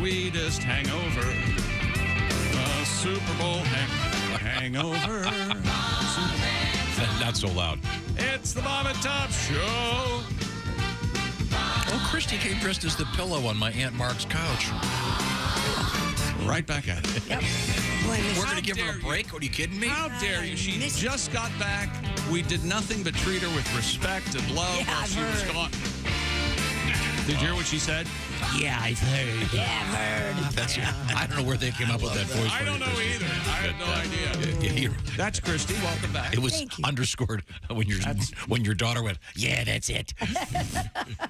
sweetest hangover. The Super Bowl hangover. Not so loud. It's the Bob and Tom Show. Oh, Christy came dressed as the pillow on my Aunt Mark's couch. Right back at it. Yep. We're going to give her a break? Are you kidding me? How dare you? She just got back. We did nothing but treat her with respect and love while she was gone. Did you hear what she said? Yeah, I've heard. Yeah, I've heard. That's, I don't know where they came up with that voice. I don't know either. I had no idea. That's Christy. Welcome back. It was underscored when your daughter went, yeah, that's it.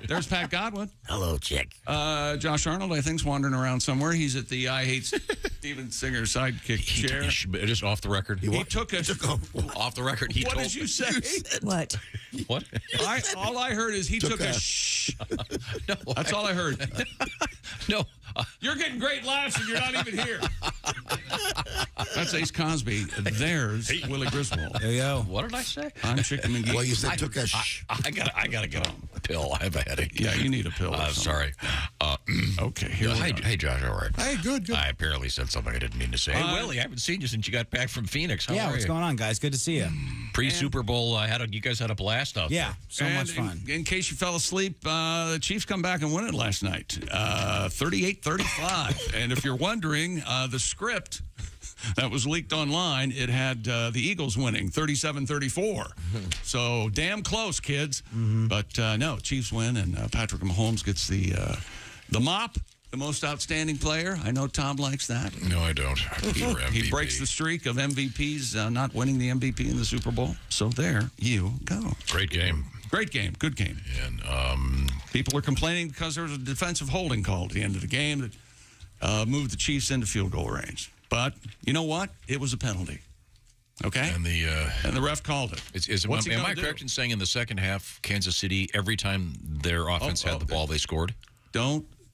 There's Pat Godwin. Hello, chick. Josh Arnold, I think, is wandering around somewhere. He's at the I Hate Steven Singer sidekick chair. Just off the record. He took a... Off the record. What did you say? What? What? All I heard is he took a shh. No, that's all I heard. No. You're getting great laughs and you're not even here. That's Ace Cosby. There's Willie Griswold. There you go. What did I say? I'm Chicken McGee. Well, you said took a shh. I gotta get a pill. I have a headache. Yeah, you need a pill. Sorry. Okay, here we go. Hey, Josh, all right. Hey, good. I apparently said something I didn't mean to say. Hey, Willie, I haven't seen you since you got back from Phoenix. How are what's you? going on, guys? Good to see you. Pre-Super Bowl, you guys had a blast out there. Yeah, so much fun. In case you fell asleep, the Chiefs come back and win it last night, 38-35. And if you're wondering, the script that was leaked online, it had the Eagles winning 37-34. So damn close, kids. But no, Chiefs win, and Patrick Mahomes gets the mop. The most outstanding player. I know Tom likes that. No, I don't. He breaks the streak of MVPs not winning the MVP in the Super Bowl. So there you go. Great game. Great game. Good game. And people are complaining because there was a defensive holding call at the end of the game that moved the Chiefs into field goal range. But you know what? It was a penalty. Okay? And the ref called it. Am I correct in saying in the second half, Kansas City, every time their offense had the ball, they scored?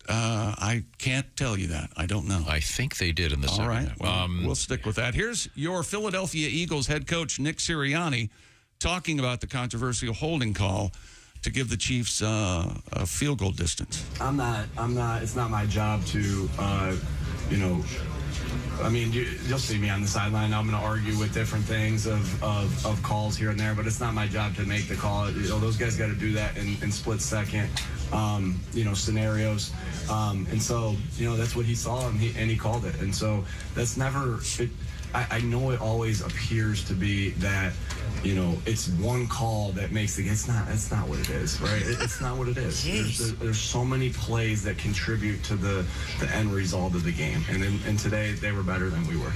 I can't tell you that. I don't know. I think they did in the second half. Well, we'll stick with that. Here's your Philadelphia Eagles head coach, Nick Sirianni, talking about the controversial holding call to give the Chiefs a field goal distance. It's not my job to, I mean, you'll see me on the sideline. I'm going to argue with different things of calls here and there, but it's not my job to make the call. Those guys got to do that in split second, scenarios. And so, that's what he saw, and he called it. And so that's never. I know it always appears to be that, it's one call that makes the game. It's not what it is, right? It's not what it is. There's so many plays that contribute to the end result of the game. And today, they were better than we were.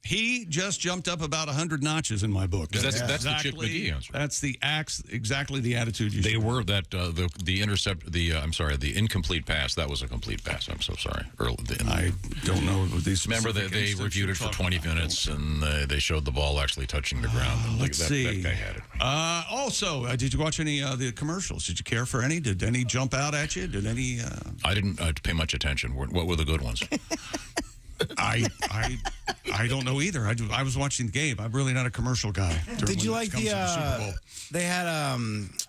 He just jumped up about 100 notches in my book. That's the Chick McGee answer. That's exactly the attitude you should. They were that the incomplete pass. That was a complete pass. I'm so sorry. I don't know these. Remember that they reviewed it for 20 minutes and they showed the ball actually touching the ground. Let's see. That guy had it. Also, did you watch any of the commercials? Did you care for any? Did any jump out at you? Did any? I didn't pay much attention. What were the good ones? I don't know either. I was watching the game. I'm really not a commercial guy. Did you like the Super Bowl? They had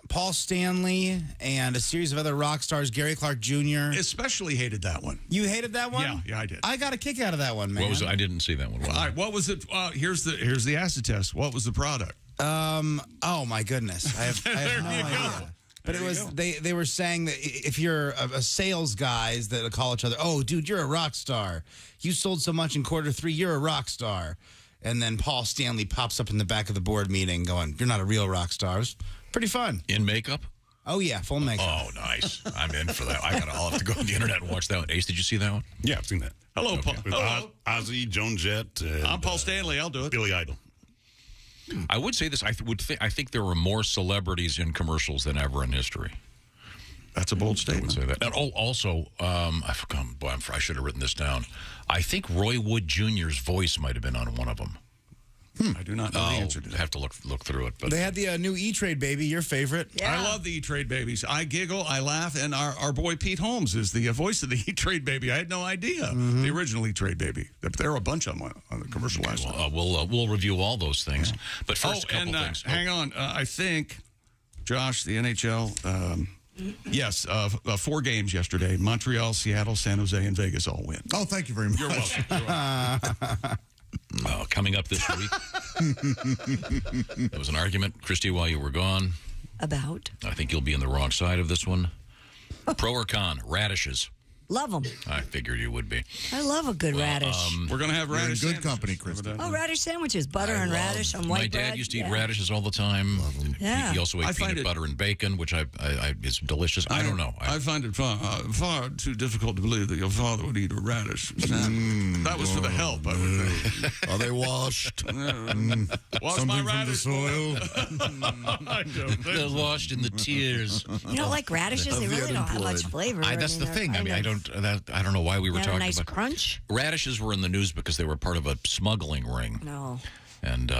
Paul Stanley and a series of other rock stars, Gary Clark Jr. Especially hated that one. You hated that one? Yeah, I did. I got a kick out of that one, man. What was it? I didn't see that one. All right, what was it? Here's the acid test. What was the product? Oh my goodness, I have no idea. But it was they were saying that if you're a sales guys that call each other, oh, dude, you're a rock star. You sold so much in Q3, you're a rock star. And then Paul Stanley pops up in the back of the board meeting going, you're not a real rock star. It was pretty fun. In makeup? Oh, yeah, full makeup. Oh, nice. I'm in for that. I'll have to go on the internet and watch that one. Ace, did you see that one? Yeah, I've seen that. Hello, Paul. Hello. Ozzy, Joan Jett. I'm Paul Stanley. I'll do it. Billy Idol. I would say this. I think there were more celebrities in commercials than ever in history. That's a bold statement. I would say that. And also, I forgot. Boy, I should have written this down. I think Roy Wood Jr.'s voice might have been on one of them. I do not know the answer to that. I have to look through it. But they had the new E-Trade baby, your favorite. Yeah. I love the E-Trade babies. I giggle, I laugh, and our boy Pete Holmes is the voice of the E-Trade baby. I had no idea. The original E-Trade baby. There are a bunch of them on the commercial last time. We'll review all those things. Yeah. But first, a couple things. Hang on. I think, Josh, the NHL Yes, 4 games yesterday. Montreal, Seattle, San Jose, and Vegas all win. Oh, thank you very much. You're welcome. Coming up this week, there was an argument, Christy, while you were gone. About? I think you'll be on the wrong side of this one. Pro or con? Radishes. Love them. I figured you would be. I love a good radish. We're going to have You're in radish good sandwiches. company, Christy. Oh, radish sandwiches. Butter and radish on white My bread. dad used to eat radishes all the time. Yeah. He also I ate find peanut it- butter and bacon, which is delicious. I don't know. I find it far too difficult to believe that your father would eat a radish. That was for the help, I would think. Are they washed? Wash Something my from the radish. soil? They're washed in the tears. You don't like radishes? They really don't have much flavor. That's the they're thing. I mean, kind I don't know why we were of- talking a nice about crunch? radishes. Were in the news because they were part of a smuggling ring. No. And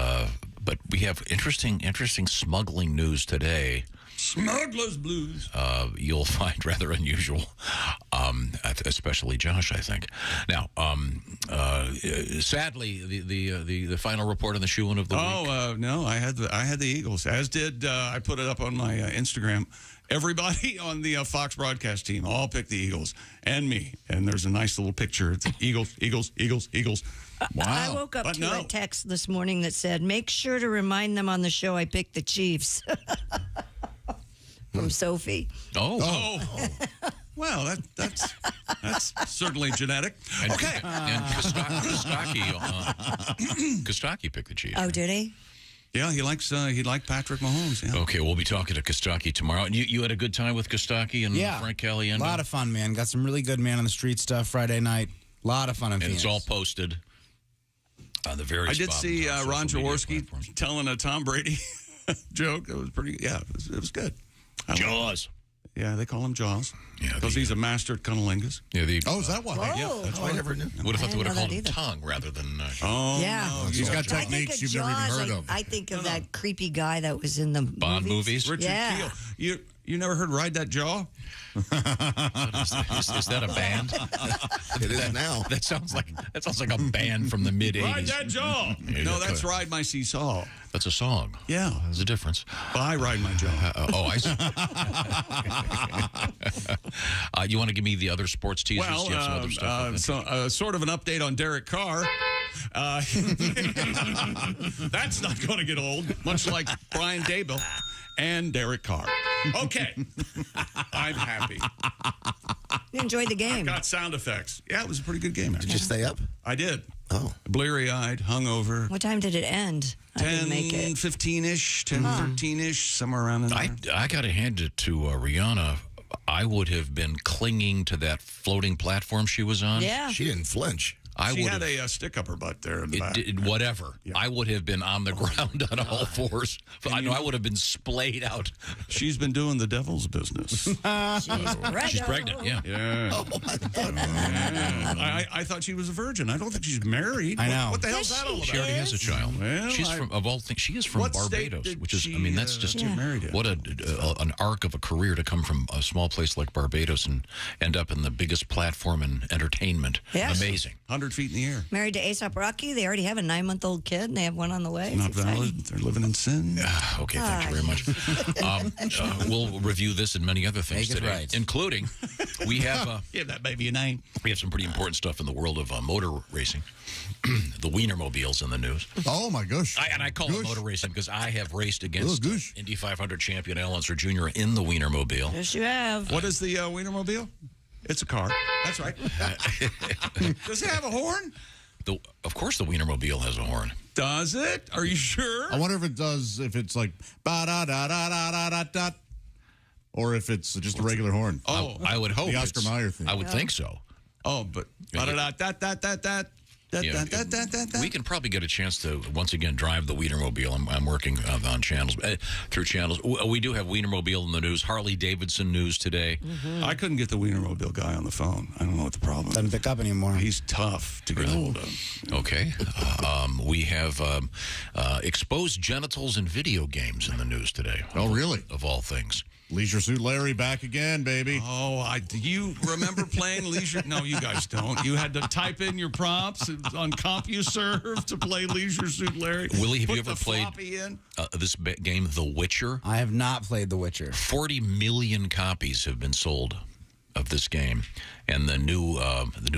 but we have interesting smuggling news today. Smuggler's blues. You'll find rather unusual, especially Josh, I think. Now, sadly, the final report on the shoe-in of the week. No, I had the Eagles, as did I put it up on my Instagram. Everybody on the Fox broadcast team all picked the Eagles and me. And there's a nice little picture. It's Eagles, Eagles, Eagles, Eagles. Wow. I woke up But to no. a text this morning that said, make sure to remind them on the show I picked the Chiefs. From Sophie. Oh. Well, that's certainly genetic. And, Okay. And Kostaki picked the Chiefs. Oh, did he? Yeah, he liked Patrick Mahomes. Yeah. Okay, we'll be talking to Kostaki tomorrow. And you had a good time with Kostaki and Frank Caliendo? A lot of fun, man. Got some really good man on the street stuff Friday night. A lot of fun in And Phoenix. it's all posted on the various I did Bob see social Ron media Jaworski platforms. telling a Tom Brady joke. It was pretty. Yeah, it was good. Jaws. Yeah, they call him Jaws. Yeah, because he's a master cunnilingus. Yeah, Oh, is that why? Whoa. That's I never knew. would have thought they would have I called didn't him know that tongue rather than. Oh, Yeah. no, He's got I think techniques of you've never even Jaws, heard of. I think of that creepy guy that was in the Bond movies? Richard Yeah. Keel. You never heard Ride That Jaw? Is that a band? It is now. That sounds like a band from the mid Ride '80s. That Jaw. No, that's Ride My Seesaw. That's a song. Yeah. There's a difference. I ride my jaw. I see. You want to give me the other sports teasers? Well, You have some other stuff. I think. sort of an update on Derek Carr. That's not going to get old, much like Brian Daboll and Derek Carr. Okay. I'm happy. You enjoyed the game. Got sound effects. Yeah, it was a pretty good game, actually. Did you stay up? I did. Oh. Bleary-eyed, hungover. What time did it end? I didn't make 10, it. 15-ish, 10, 13-ish, somewhere around in there. I got to hand it to Rihanna. I would have been clinging to that floating platform she was on. Yeah. She didn't flinch. She would had have. a stick up her butt there in the back. Whatever. Yeah. I would have been on the ground on all fours. I know I would have been splayed out. She's been doing the devil's business. She's pregnant, yeah. Yeah. Oh, I thought. I thought she was a virgin. I don't think she's married. I know. What the hell's Yes, that all She about? already has a child. Well, She's from, of all things, she is from What state Barbados, did which is, she, I mean, that's just get married in? what an arc of a career to come from a small place like Barbados and end up in the biggest platform in entertainment. Yes. Amazing. 100 feet in the air. Married to Aesop Rocky. They already have a 9-month-old kid, and they have one on the way. It's Not exciting. valid. They're living in sin. Okay, thank you very much. We'll review this and many other things Make it today, right. including we have Give that baby a name. we have some pretty important stuff in the world of motor racing. The Wienermobile's in the news. Oh, my gosh. I call it Gosh. motor racing because I have raced against Oh, gosh. Indy 500 champion Al Unser Jr. in the Wienermobile. Yes, you have. What is the Wienermobile? It's a car. That's right. Does it have a horn? Of course, the Wienermobile has a horn. Does it? Are you sure? I wonder if it does, if it's like ba-da-da-da-da-da-da, or if it's just a regular horn. Oh, I would hope The Oscar it's- Mayer thing. I would think so. but Yeah, we can probably get a chance to once again drive the Wienermobile. I'm working on channels through channels. We do have Wienermobile in the news. Harley Davidson news today. I couldn't get the Wienermobile guy on the phone. I don't know what the problem is. Doesn't pick up anymore. He's tough to get hold of. Okay. We have exposed genitals in video games in the news today. Oh, really? Of all things. Leisure Suit Larry back again, baby. Oh, do you remember playing Leisure? No, you guys don't. You had to type in your prompts on CompuServe to play Leisure Suit Larry. Willie, have Put you ever the played floppy in? this game, The Witcher? I have not played The Witcher. 40 million copies have been sold of this game, and the new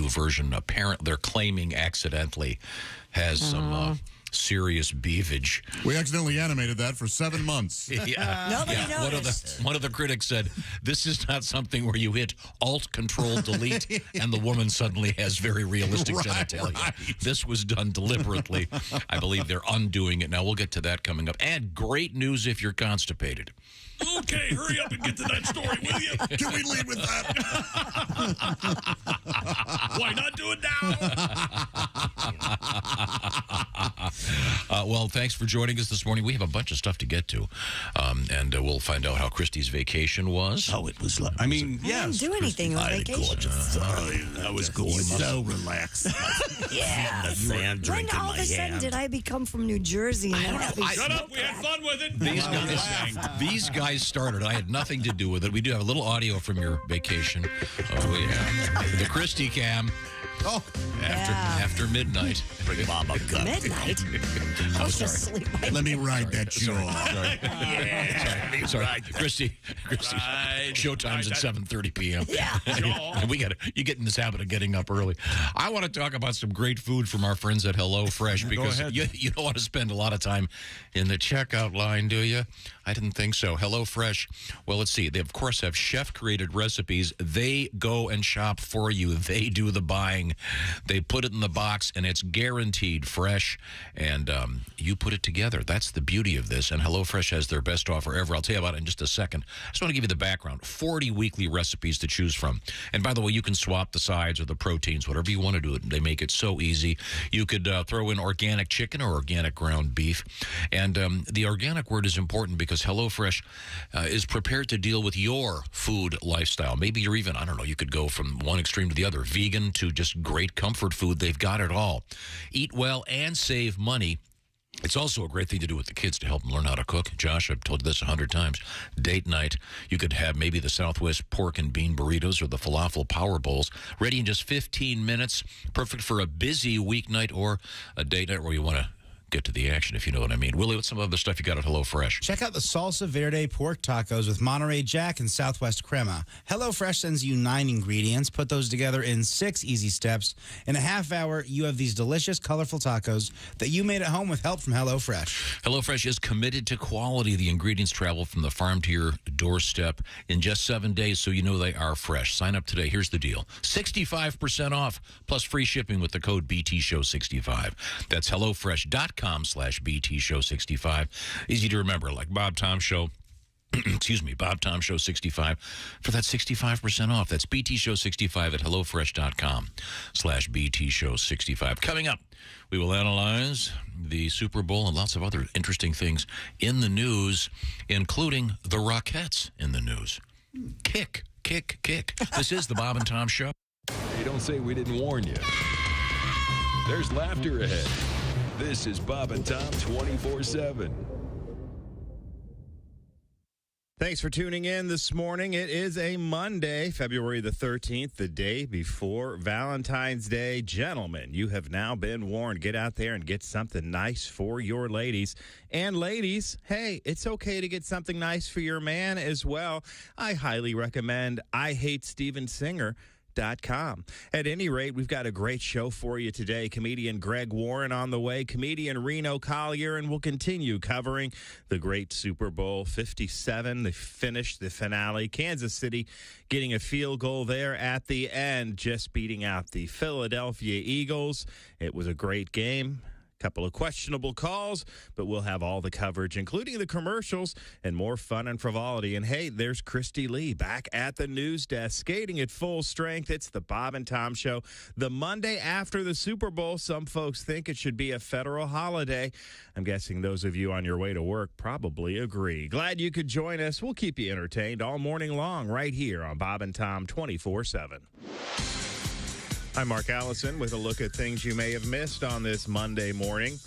version, they're claiming accidentally has some serious beefage. We accidentally animated that for 7 months. Nobody noticed. One of the critics said, "This is not something where you hit Alt Control Delete and the woman suddenly has very realistic genitalia. Right. This was done deliberately." I believe they're undoing it now. We'll get to that coming up. And great news if you're constipated. Okay, hurry up and get to that story, will you? Can we lead with that? Why not do it now? Well, thanks for joining us this morning. We have a bunch of stuff to get to, and we'll find out how Christy's vacation was. Oh, it was. I mean, I didn't do anything on vacation. That was gorgeous. So relaxed. Yeah. The sand drink in When all my of a sudden hand. did I become from New Jersey? And Shut up. We had fun with it. These guys started. I had nothing to do with it. We do have a little audio from your vacation. Oh, yeah. The Christy cam. Oh, After midnight. Bring Mama a cup. Midnight? I was asleep. let me ride that jaw. Sorry. Christy. Showtime's at 7:30 p.m. Yeah. And you get in this habit of getting up early. I want to talk about some great food from our friends at HelloFresh because you don't want to spend a lot of time in the checkout line, do you? I didn't think so. HelloFresh, well, let's see. They, of course, have chef-created recipes. They go and shop for you. They do the buying. They put it in the box, and it's guaranteed fresh, and you put it together. That's the beauty of this, and HelloFresh has their best offer ever. I'll tell you about it in just a second. I just want to give you the background. 40 weekly recipes to choose from. And by the way, you can swap the sides or the proteins, whatever you want to do it. They make it so easy. You could throw in organic chicken or organic ground beef. And the organic word is important because HelloFresh is prepared to deal with your food lifestyle. Maybe you're even, I don't know, you could go from one extreme to the other, vegan to just great comfort food. They've got it all. Eat well and save money. It's also a great thing to do with the kids to help them learn how to cook. Josh, I've told you this 100 times. Date night, you could have maybe the Southwest pork and bean burritos or the falafel power bowls ready in just 15 minutes. Perfect for a busy weeknight or a date night where you want to get to the action, if you know what I mean. Willie, what's some other stuff you got at HelloFresh? Check out the Salsa Verde pork tacos with Monterey Jack and Southwest Crema. HelloFresh sends you 9 ingredients. Put those together in 6 easy steps. In a half hour, you have these delicious, colorful tacos that you made at home with help from HelloFresh. HelloFresh is committed to quality. The ingredients travel from the farm to your doorstep in just 7 days, so you know they are fresh. Sign up today. Here's the deal. 65% off plus free shipping with the code BTShow65. That's HelloFresh.com/BTShow65. Easy to remember, like Bob Tom Show. Excuse me, Bob Tom Show 65 for that 65% off. That's BT Show 65 at HelloFresh.com/BT Show 65. Coming up, we will analyze the Super Bowl and lots of other interesting things in the news, including the Rockettes in the news. Kick. This is the Bob and Tom Show. Hey, don't say we didn't warn you. There's laughter ahead. This is Bob and Tom 24/7. Thanks for tuning in this morning. It is a Monday, February the 13th, the day before Valentine's Day. Gentlemen, you have now been warned. Get out there and get something nice for your ladies. And ladies, hey, it's okay to get something nice for your man as well. I highly recommend I Hate Steven Singer. At any rate, we've got a great show for you today. Comedian Greg Warren on the way, comedian Reno Collier, and we'll continue covering the great Super Bowl 57. They finished the finale. Kansas City getting a field goal there at the end, just beating out the Philadelphia Eagles. It was a great game. Couple of questionable calls, but we'll have all the coverage, including the commercials and more fun and frivolity. And hey, there's Christy Lee back at the news desk, skating at full strength. It's the Bob and Tom Show. The Monday after the Super Bowl, some folks think it should be a federal holiday. I'm guessing those of you on your way to work probably agree. Glad you could join us. We'll keep you entertained all morning long right here on Bob and Tom 24/7. I'm Mark Allison with a look at things you may have missed on this Monday morning.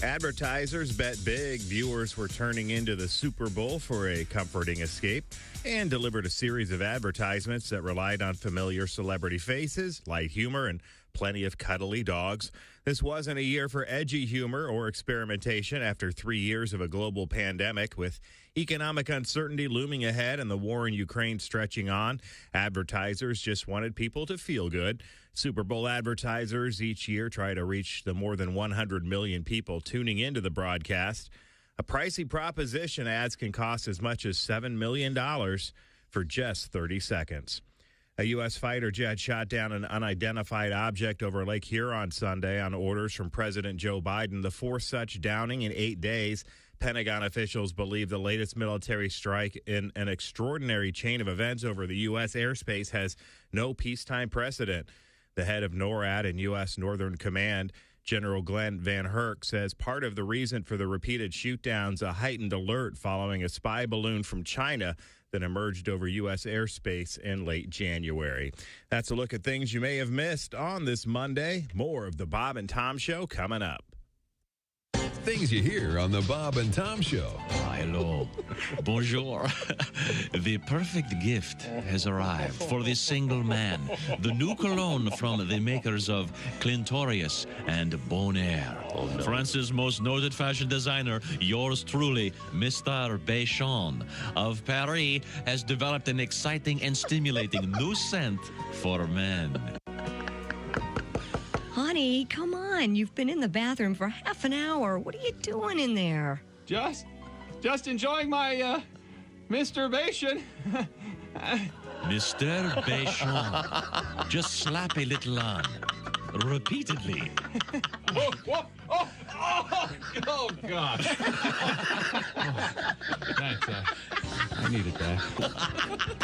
Advertisers bet big viewers were turning into the Super Bowl for a comforting escape and delivered a series of advertisements that relied on familiar celebrity faces, light humor, and plenty of cuddly dogs. This wasn't a year for edgy humor or experimentation after 3 years of a global pandemic with economic uncertainty looming ahead and the war in Ukraine stretching on. Advertisers just wanted people to feel good. Super Bowl advertisers each year try to reach the more than 100 million people tuning into the broadcast. A pricey proposition. Ads can cost as much as $7 million for just 30 seconds. A U.S. fighter jet shot down an unidentified object over Lake Huron Sunday on orders from President Joe Biden, the fourth such downing in 8 days. Pentagon officials believe the latest military strike in an extraordinary chain of events over the U.S. airspace has no peacetime precedent. The head of NORAD and U.S. Northern Command, General Glenn Van Herk, says part of the reason for the repeated shootdowns, a heightened alert following a spy balloon from China that emerged over U.S. airspace in late January. That's a look at things you may have missed on this Monday. More of the Bob and Tom Show coming up. Things you hear on the Bob and Tom Show. Hello. Bonjour. The perfect gift has arrived for the single man. The new cologne from the makers of Clintorius and Bonaire. France's most noted fashion designer, yours truly, Mr. Béchon of Paris, has developed an exciting and stimulating new scent for men. Honey, come on. You've been in the bathroom for half an hour. What are you doing in there? Just enjoying my masturbation. Mr. Béchon. Just slap a little on. Repeatedly. Oh, gosh. Thanks. I needed that.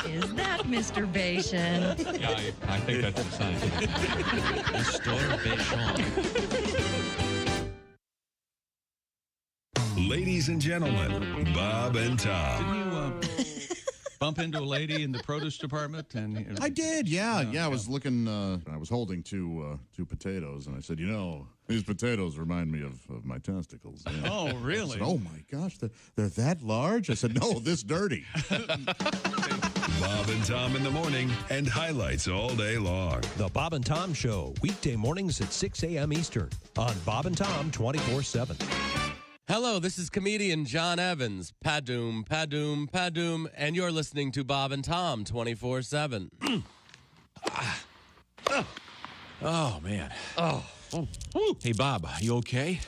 Is that masturbation? Yeah, I think that's the sign. Mr. Béchon. Ladies and gentlemen, Bob and Tom. Didn't you bump into a lady in the produce department? And I did, yeah. I was looking, I was holding two potatoes, and I said, these potatoes remind me of my testicles. Yeah. Oh, really? I said, oh, my gosh, they're that large? I said, no, this dirty. Bob and Tom in the morning and highlights all day long. The Bob and Tom Show, weekday mornings at 6 a.m. Eastern on Bob and Tom 24/7. Hello, this is comedian John Evans. Padoom, padoom, padoom, and you're listening to Bob and Tom 24/7. Oh, man. Oh. Hey, Bob, you okay?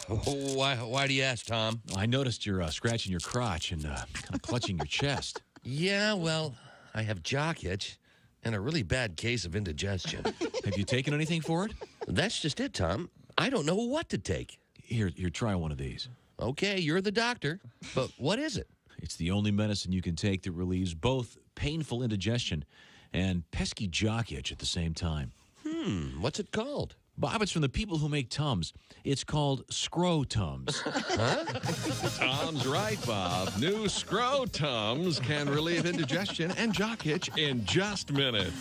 Why do you ask, Tom? I noticed you're scratching your crotch and kind of clutching your chest. Yeah, well, I have jock itch and a really bad case of indigestion. Have you taken anything for it? That's just it, Tom. I don't know what to take. Here, try one of these. Okay, you're the doctor, but what is it? It's the only medicine you can take that relieves both painful indigestion and pesky jock itch at the same time. What's it called? Bob, it's from the people who make Tums. It's called Scrotums. Huh? Tom's right, Bob. New Scrotums can relieve indigestion and jock itch in just minutes.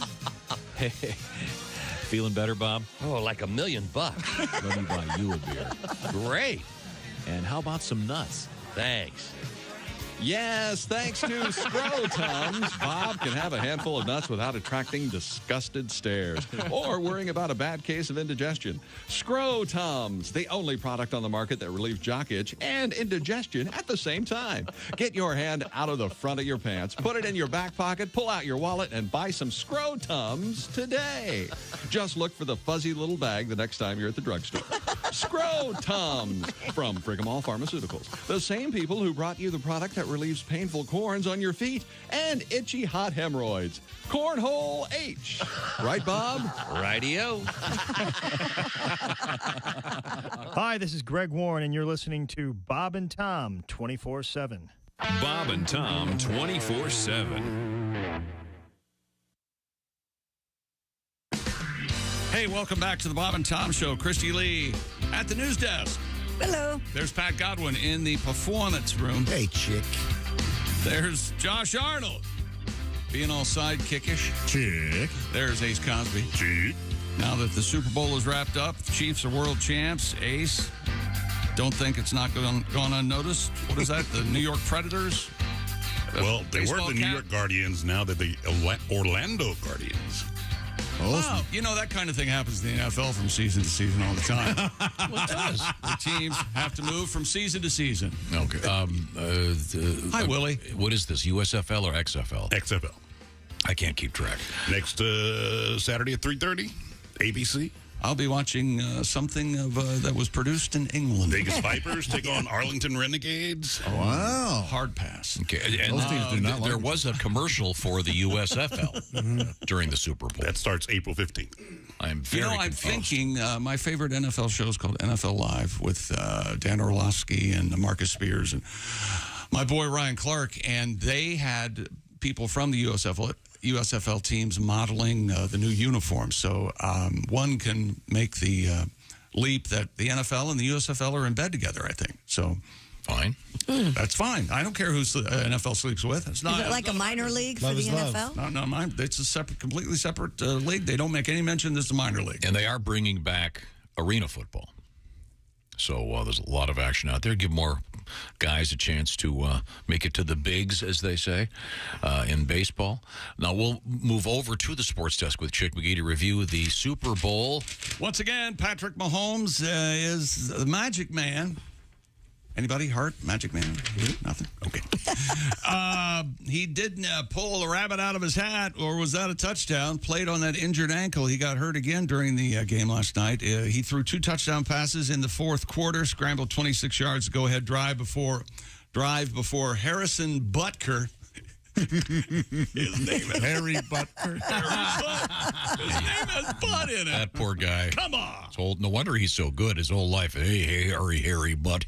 Hey, feeling better, Bob? Oh, like $1 million. Let me buy you a beer. Great. And how about some nuts? Thanks. Yes, thanks to Scrotums, Bob can have a handful of nuts without attracting disgusted stares or worrying about a bad case of indigestion. Scrotums, the only product on the market that relieves jock itch and indigestion at the same time. Get your hand out of the front of your pants, put it in your back pocket, pull out your wallet, and buy some Scrotums today. Just look for the fuzzy little bag the next time you're at the drugstore. Scrotums from Frigamall Pharmaceuticals, the same people who brought you the product that relieves painful corns on your feet and itchy hot hemorrhoids. Cornhole H. Right, Bob? Rightio. Hi, this is Greg Warren, and you're listening to Bob and Tom 24/7. Bob and Tom 24/7. Hey, welcome back to the Bob and Tom Show. Christy Lee at the news desk. Hello. There's Pat Godwin in the performance room. Hey, chick. There's Josh Arnold being all sidekickish. Chick. There's Ace Cosby. Chick. Now that the Super Bowl is wrapped up, the Chiefs are world champs. Ace, don't think it's not gone unnoticed. What is that? The New York Predators? Well, they were Baseball the New cap? York Guardians. Now they're the Orlando Guardians. Well, you know, that kind of thing happens in the NFL from season to season all the time. Well, it does. The teams have to move from season to season. Okay. Hi, Willie. What is this, USFL or XFL? XFL. I can't keep track. Next Saturday at 3:30, ABC. I'll be watching something of that was produced in England. Vegas Vipers take on Arlington Renegades. Oh, wow. Hard pass. Okay, and Those teams do not there like was a commercial for the USFL during the Super Bowl. That starts April 15th. I'm very I'm confused. thinking my favorite NFL show is called NFL Live with Dan Orlovsky and Marcus Spears and my boy Ryan Clark, and they had people from the USFL teams modeling the new uniforms. So one can make the leap that the NFL and the USFL are in bed together, I think. So fine. That's fine. I don't care who NFL sleeps with. It's not Is it like a minor league for the NFL? No, it's a completely separate league. They don't make any mention this is a minor league. And they are bringing back arena football. So there's a lot of action out there. Give more guys a chance to make it to the bigs, as they say, in baseball. Now we'll move over to the sports desk with Chick McGee to review the Super Bowl. Once again, Patrick Mahomes is the Magic Man. Anybody hurt? Magic Man? Nothing? Okay. He didn't pull a rabbit out of his hat, or was that a touchdown? Played on that injured ankle. He got hurt again during the game last night. He threw 2 touchdown passes in the fourth quarter, scrambled 26 yards to go-ahead drive before Harrison Butker. His name is Harry Butker. His name has butt in it. That poor guy. Come on. No wonder he's so good his whole life. Hey, Harry Butt.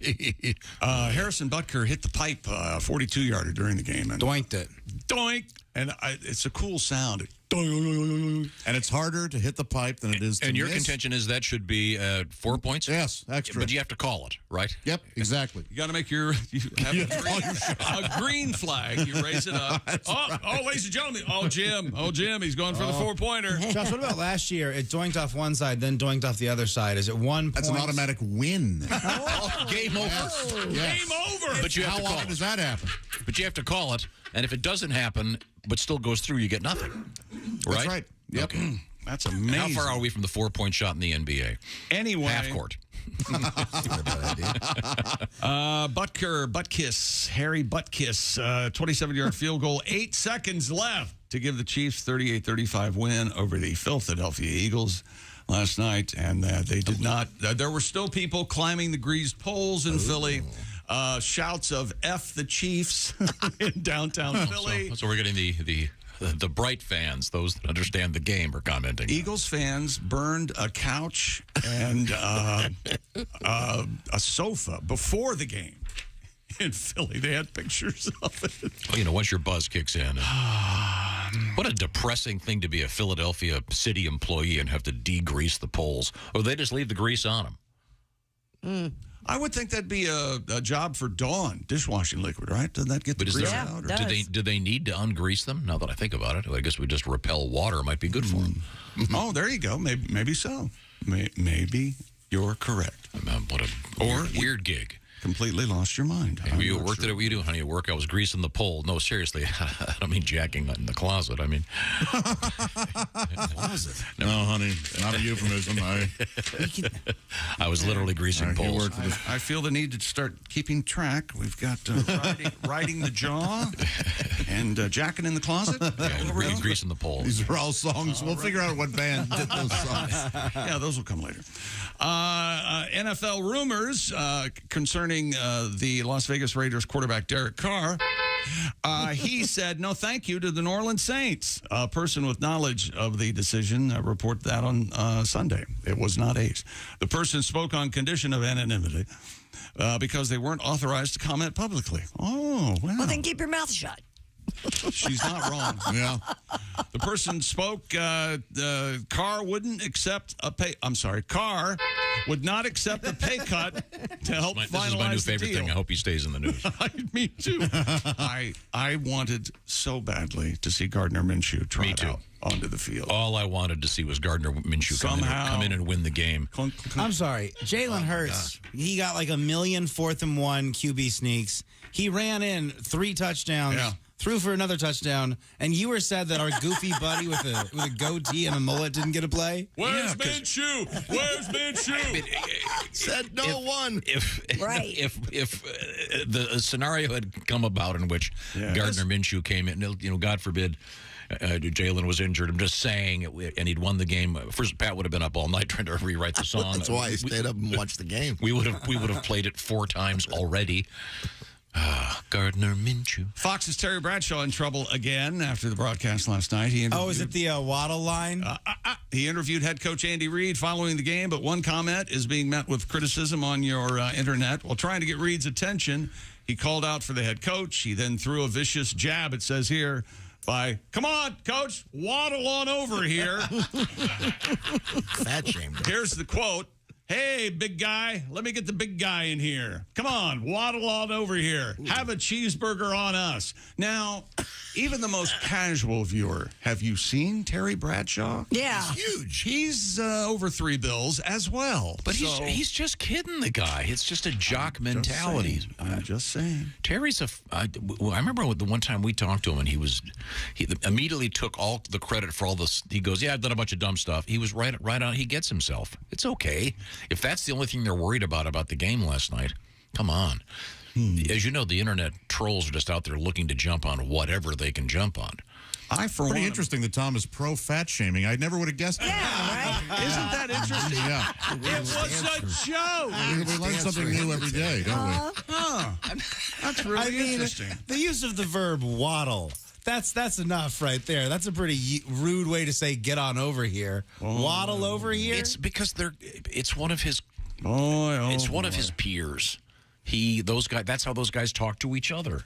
Harrison Butker hit the pipe 42-yarder during the game. And Doinked it. Doink. And it's a cool sound. And it's harder to hit the pipe than it is to And your miss. contention is that should be 4 points? Yes, extra. But you have to call it, right? Yep, exactly. You got to make you have a green flag. You raise it up. Oh, ladies and gentlemen. Oh, Jim, he's going for the 4-pointer. Josh, what about last year? It doinked off one side, then doinked off the other side. Is it 1 point? That's an automatic win. Game over. Yes. Game over. But you have How to call often it. does that happen? But you have to call it, and if it doesn't happen, but still goes through, you get nothing. Right? That's right. Yep. Okay. That's amazing. How far are we from the 4-point shot in the NBA? Anyway. Half court. Harry Buttkiss, 27-yard field goal, 8 seconds left to give the Chiefs 38-35 win over the Philadelphia Eagles last night. And they did not, there were still people climbing the greased poles in Philly. Shouts of F the Chiefs in downtown Philly. So we're getting the bright fans, those that understand the game, are commenting. Eagles fans burned a couch and a sofa before the game in Philly. They had pictures of it. Well, once your buzz kicks in. What a depressing thing to be a Philadelphia city employee and have to degrease the poles. Or they just leave the grease on them. I would think that'd be a job for Dawn, dishwashing liquid, right? Doesn't that get the grease out? Or? Do they need to ungrease them? Now that I think about it, I guess we just repel water. It might be good for them. Oh, there you go. Maybe so. Maybe you're correct. What a weird gig. Completely lost your mind. Hey, you worked at it. What you doing, honey? At work, I was greasing the pole. No, seriously, I don't mean jacking in the closet. I mean closet. No, honey, not a euphemism. I was literally greasing poles. I feel the need to start keeping track. We've got riding the jaw and jacking in the closet. Yeah, greasing the poles. These are all songs. We'll figure out what band did those songs. Yeah, those will come later. NFL rumors concerning the Las Vegas Raiders quarterback Derek Carr. He said no thank you to the New Orleans Saints. A person with knowledge of the decision reported that on Sunday. It was not Ace. The person spoke on condition of anonymity because they weren't authorized to comment publicly. Oh, wow. Well, then keep your mouth shut. She's not wrong. Yeah. The person spoke. Carr wouldn't accept a pay. I'm sorry. Carr would not accept a pay cut to help finalize This is my new the favorite deal. thing. I hope he stays in the news. Me too. I wanted so badly to see Gardner Minshew trot out onto the field. All I wanted to see was Gardner Minshew come in and win the game. I'm sorry. Jalen Hurts, he got like 1 million 4th and 1 QB sneaks. He ran in 3 touchdowns, threw for another touchdown, and you were sad that our goofy buddy with a goatee and a mullet didn't get a play? Where's Minshew? Where's Minshew? Said no one. If the scenario had come about in which Gardner Minshew came in, God forbid, Jalen was injured. I'm just saying, and he'd won the game. First, Pat would have been up all night trying to rewrite the song. That's why he stayed up and watched the game. We would have played it 4 times already. Gardner Minshew. Fox's Terry Bradshaw in trouble again after the broadcast last night. Is it the Waddle line? He interviewed head coach Andy Reid following the game, but one comment is being met with criticism on your internet. While trying to get Reid's attention, he called out for the head coach. He then threw a vicious jab, it says here, by, come on, coach, waddle on over here. Fat shame. Here's the quote. Hey, big guy, let me get the big guy in here. Come on, waddle on over here. Have a cheeseburger on us. Now, even the most casual viewer, have you seen Terry Bradshaw? Yeah. He's huge. He's over 3 bills as well. But he's just kidding the guy. It's just a jock mentality. I'm just saying. Terry's I remember the one time we talked to him, and he immediately took all the credit for all this. He goes, "Yeah, I've done a bunch of dumb stuff." He was right on. He gets himself. It's okay. If that's the only thing they're worried about the game last night, come on. As you know, the internet trolls are just out there looking to jump on whatever they can jump on. Pretty interesting that Tom is pro-fat shaming. I never would have guessed that. Yeah, right? Isn't that interesting? Yeah. It was a joke. We learn something new every day, don't we? That's really interesting. The use of the verb waddle. That's enough right there. That's a pretty rude way to say get on over here. Waddle over here? It's because it's one of his one of his peers. Those guys, that's how those guys talk to each other.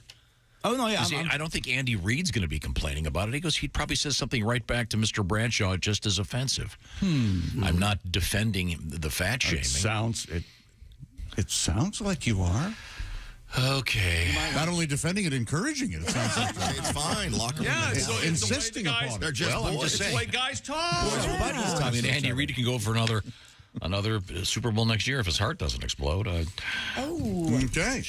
Oh, no, yeah. I don't think Andy Reid's going to be complaining about it. He goes, he'd probably says something right back to Mr. Bradshaw just as offensive. I'm not defending the fat shaming. It sounds like you are. Okay. Not only defending it, encouraging it. It sounds like It's fine. Lock them in. It's insisting upon it. They're just boys. I'm just saying. It's the way guys talk. I mean, Andy Reid can go for another Super Bowl next year if his heart doesn't explode. Okay.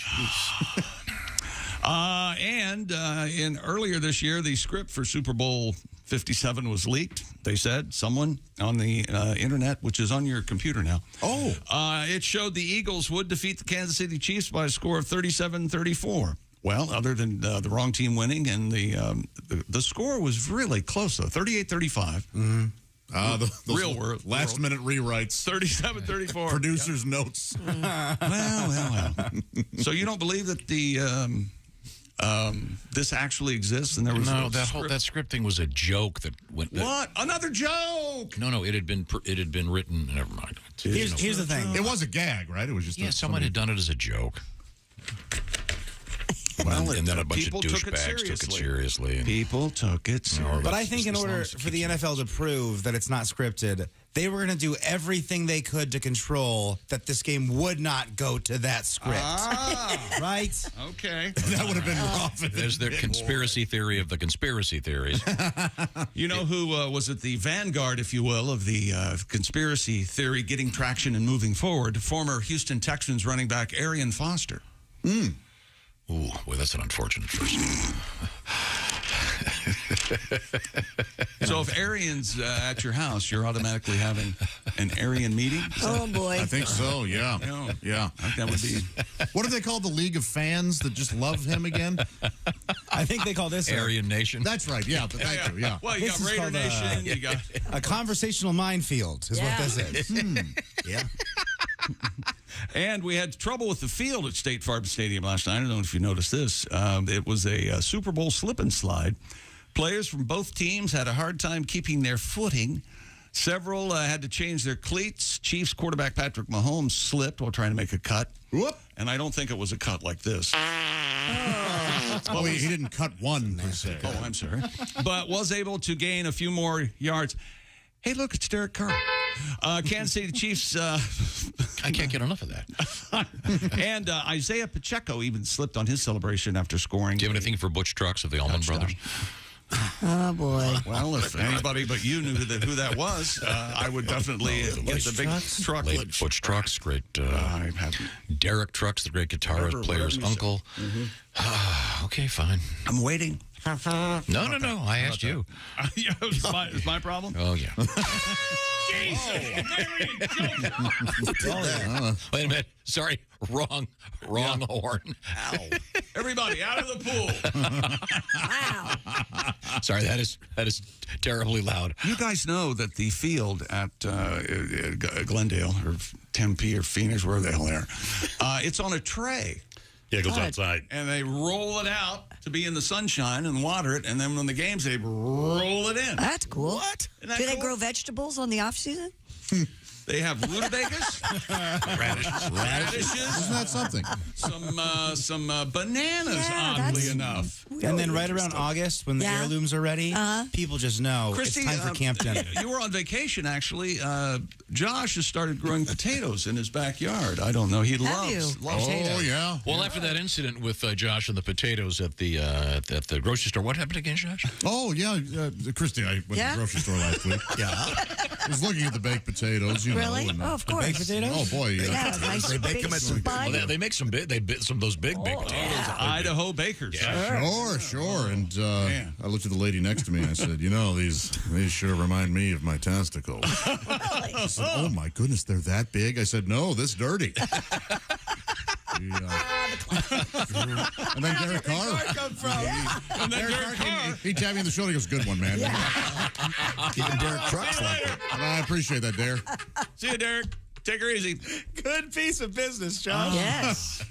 And earlier this year, the script for Super Bowl 57 was leaked. They said someone on the internet, which is on your computer now. It showed the Eagles would defeat the Kansas City Chiefs by a score of 37-34. Well, other than the wrong team winning, and the score was really close though, 38-35. The real world. Last-minute rewrites. 37-34. Producer's notes. Well. So you don't believe that this actually exists? And there was that scripting was a joke that went. What? Another joke? No. It had been written. Never mind. Here's the thing. It was a gag, right? It was just someone had done it as a joke. Well, and then a bunch of people douchebags took it seriously. People took it seriously. But I think in order for the NFL to prove that it's not scripted, they were going to do everything they could to control that this game would not go to that script. Right? Okay. That would have been rough. There's their conspiracy theory of the conspiracy theories. You know who was at the vanguard, if you will, of the conspiracy theory getting traction and moving forward? Former Houston Texans running back Arian Foster. Ooh, well, that's an unfortunate first name. So if Arian's at your house, you're automatically having an Arian meeting? Oh, boy. I think so, yeah. Yeah. I think that would be... What do they call the League of Fans that just love him again? I think they call this Aryan Nation. That's right, yeah. Thank you, yeah. Well, you got Raider Nation. You got a conversational minefield is what this is. Yeah. And we had trouble with the field at State Farm Stadium last night. I don't know if you noticed this. It was a Super Bowl slip and slide. Players from both teams had a hard time keeping their footing. Several had to change their cleats. Chiefs quarterback Patrick Mahomes slipped while trying to make a cut. Whoop. And I don't think it was a cut like this. Well, he didn't cut one, per se. Oh, I'm sorry. But was able to gain a few more yards. Hey, look, it's Derek Carr. Kansas City Chiefs. I can't get enough of that. And Isaiah Pacheco even slipped on his celebration after scoring. Do you have anything for Butch Trucks of the Allman Brothers? Oh, boy. Well, if anybody but you knew who that was, I would definitely get the big truck. Late Butch Trucks, great. Derek Trucks, the great guitarist, player's uncle. Okay, fine. I'm waiting. No. I asked you. Yeah, it's my problem. Oh, yeah. Jesus, Wait a minute. Sorry. Wrong horn. Ow. Everybody out of the pool. Wow. Sorry, that is terribly loud. You guys know that the field at Glendale or Tempe or Phoenix, wherever the hell they are, it's on a tray. Yeah, it goes outside. And they roll it out to be in the sunshine and water it, and then when the games, they roll it in. That's cool. What? Do they grow vegetables on the off season? They have rutabagas, radishes. Isn't that something? Some bananas, oddly enough. And then right around August, when the heirlooms are ready, people just know Christy, it's time for camp dinner. You were on vacation, actually. Josh has started growing potatoes in his backyard. I don't know. He loves potatoes. Oh, yeah. Well, after that incident with Josh and the potatoes at the grocery store, what happened again, Josh? Oh, yeah. Christy and I went to the grocery store last week. Yeah. I was looking at the baked potatoes, you Really? know. Oh, of course. Baked potatoes? Oh, boy. Yeah, nice They bake big them at some. spike. Well, they make some of those big potatoes. Idaho bakers. Yeah. Sure. And I looked at the lady next to me and I said, you know, these sure remind me of my testicles. She said, oh, my goodness, they're that big? I said, no, this dirty. And then Derek Carr. And then Derek Carr. He tapped me in the shoulder. He goes, good one, man. Even Derek Trucks like it. I appreciate that, Derek. See you, Derek. Take her easy. Good piece of business, John. Yes.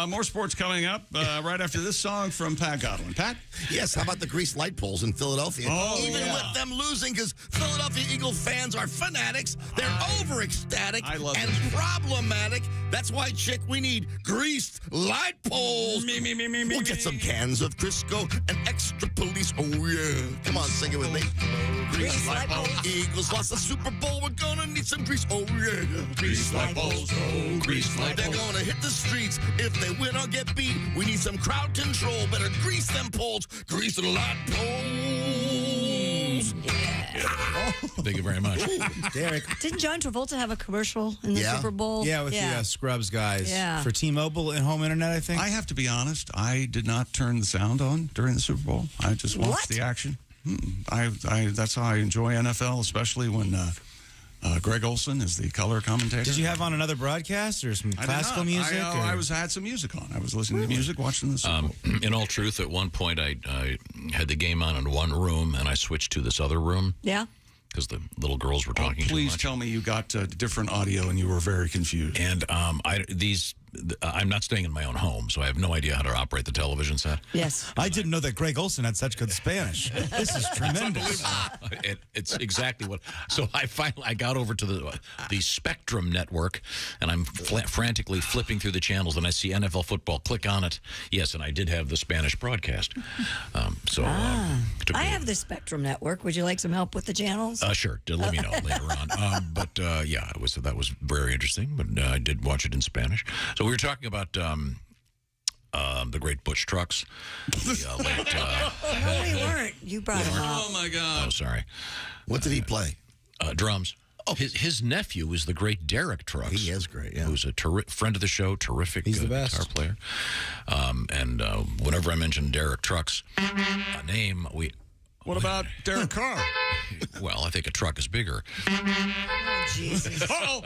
More sports coming up right after this song from Pat Godwin. Pat? Yes, how about the greased light poles in Philadelphia? Even with them losing, because Philadelphia Eagle fans are fanatics. They're over-ecstatic and problematic. That's why, chick, we need greased light poles. We'll get some cans of Crisco and extra police. Oh, yeah. Come on, sing it with me. Greased light poles. Eagles lost the Super Bowl. We're going to need some grease. Oh, yeah. Greased light poles. Oh, greased light poles. They're going to hit the streets. If they win or get beat, we need some crowd control. Better grease them poles. Grease the light poles. Thank you very much. Derek. Didn't John Travolta have a commercial in the Super Bowl? Yeah, with the Scrubs guys. Yeah. For T-Mobile and home internet, I think. I have to be honest. I did not turn the sound on during the Super Bowl. I just watched the action. That's how I enjoy NFL, especially when Greg Olson is the color commentator. Did you have on another broadcast or some classical music? I had some music on. I was listening to music, watching the Super Bowl. In all truth, at one point, I had the game on in one room, and I switched to this other room. Yeah. Because the little girls were talking too Please much. tell me you got different audio and you were very confused. And I'm not staying in my own home, so I have no idea how to operate the television set. Yes. I didn't know that Greg Olson had such good Spanish. This is tremendous. It's exactly what. So I got over to the Spectrum network, and I'm frantically flipping through the channels, and I see NFL football. Click on it. Yes, and I did have the Spanish broadcast. I have the Spectrum network. Would you like some help with the channels? Sure. Let me know later on. That was very interesting. But I did watch it in Spanish. So we were talking about the great Butch Trucks. No, we weren't. You brought him up. Oh, my God. Oh, sorry. What did he play? Drums. Oh. His nephew is the great Derek Trucks. He is great, yeah. Who's a friend of the show, terrific best guitar player. And whenever I mention Derek Trucks, a name, What about Derek Carr? Well, I think a truck is bigger. Oh, Jesus. Oh,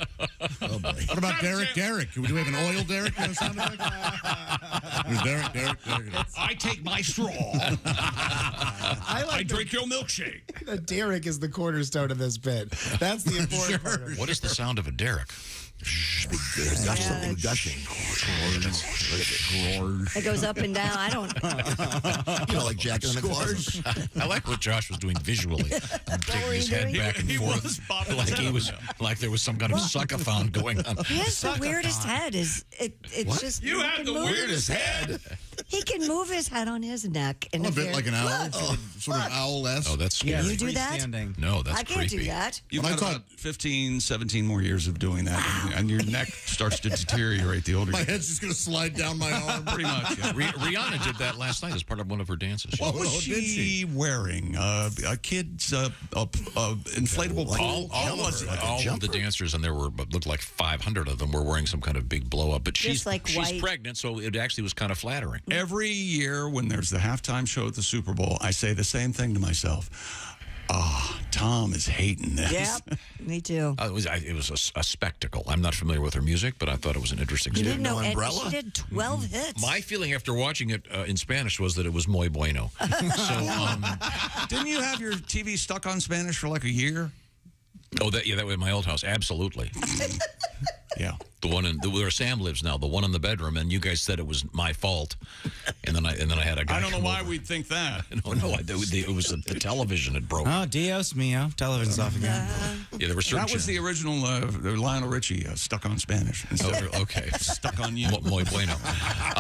boy. What about Derek? Do we have an oil Derek? Who's Derek? I take my straw. I drink your milkshake. Derek is the cornerstone of this bit. That's the important part. What is the sound of a Derek? Something gushing. It goes up and down. I don't. Like Jack in the Closet. I like what Josh was doing visually. Taking his head back and forth, like there was some kind of suckathon going on. He has the weirdest head. It's What? just You have the weirdest head. He can can move his head on his neck. And A bit like an owl, sort of owl-esque. Oh, that's Can scary. you do that? No, that's I can't creepy. do that. You've got about 15, 17 more years of doing that, and your neck starts to deteriorate the older My you get. head's just going to slide down my arm. Pretty much, yeah. Rihanna did that last night as part of one of her dances. What was she wearing? A kid's inflatable pool? All of the dancers, and there were looked like 500 of them, were wearing some kind of big blow-up. But she's like she's white. pregnant, so it actually was kind of flattering. Every year when there's the halftime show at the Super Bowl, I say the same thing to myself. Tom is hating this. Yep, me too. It was a spectacle. I'm not familiar with her music, but I thought it was an interesting You story. didn't know she did 12 hits. My feeling after watching it in Spanish was that it was muy bueno. Didn't you have your TV stuck on Spanish for like a year? Oh, that was my old house. Absolutely. Yeah. The one where Sam lives now, the one in the bedroom, and you guys said it was my fault, and then I had a guy. I don't know come why over. we'd think that. No, it was the television had broken. Oh, Dios mio. Television's off again. Yeah, there were certain. That was the original Lionel Richie, Stuck on Spanish. Okay. Stuck on you. Muy bueno.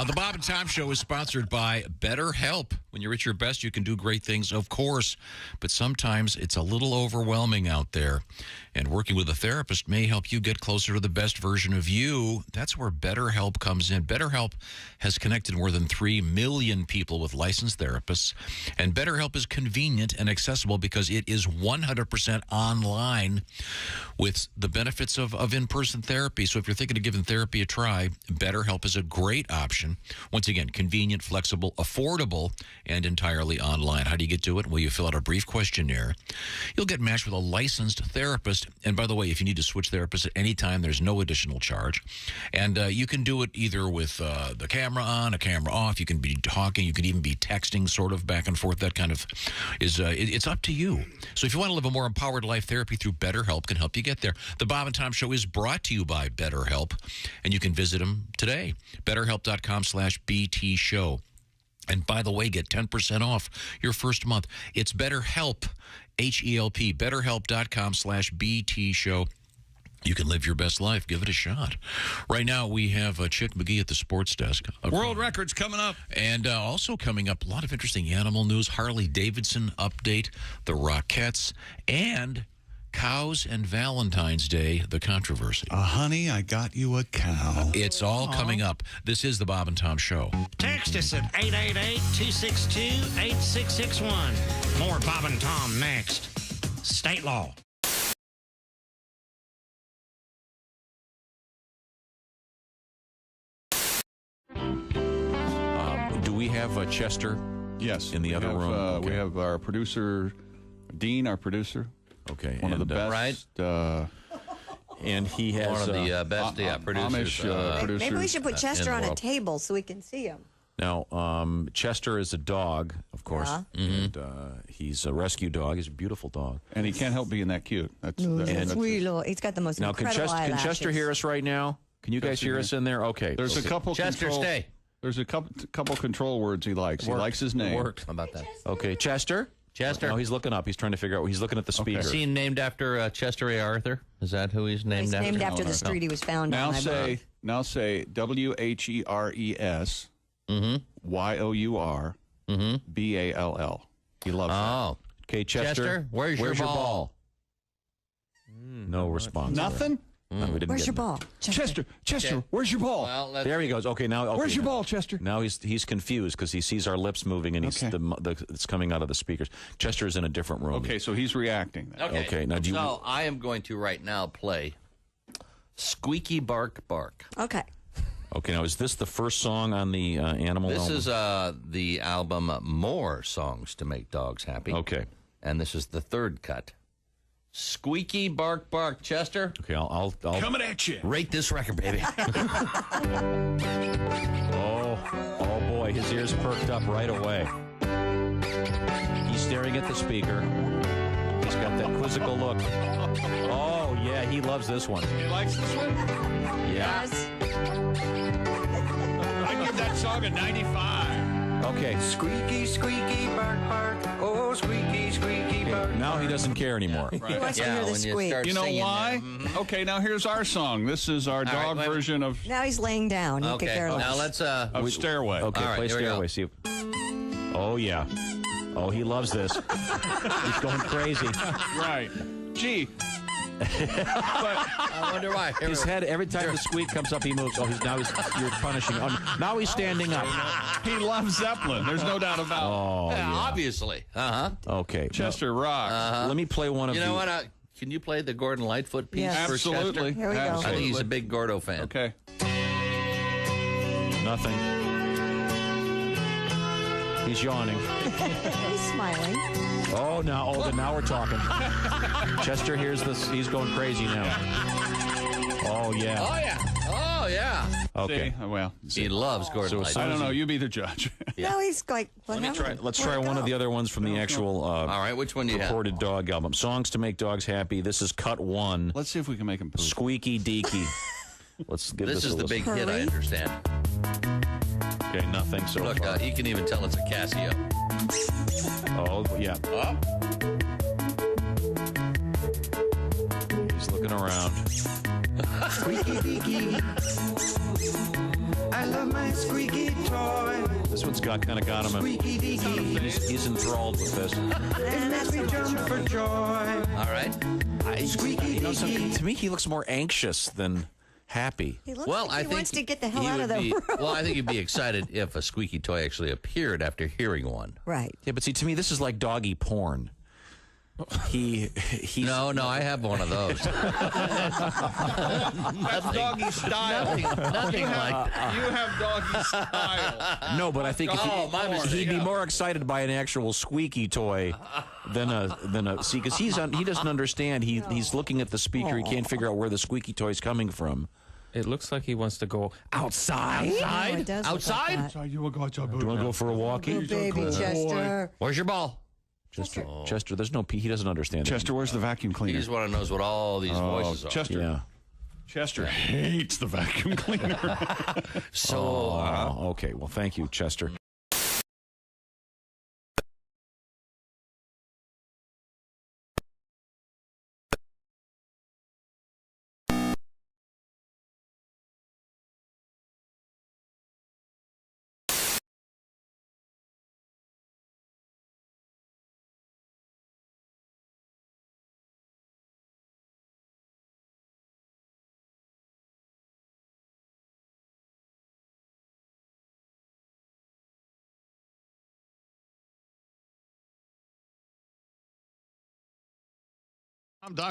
The Bob and Tom Show is sponsored by BetterHelp. When you're at your best, you can do great things, of course, but sometimes it's a little overwhelming out there. And working with a therapist may help you get closer to the best version of you. That's where BetterHelp comes in. BetterHelp has connected more than 3 million people with licensed therapists. And BetterHelp is convenient and accessible because it is 100% online with the benefits of in-person therapy. So if you're thinking of giving therapy a try, BetterHelp is a great option. Once again, convenient, flexible, affordable, and entirely online. How do you get to it? Well, you fill out a brief questionnaire. You'll get matched with a licensed therapist. And by the way, if you need to switch therapists at any time, there's no additional charge. And you can do it either with the camera on, a camera off. You can be talking. You can even be texting sort of back and forth. That kind of is, it's up to you. So if you want to live a more empowered life, therapy through BetterHelp can help you get there. The Bob and Tom Show is brought to you by BetterHelp, and you can visit them today. BetterHelp.com/BT Show. And by the way, get 10% off your first month. It's BetterHelp, HELP, BetterHelp.com/BT Show. You can live your best life. Give it a shot. Right now, we have Chick McGee at the sports desk. World records coming up. And also coming up, a lot of interesting animal news. Harley-Davidson update, the Rockettes, and cows and Valentine's Day, the controversy. Honey, I got you a cow. It's all coming up. This is the Bob and Tom Show. Text us at 888-262-8661. More Bob and Tom next. State law. Do we have Chester? Yes. In the other room? Okay. We have our producer, Dean, our producer. Okay. One of the best. Right. And he has one of the best producers. Amish producers. Maybe we should put Chester in the on a world. table so we can see him. Now, Chester is a dog, of course, and he's a rescue dog. He's a beautiful dog. And he can't help being that cute. That's Sweet little. He's got the most now, can incredible Chester eyelashes. hear us right now? Can you guys hear us in there? Okay. There's a couple Chester, control, stay. There's a couple control words he likes. He likes his name. Worked. How about that? Okay, Chester? Chester. No, he's looking up. He's trying to figure out. He's looking at the speaker. Is he named after Chester A. Arthur? Is that who he's named He's after? named after the street he was found Now on. I believe. say WHERES YOUR BALL. He loves that. Oh. Okay, Chester. Where's your ball? No response. Nothing? No, we didn't Where's get your it. ball? Chester, Okay. where's your ball? Well, There he goes. Okay, now. Okay, Where's your ball, Chester? Now he's confused because he sees our lips moving and he's it's coming out of the speakers. Chester's in a different room. Okay, so he's reacting. Then. Okay, now do you? So I am going to right now play Squeaky Bark Bark. Okay. Okay, now is this the first song on the animal This album? is the album More Songs to Make Dogs Happy. Okay. And this is the third cut. Squeaky Bark Bark, Chester. Okay, I'll Coming at you. Rate this record, baby. Oh boy, his ears perked up right away. He's staring at the speaker. He's got that quizzical look. Oh yeah, he loves this one. He likes this one? Yeah. I give that song a 95. Okay, Okay. Squeaky, squeaky, bark, bark. Oh, squeaky, squeaky, bark. Now he doesn't care anymore. He wants to hear the squeak. You know why? Okay, now here's our song. This is our dog version of Now he's laying down. He could care less. Now let's of Stairway. Okay, All right, play here we Stairway. go. See. Oh yeah. Oh, he loves this. He's going crazy. Right. Gee. I wonder why. Here His we go. head, every time the squeak comes up, he moves. Oh, you're punishing. Oh, now he's standing up. He loves Zeppelin. There's no doubt about it. Oh, Yeah, yeah. obviously. Okay. Chester rocks. Let me play one of You the... know what? Can you play the Gordon Lightfoot piece Yes. for Absolutely. Chester? Here we go. I think he's a big Gordo fan. Okay. Nothing. He's yawning. He's smiling. Oh, now we're talking. Chester hears this. He's going crazy now. Oh, yeah. Oh, yeah. Oh, yeah. Okay. See? Well, He loves Gordon Lightfoot. I don't know. You be the judge. No, he's like, Let's try one of the other ones from the actual All right, which one do you have? recorded dog album. Songs to Make Dogs Happy. This is cut 1. Let's see if we can make him poop. Squeaky Deaky. Let's give this This is a the listen. big hit, I understand. Okay, nothing so Look, far. you can even tell it's a Casio. Oh, yeah. Oh. He's looking around. Squeaky, deaky. I love my squeaky toy. This one's kind of got him. Squeaky, deaky. He's enthralled with this. It makes me jump for joy. All right. Squeaky, deaky. To me, he looks more anxious than happy. He looks Well, like I he think wants to get the hell he out of would the be, room. Well, I think he'd be excited if a squeaky toy actually appeared after hearing one. Right. Yeah, but see, to me, this is like doggy porn. He's No, I have one of those. That's doggy style. Nothing like. You have doggy style. No, but I think my mistake. he'd be more excited by an actual squeaky toy than a see, because he doesn't understand. He's looking at the speaker. He can't figure out where the squeaky toy's coming from. It looks like he wants to go outside. Oh, it does look like that. Do you want to go for a walkie? Oh, baby Chester. Where's your ball? Chester, there's no P. He doesn't understand. Chester, where's the vacuum He cleaner? just want to knows what all these voices are. Chester. Yeah. Chester hates the vacuum cleaner. Okay. Well, thank you, Chester.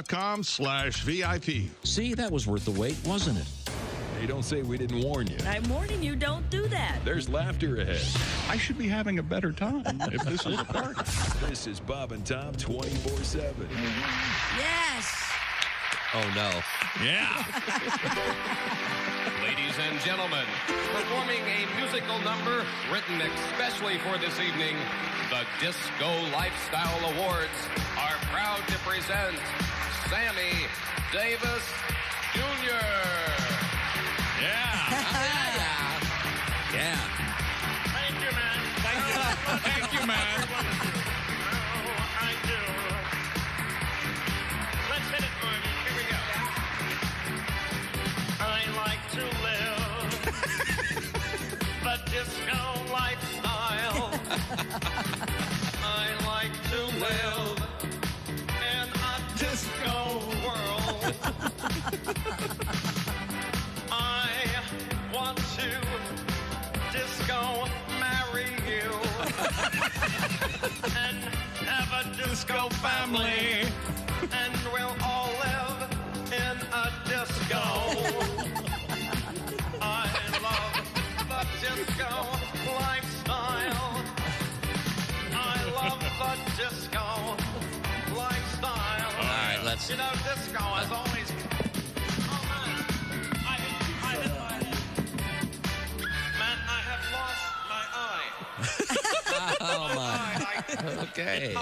.com/VIP. See, that was worth the wait, wasn't it? Hey, don't say we didn't warn you. I'm warning you, don't do that. There's laughter ahead. I should be having a better time if this is a party. This is Bob and Tom 24/7. Yes. Oh, no. Yeah. Ladies and gentlemen, performing a musical number written especially for this evening, the Disco Lifestyle Awards are proud to present Sammy Davis Jr. Yeah. Yeah. Thank you, man. Thank you, man. I do. Let's hit it, Marty. Here we go. I like to live the disco lifestyle. I like to live in a disco world. I want to disco marry you and have a disco family, and we'll all live in a disco. I love the disco lifestyle. I love the disco lifestyle. All right, let's. You know, disco has always. Oh man, man, I have lost my eye. Oh, my. Okay. I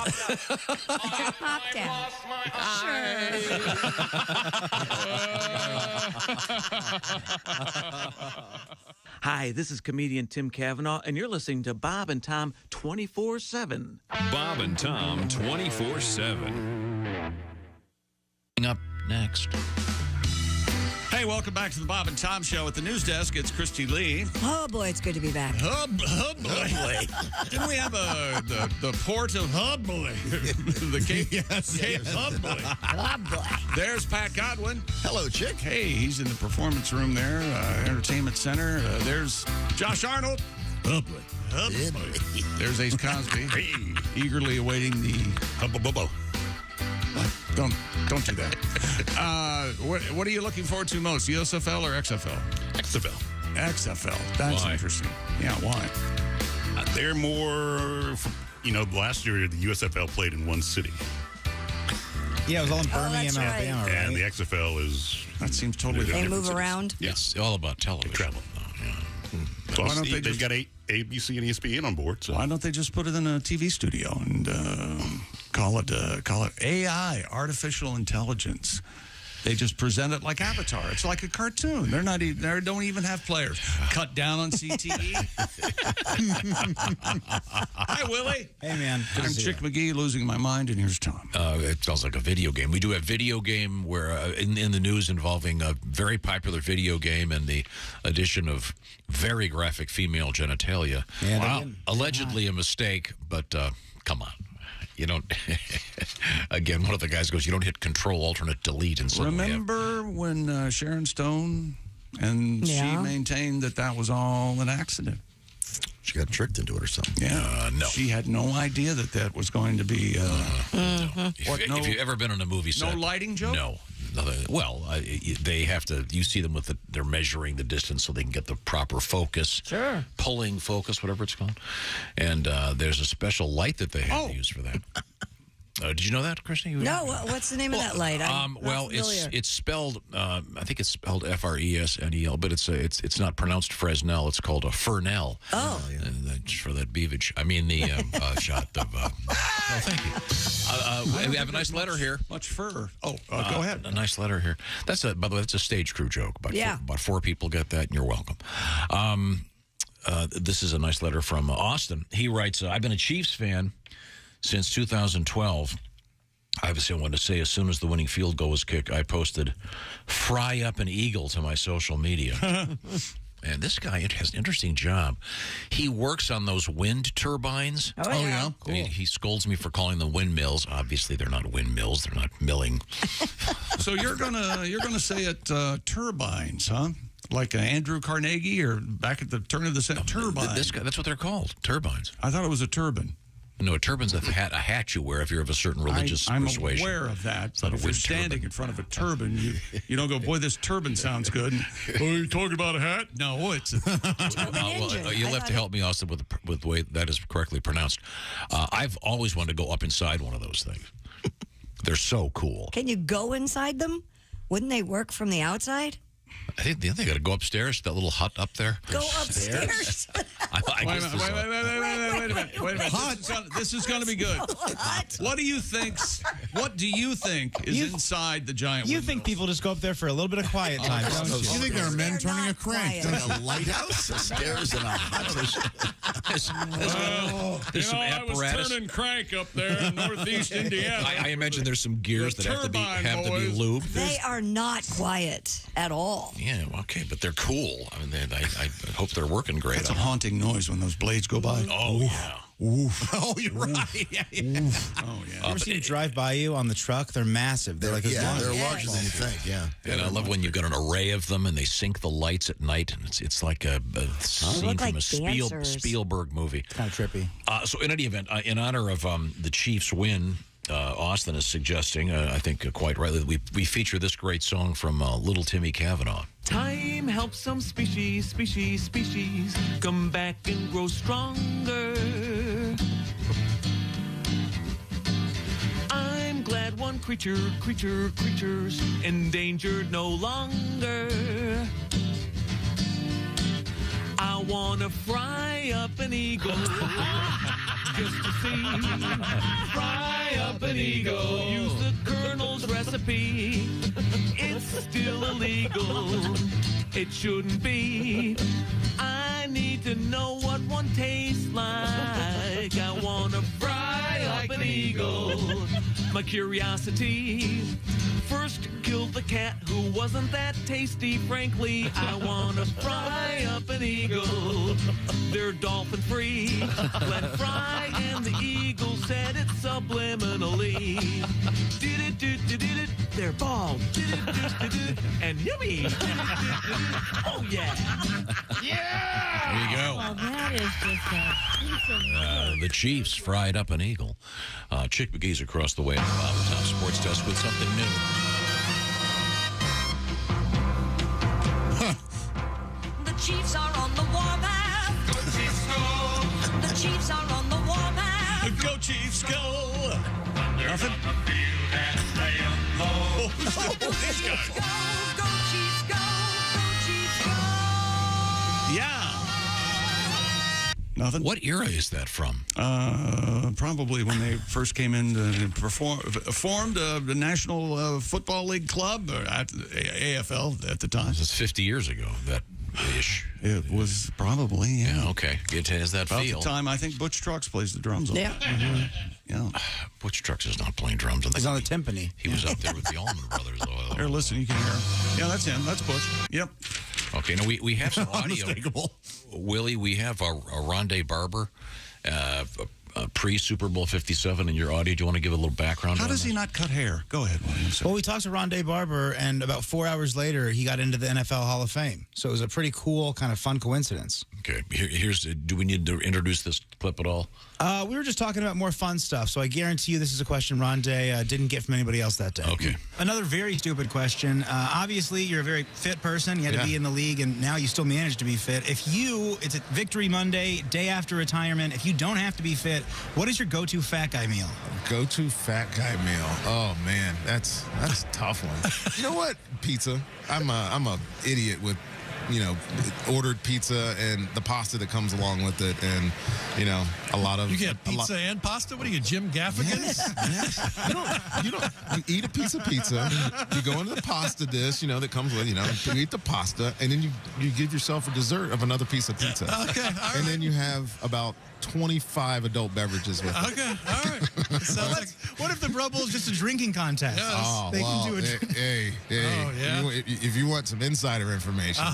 Popped out. lost my eye. Hi, this is comedian Tim Cavanaugh, and you're listening to Bob and Tom 24/7. Bob and Tom 24/7. Up next. Hey, welcome back to the Bob and Tom Show. At the news desk, it's Christy Lee. Oh, boy, it's good to be back. Oh, boy. Didn't we have the port of Hubboy? The Cape, Cape Hubboy. There's Pat Godwin. Hello, Chick. Hey, he's in the performance room there, Entertainment Center. There's Josh Arnold. Hubboy. There's Ace Cosby. Eagerly awaiting the Hubba. Don't do that. What are you looking forward to most, USFL or XFL? XFL. That's interesting. Yeah, why? They're more, last year the USFL played in one city. Yeah, it was all in Birmingham, Alabama, right? And the XFL is... That seems totally They different. move around? Yes, all about television. Travel. Why don't they they've got ABC and ESPN on board. So. Why don't they just put it in a TV studio and call it AI, artificial intelligence? They just present it like Avatar. It's like a cartoon. They don't even have players. Cut down on CTE. Hi, Willie. Hey, man. I'm Chick McGee, losing my mind, and here's Tom. It sounds like a video game. We do a video game where in the news involving a very popular video game and the addition of very graphic female genitalia. Yeah, wow. Allegedly a mistake, but come on. You don't, again, one of the guys goes, you don't hit Control, Alternate, Delete. And remember when Sharon Stone, and she maintained that was all an accident. She got tricked into it or something. Yeah, no. She had no idea that was going to be. No. If you've ever been on a movie set. No lighting joke? No. Well, they have to, you see them they're measuring the distance so they can get the proper focus. Sure. Pulling focus, whatever it's called. And there's a special light that they have to use for that. Did you know that, Christy? No, what's the name of that light? It's spelled. I think it's spelled Fresnel, but it's not pronounced Fresnel. It's called a Fernel. Oh, just for that beavage. I mean the shot of. Thank you. We have a nice letter here. Much fur. Go ahead. A nice letter here. By the way, that's a stage crew joke. About four people get that, and you're welcome. This is a nice letter from Austin. He writes, I've been a Chiefs fan since 2012. Obviously, I wanted to say, as soon as the winning field goal was kicked, I posted, fry up an eagle to my social media. And this guy has an interesting job. He works on those wind turbines. Oh yeah. Cool. He scolds me for calling them windmills. Obviously, they're not windmills. They're not milling. So you're gonna say it turbines, huh? Like Andrew Carnegie, or back at the turn of the century, turbine. This guy, that's what they're called, turbines. I thought it was a turban. No, a turban's a hat you wear if you're of a certain religious persuasion. I'm aware of that. But if you're standing in front of a turban, you don't go, boy, this turban sounds good. Oh, you talking about a hat? No, it's a well, you'll have to help me, Austin, with the way that is correctly pronounced. I've always wanted to go up inside one of those things. They're so cool. Can you go inside them? Wouldn't they work from the outside? I think they got to go upstairs to that little hut up there. Go upstairs. Wait a minute. This is going to be good. What do you think is inside the giant You windmill? think people just go up there for a little bit of quiet time, don't you? You think there are men turning a crank? A lighthouse, stairs, and a hut. There's some apparatus. I was turning crank up there in northeast Indiana. I imagine there's some gears that have to be lubed. They are not quiet at all. Yeah, okay, but they're cool. I mean, I hope they're working great. That's a haunting noise when those blades go by. Oh, yeah. Oof. Oh, you're right. Yeah. Oh, yeah. You ever seen them drive by you on the truck? They're massive. They're like they're larger than you think. Yeah. And I love when you've got an array of them and they sync the lights at night, and it's like a scene from a Spielberg movie. It's kind of trippy. So in any event, in honor of the Chiefs' win, Austin is suggesting, I think quite rightly, that we feature this great song from Little Timmy Cavanaugh. Time helps some species come back and grow stronger. I'm glad one creature's endangered no longer. I wanna fry up an eagle just to see. Fry up an eagle. Use the Colonel's recipe. It's still illegal. it shouldn't be. I need to know what one tastes like. I want to fry up an eagle. My curiosity first killed the cat who wasn't that tasty, frankly. I want to fry up an eagle. They're dolphin free. Let fry and the eagle said it subliminally. Did it, did it, they're bald. Did it, and yummy. Oh, yeah. Yeah! There you go. Well, that is just a The Chiefs fried up an eagle. Chick McGee's across the way on the Valentine Sports Desk with something new. The Chiefs are on the warpath. Go Chiefs, go. The Chiefs are on the warpath. Go Chiefs, go. Nothing. Go Chiefs, go. Go Chiefs, go. Go Chiefs, go. Yeah. Nothing. What era is that from? Probably when they first came in to formed the National Football League club, or at AFL at the time. This is 50 years ago, that ish. It was probably, yeah. Okay. It has that About feel. the time I think Butch Trucks plays the drums on. Yeah. Yeah. Butch Trucks is not playing drums. He's on the timpani. He was up there with the Allman Brothers. Though. Here, listen, you can hear him. Yeah, that's him. That's Butch. Yep. Okay, now we have some audio. Unmistakable. Willie, we have a Ronde Barber pre-Super Bowl 57 in your audio. Do you want to give a little background How on does that? he not cut hair? Go ahead, William. Well, we talked to Ronde Barber, and about 4 hours later, he got into the NFL Hall of Fame. So it was a pretty cool, kind of fun coincidence. Okay, do we need to introduce this clip at all? We were just talking about more fun stuff, so I guarantee you this is a question Ronde didn't get from anybody else that day. Okay. Another very stupid question. Obviously, you're a very fit person. You had to be in the league, and now you still manage to be fit. It's a Victory Monday, day after retirement. If you don't have to be fit, what is your go-to fat guy meal? Go-to fat guy meal. Oh man, that's a tough one. You know what? Pizza. I'm a idiot with, ordered pizza and the pasta that comes along with it, and a lot of you get pizza and pasta. What are you, Jim Gaffigan? Yes. You eat a piece of pizza, you go into the pasta dish, that comes with, you eat the pasta, and then you give yourself a dessert of another piece of pizza. Okay, all right. And then you have about 25 adult beverages with it. Okay, all right. What if the Bro Bowl is just a drinking contest? Yes. Oh, They well, can do it. hey. Oh, yeah? If you want some insider information,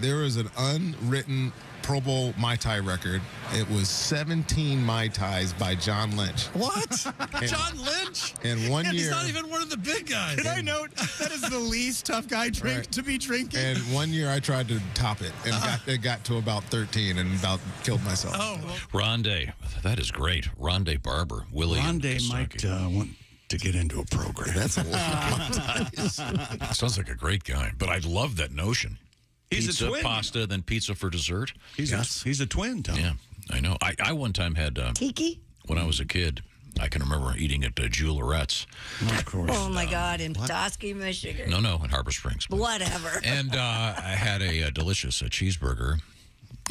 there is an unwritten Pro Bowl Mai Tai record. It was 17 Mai Tais by John Lynch. What? John Lynch? And one year... He's not even one of the big guys. Can I note that is the least tough guy to be drinking? And one year I tried to top it, and it got to about 13 and about killed myself. Oh, Ronde, that is great. Ronde Barber, Willie. Ronde might want to get into a program. That's a lot. Sounds like a great guy, but I love that notion. He's pizza, a twin. Pasta, then pizza for dessert. He's a twin, Tom. Yeah, I know. I one time had Tiki? When I was a kid. I can remember eating at Julerette's. Of course. Oh, my God, in Petoskey, Michigan. No, in Harbor Springs. Whatever. And I had a delicious cheeseburger.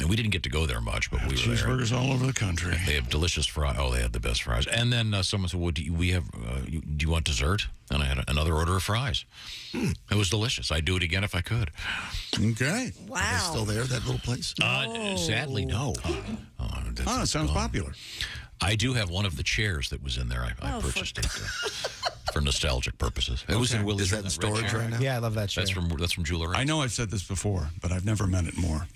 And we didn't get to go there much, but we were there. Cheeseburgers all over the country. They have delicious fries. Oh, they had the best fries. And then someone said, "Well, do you want dessert?" And I had another order of fries. It was delicious. I'd do it again if I could. Okay. Wow. Are they still there, that little place? Sadly, no. It sounds popular. I do have one of the chairs that was in there. I purchased it for nostalgic purposes. It was in Willie's. Is that in storage right now? Yeah, I love that chair. That's from Juleret's. I know I've said this before, but I've never meant it more.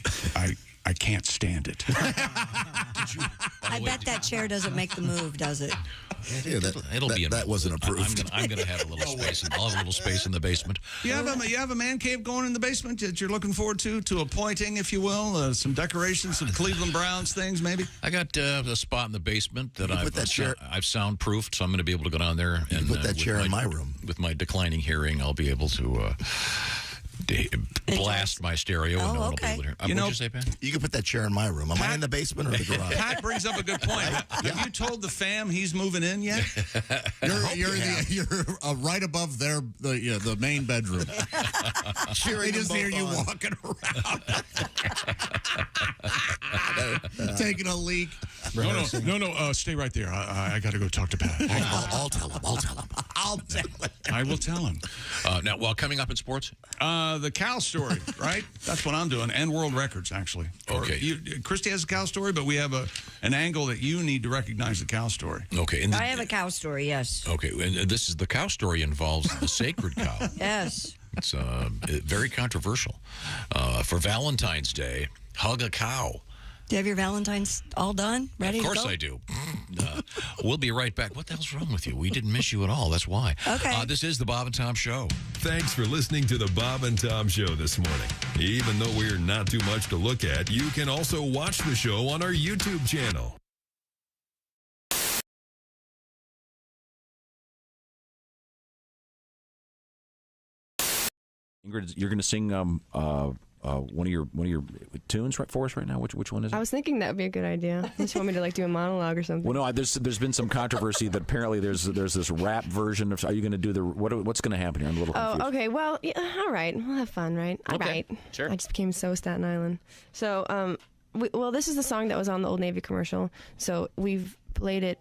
I can't stand it. I bet that chair doesn't make the move, does it? Yeah, that wasn't approved. I'm going to have a little space. I'll have a little space in the basement. You have a man cave going in the basement that you're looking forward to appointing, if you will, some decorations, some Cleveland Browns things, maybe. I got a spot in the basement that I've soundproofed, so I'm going to be able to go down there and put that chair in my room. With my declining hearing, I'll be able to blast my stereo. And no one will be able to hear. What'd you say, Pat? You can put that chair in my room. Am I in the basement or the garage? Pat brings up a good point. Have you told the fam he's moving in yet? You're right above the main bedroom. Cheering they just hear you on. walking around, taking a leak. No. Stay right there. I got to go talk to Pat. I'll tell him. I'll tell him. I will tell him. Now, coming up in sports? The cow story, right? That's what I'm doing. And world records, actually. Okay. Christy has a cow story, but we have an angle that you need to recognize the cow story. Okay. I have a cow story, yes. Okay, and this is the cow story involves the sacred cow. Yes. It's very controversial. For Valentine's Day, hug a cow. Do you have your Valentine's all done? Ready Of course to go? I do. We'll be right back. What the hell's wrong with you? We didn't miss you at all. That's why. Okay. This is the Bob and Tom Show. Thanks for listening to the Bob and Tom Show this morning. Even though we're not too much to look at, you can also watch the show on our YouTube channel. Ingrid, you're going to sing one of your tunes for us right now. Which one is it? I was thinking that would be a good idea. You just want me to do a monologue or something? Well, no. There's been some controversy that apparently there's this rap version of. Are you going to do what's going to happen here? I'm a little confused. Oh, okay. Well, yeah, all right. We'll have fun, right? All right. Sure. I just became so Staten Island. So, this is the song that was on the Old Navy commercial. So we've played it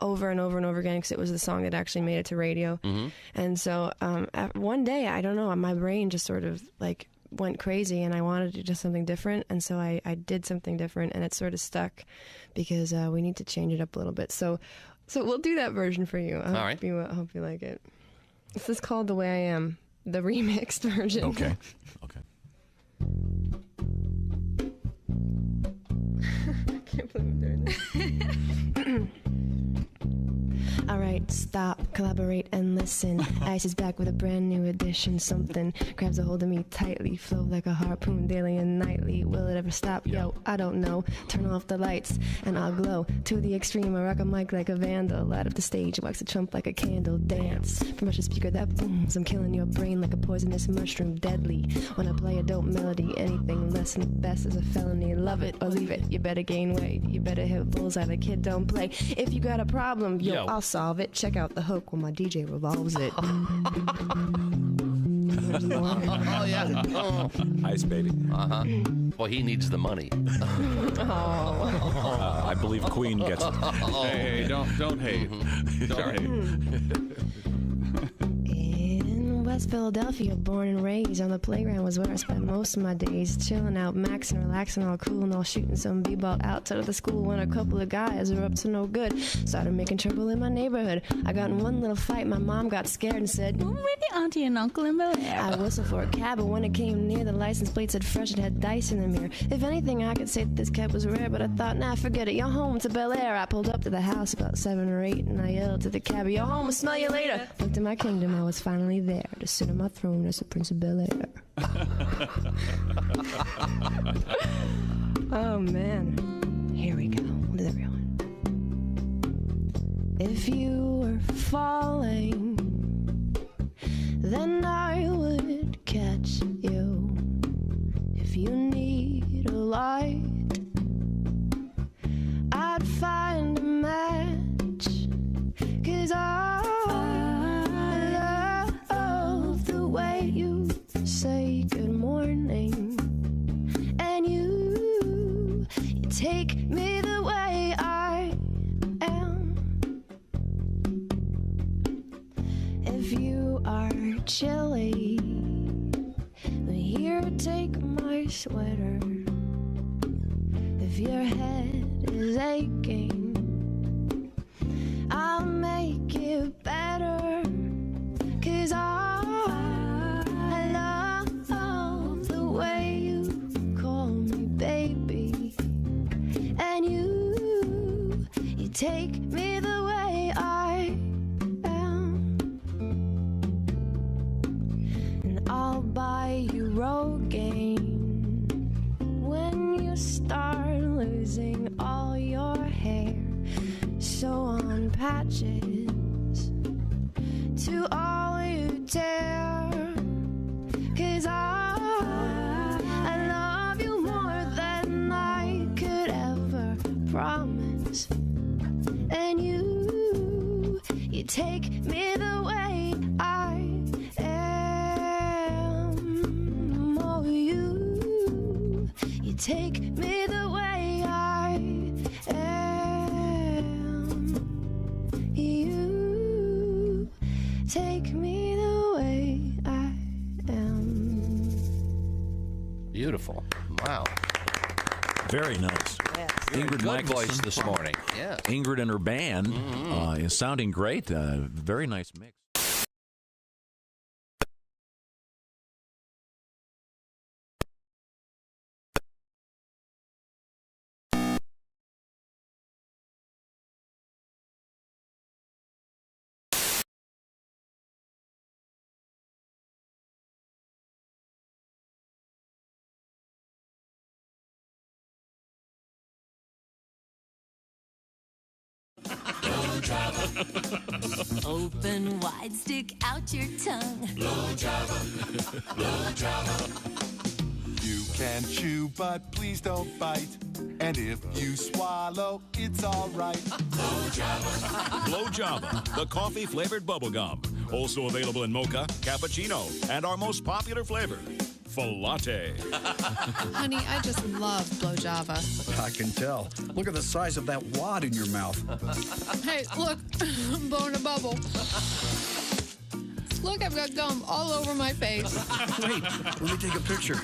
over and over and over again because it was the song that actually made it to radio. Mm-hmm. And so one day, I don't know, my brain just sort of went crazy and I wanted to do something different. And so I did something different and it sort of stuck because we need to change it up a little bit. So we'll do that version for you. I hope you like it. This is called The Way I Am, the remixed version. Okay. I can't believe I'm doing this. All right, stop, collaborate, and listen. Ice is back with a brand new edition. Something grabs a hold of me tightly, flow like a harpoon daily and nightly. Will it ever stop? Yo, I don't know. Turn off the lights and I'll glow to the extreme. I rock a mic like a vandal. Light up the stage, wax a trump like a candle. Dance from a speaker that booms. I'm killing your brain like a poisonous mushroom. Deadly when I play a dope melody. Anything less than the best is a felony. Love it or leave it. You better gain weight. You better hit bullseye. The kid don't play. If you got a problem, yo, I'll solve it. Check out the hook when my DJ revolves it. Oh, yeah. Ice baby. Uh-huh. Well, he needs the money. I believe Queen gets it. Hey, don't hate. Don't hate. In West Philadelphia, born and raised, on the playground was where I spent most of my days. Chilling out, maxing, relaxing, all cool, and all shooting some b-ball outside of the school when a couple of guys were up to no good. Started making trouble in my neighborhood. I got in one little fight, my mom got scared and said, "Where the auntie and uncle in Bel Air?" I whistled for a cab, but when it came near, the license plate said fresh, it had dice in the mirror. If anything, I could say that this cab was rare, but I thought, nah, forget it, you're home to Bel Air. I pulled up to the house about 7 or 8, and I yelled to the cab, "You're home, I'll smell you later." Looked in my kingdom, I was finally there to sit on my throne as the Prince of Bel Air. Oh, man. Here we go. We'll do the real one. If you were falling, then I would catch you. If you need a light, I'd find a match. 'Cause I love the way you say good morning. And you take me the way I am. If you are chilly, here, take my sweater. If your head is aching, I'll make it better. 'Cause I love the way you call me baby. And you take me the way I am. And I'll buy you Rogaine when you start losing all your hair. So on patches to all you dare. 'Cause I love you more than I could ever promise. And you take me the way I am. Oh, you take me the way I am. You Take me the way I am. Beautiful. Wow. Very nice. Ingrid Good voice Michaelson this morning. Yeah. Ingrid and her band is sounding great. Very nice mix. Open wide, stick out your tongue. Blow Java. Blow Java. You can chew, but please don't bite. And if you swallow, it's all right. Blow Java. Blow Java, the coffee-flavored bubblegum. Also available in mocha, cappuccino, and our most popular flavor, Latte. Honey, I just love Blow Java. I can tell. Look at the size of that wad in your mouth. Hey, look, I'm blowing a bubble. Look, I've got gum all over my face. Wait, let me take a picture.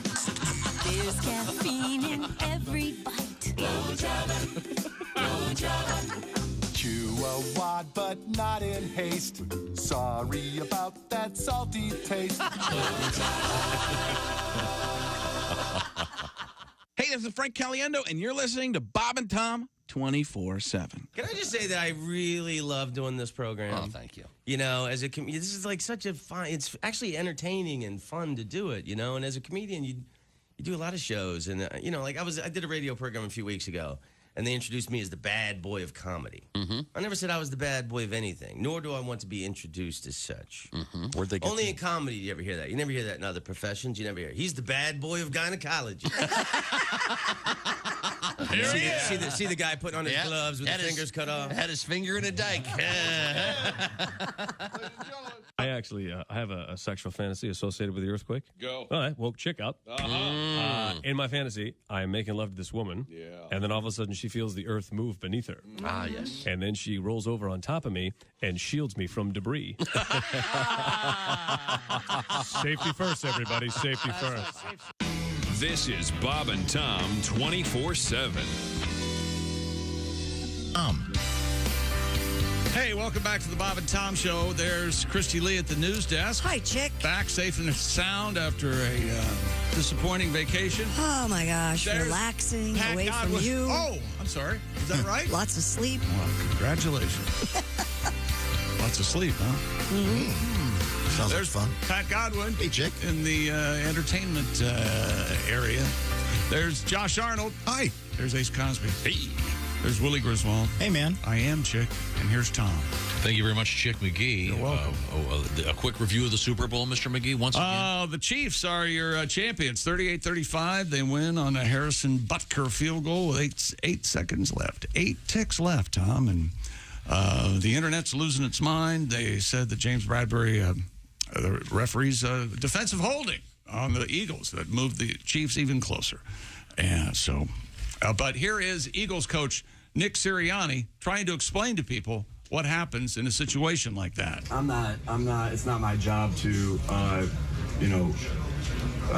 There's caffeine in every bite. Blow Java. Blow Java. Chew a wad, but not in haste. Sorry about that salty taste. Hey, this is Frank Caliendo, and you're listening to Bob and Tom 24/7. Can I just say that I really love doing this program? Oh, thank you. You know, as a this is like such a fun. It's actually entertaining and fun to do it. You know, and as a comedian, you do a lot of shows, and you know, like I did a radio program a few weeks ago. And they introduced me as the bad boy of comedy. I never said I was the bad boy of anything, nor do I want to be introduced as such. Where'd they get Only in comedy do you ever hear that. You never hear that in other professions. You never hear, he's the bad boy of gynecology. See the guy putting on his gloves with his fingers cut off? Had his finger in a dike. I actually I have a sexual fantasy associated with the earthquake. Go. All right, woke chick up. In my fantasy, I am making love to this woman. Yeah. And then all of a sudden, she feels the earth move beneath her. Ah, yes. And then she rolls over on top of me and shields me from debris. Safety first, everybody. Safety first. This is Bob and Tom 24/7. Hey, welcome back to the Bob and Tom Show. There's Christy Lee at the news desk. Hi, chick. Back safe and sound after a disappointing vacation. Oh, my gosh. There's relaxing, Pat away Godwin. from you. Oh, I'm sorry. Is that right? Lots of sleep. Well, congratulations. Lots of sleep, huh? Sounds There's like fun. Pat Godwin. Hey, chick. In the entertainment area. There's Josh Arnold. Hi. There's Ace Cosby. Hey. There's Willie Griswold. Hey, man. I am Chick. And here's Tom. Thank you very much, Chick McGee. You're welcome. A quick review of the Super Bowl, Mr. McGee, once again. The Chiefs are your champions. 38-35. They win on a Harrison Butker field goal with 8 seconds left. 8 ticks left, Tom. And the Internet's losing its mind. They said that James Bradbury, the referee's defensive holding on the Eagles that moved the Chiefs even closer. And so, but here is Eagles coach Nick Sirianni trying to explain to people what happens in a situation like that. I'm not, it's not my job to, I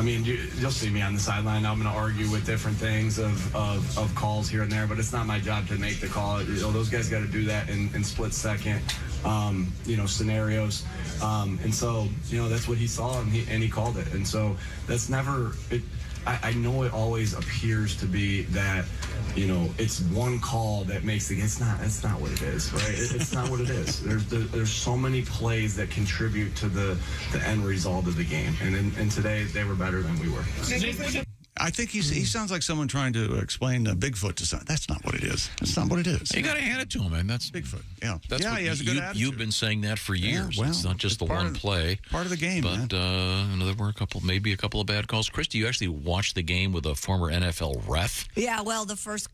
mean, you'll see me on the sideline. I'm going to argue with different things of calls here and there, but it's not my job to make the call. You know, those guys got to do that in split second, scenarios. And so, that's what he saw, and he called it. And so that's never, I know it always appears to be that, it's one call that makes the, it's not what it is, right? It's not what it is. There's so many plays that contribute to the end result of the game. And today they were better than we were. I think he sounds like someone trying to explain Bigfoot to someone. That's not what it is. That's not what it is. You got to hand it to him, man. That's Bigfoot. Yeah, that's he has a good attitude. You've been saying that for years. Yeah, well, it's not just the one play. Part of the game, but there were maybe a couple of bad calls. Christy, you actually watched the game with a former NFL ref. Yeah, well, the first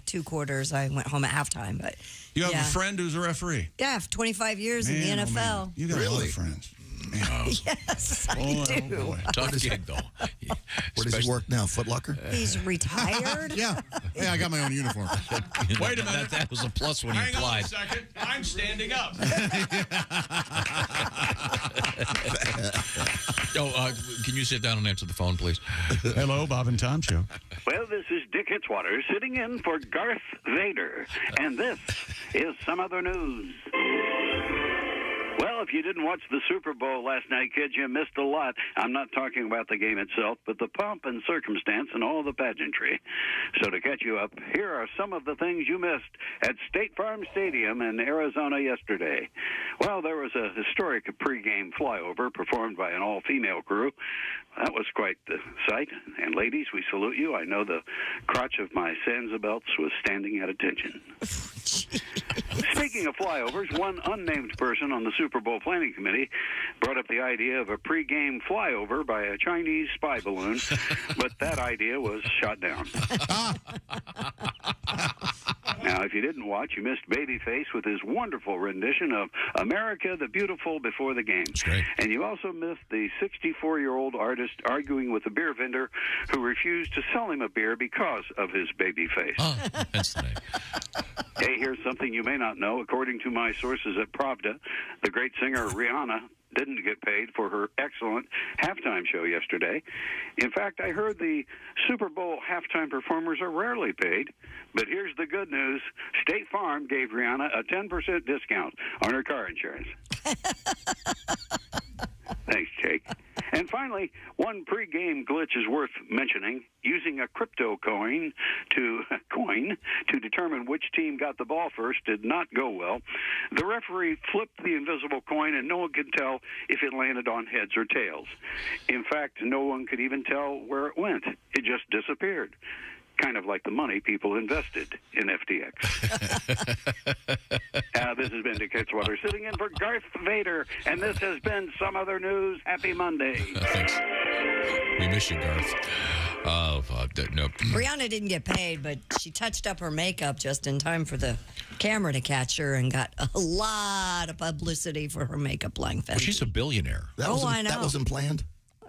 2 quarters, I went home at halftime. But you have a friend who's a referee. Yeah, 25 years in the NFL. You got a lot of friends. Yes, I do. Tough gig, though. Where does he work now? Foot Locker? He's retired. Yeah, I got my own uniform. Wait a minute. That was a plus when you Hang on a applied. second. I'm standing up. Can you sit down and answer the phone, please? Hello, Bob and Tom Show. Well, this is Dick Hitzwater sitting in for Garth Vader, and this is some other news. Well, if you didn't watch the Super Bowl last night, kids, you missed a lot. I'm not talking about the game itself, but the pomp and circumstance and all the pageantry. So to catch you up, here are some of the things you missed at State Farm Stadium in Arizona yesterday. Well, there was a historic pregame flyover performed by an all-female crew. That was quite the sight. And ladies, we salute you. I know the crotch of my Sansa-belts was standing at attention. Speaking of flyovers, one unnamed person on the Super Bowl planning committee brought up the idea of a pregame flyover by a Chinese spy balloon, but that idea was shot down. Now, if you didn't watch, you missed Babyface with his wonderful rendition of America the Beautiful before the game. And you also missed the 64-year-old artist arguing with a beer vendor who refused to sell him a beer because of his baby face. Oh, that's nice. Hey, here's something you may not know. According to my sources at Pravda, the great singer Rihanna didn't get paid for her excellent halftime show yesterday. In fact, I heard the Super Bowl halftime performers are rarely paid. But here's the good news. State Farm gave Rihanna a 10% discount on her car insurance. Thanks, Jake. And finally, one pregame glitch is worth mentioning. Using a crypto coin to determine which team got the ball first did not go well. The referee flipped the invisible coin, and no one could tell if it landed on heads or tails. In fact, no one could even tell where it went. It just disappeared. Kind of like the money people invested in FTX. This has been Dick Hitzwater sitting in for Garth Vader, and this has been Some Other News. Happy Monday. Thanks. We miss you, Garth. Nope. Rihanna didn't get paid, but she touched up her makeup just in time for the camera to catch her and got a lot of publicity for her makeup line. Well, she's a billionaire. I know. That wasn't planned?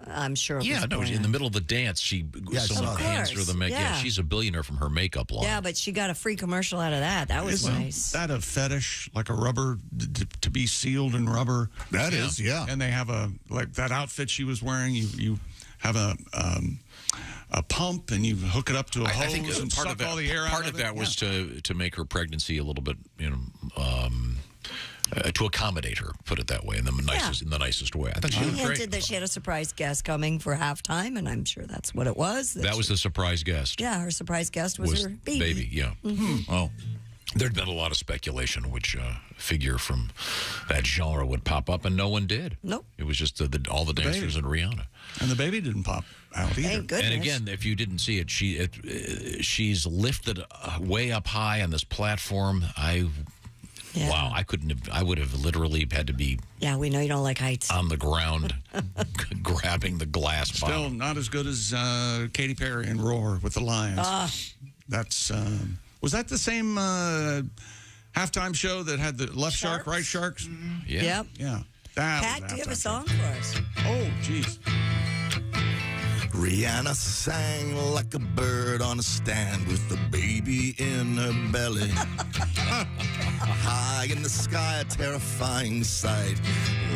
I'm sure. Yeah, no, in the middle of the dance, someone hands her the makeup. Yeah, she's a billionaire from her makeup line. Yeah, but she got a free commercial out of that. That was nice. That a fetish, like a rubber, to be sealed in rubber? That is, yeah. And they have that outfit she was wearing, you have a pump and you hook it up to a hose. I think and part suck of that, all the air out part of that was to make her pregnancy a little bit, to accommodate her, put it that way, in the nicest way. I think she hinted great. That she had a surprise guest coming for halftime, and I'm sure that's what it was. That was the surprise guest. Yeah, her surprise guest was her baby. Yeah. Mm-hmm. Oh. There'd been a lot of speculation which figure from that genre would pop up, and no one did. Nope. It was just all the dancers and Rihanna. And the baby didn't pop out either. Thank goodness. And again, if you didn't see it, she's lifted way up high on this platform. Wow, I would have literally had to be. Yeah, we know you don't like heights. On the ground, grabbing the glass Still bottom. not as good as Katy Perry and Roar with the Lions. That's was that the same halftime show that had the left shark, right sharks? Mm-hmm. Yeah. Yep. Yeah. Pat, do you have a song for us? Oh, jeez. Rihanna sang like a bird on a stand with the baby in her belly. High in the sky, a terrifying sight,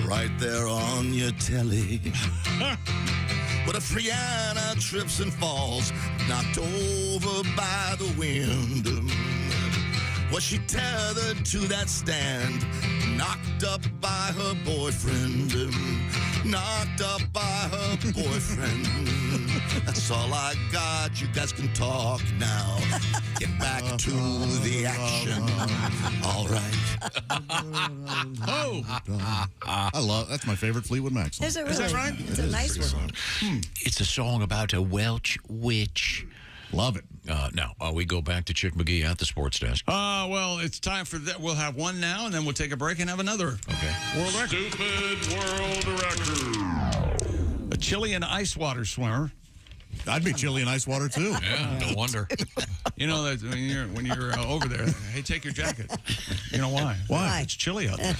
right there on your telly. But if Rihanna trips and falls, knocked over by the wind, was she tethered to that stand, knocked up by her boyfriend, knocked up by her boyfriend. That's all I got. You guys can talk now. Get back to the action. All right. That's my favorite Fleetwood Mac song. Is it really? Is that right? It's a nice one. It's a song about a Welsh witch. Love it. Now, we go back to Chick McGee at the sports desk. Well, it's time for that. We'll have one now, and then we'll take a break and have another. Okay. World record. Stupid world record. A Chilean ice water swimmer I'd be chilly in ice water, too. Yeah, no wonder. You know that when you're over there, hey, take your jacket. You know why? Why? It's chilly out there.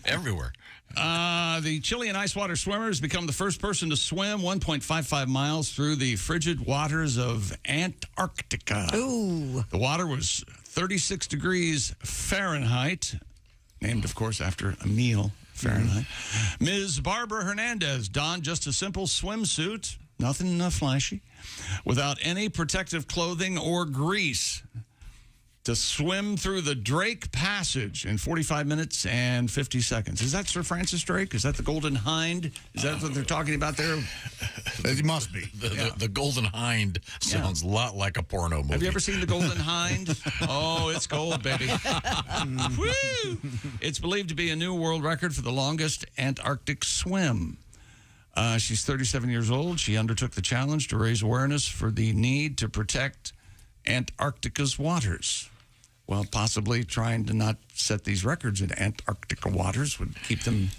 Everywhere. The Chilean ice water swimmer has become the first person to swim 1.55 miles through the frigid waters of Antarctica. Ooh. The water was 36 degrees Fahrenheit, named, of course, after a meal, Fahrenheit. Ms. Barbara Hernandez donned just a simple swimsuit, nothing flashy, without any protective clothing or grease, to swim through the Drake Passage in 45 minutes and 50 seconds. Is that Sir Francis Drake? Is that the Golden Hind? Is that what they're talking about there? It must be. The Golden Hind sounds a lot like a porno movie. Have you ever seen the Golden Hind? Oh, it's gold, baby. Woo! It's believed to be a new world record for the longest Antarctic swim. She's 37 years old. She undertook the challenge to raise awareness for the need to protect Antarctica's waters. Well, possibly trying to not set these records in Antarctica waters would keep them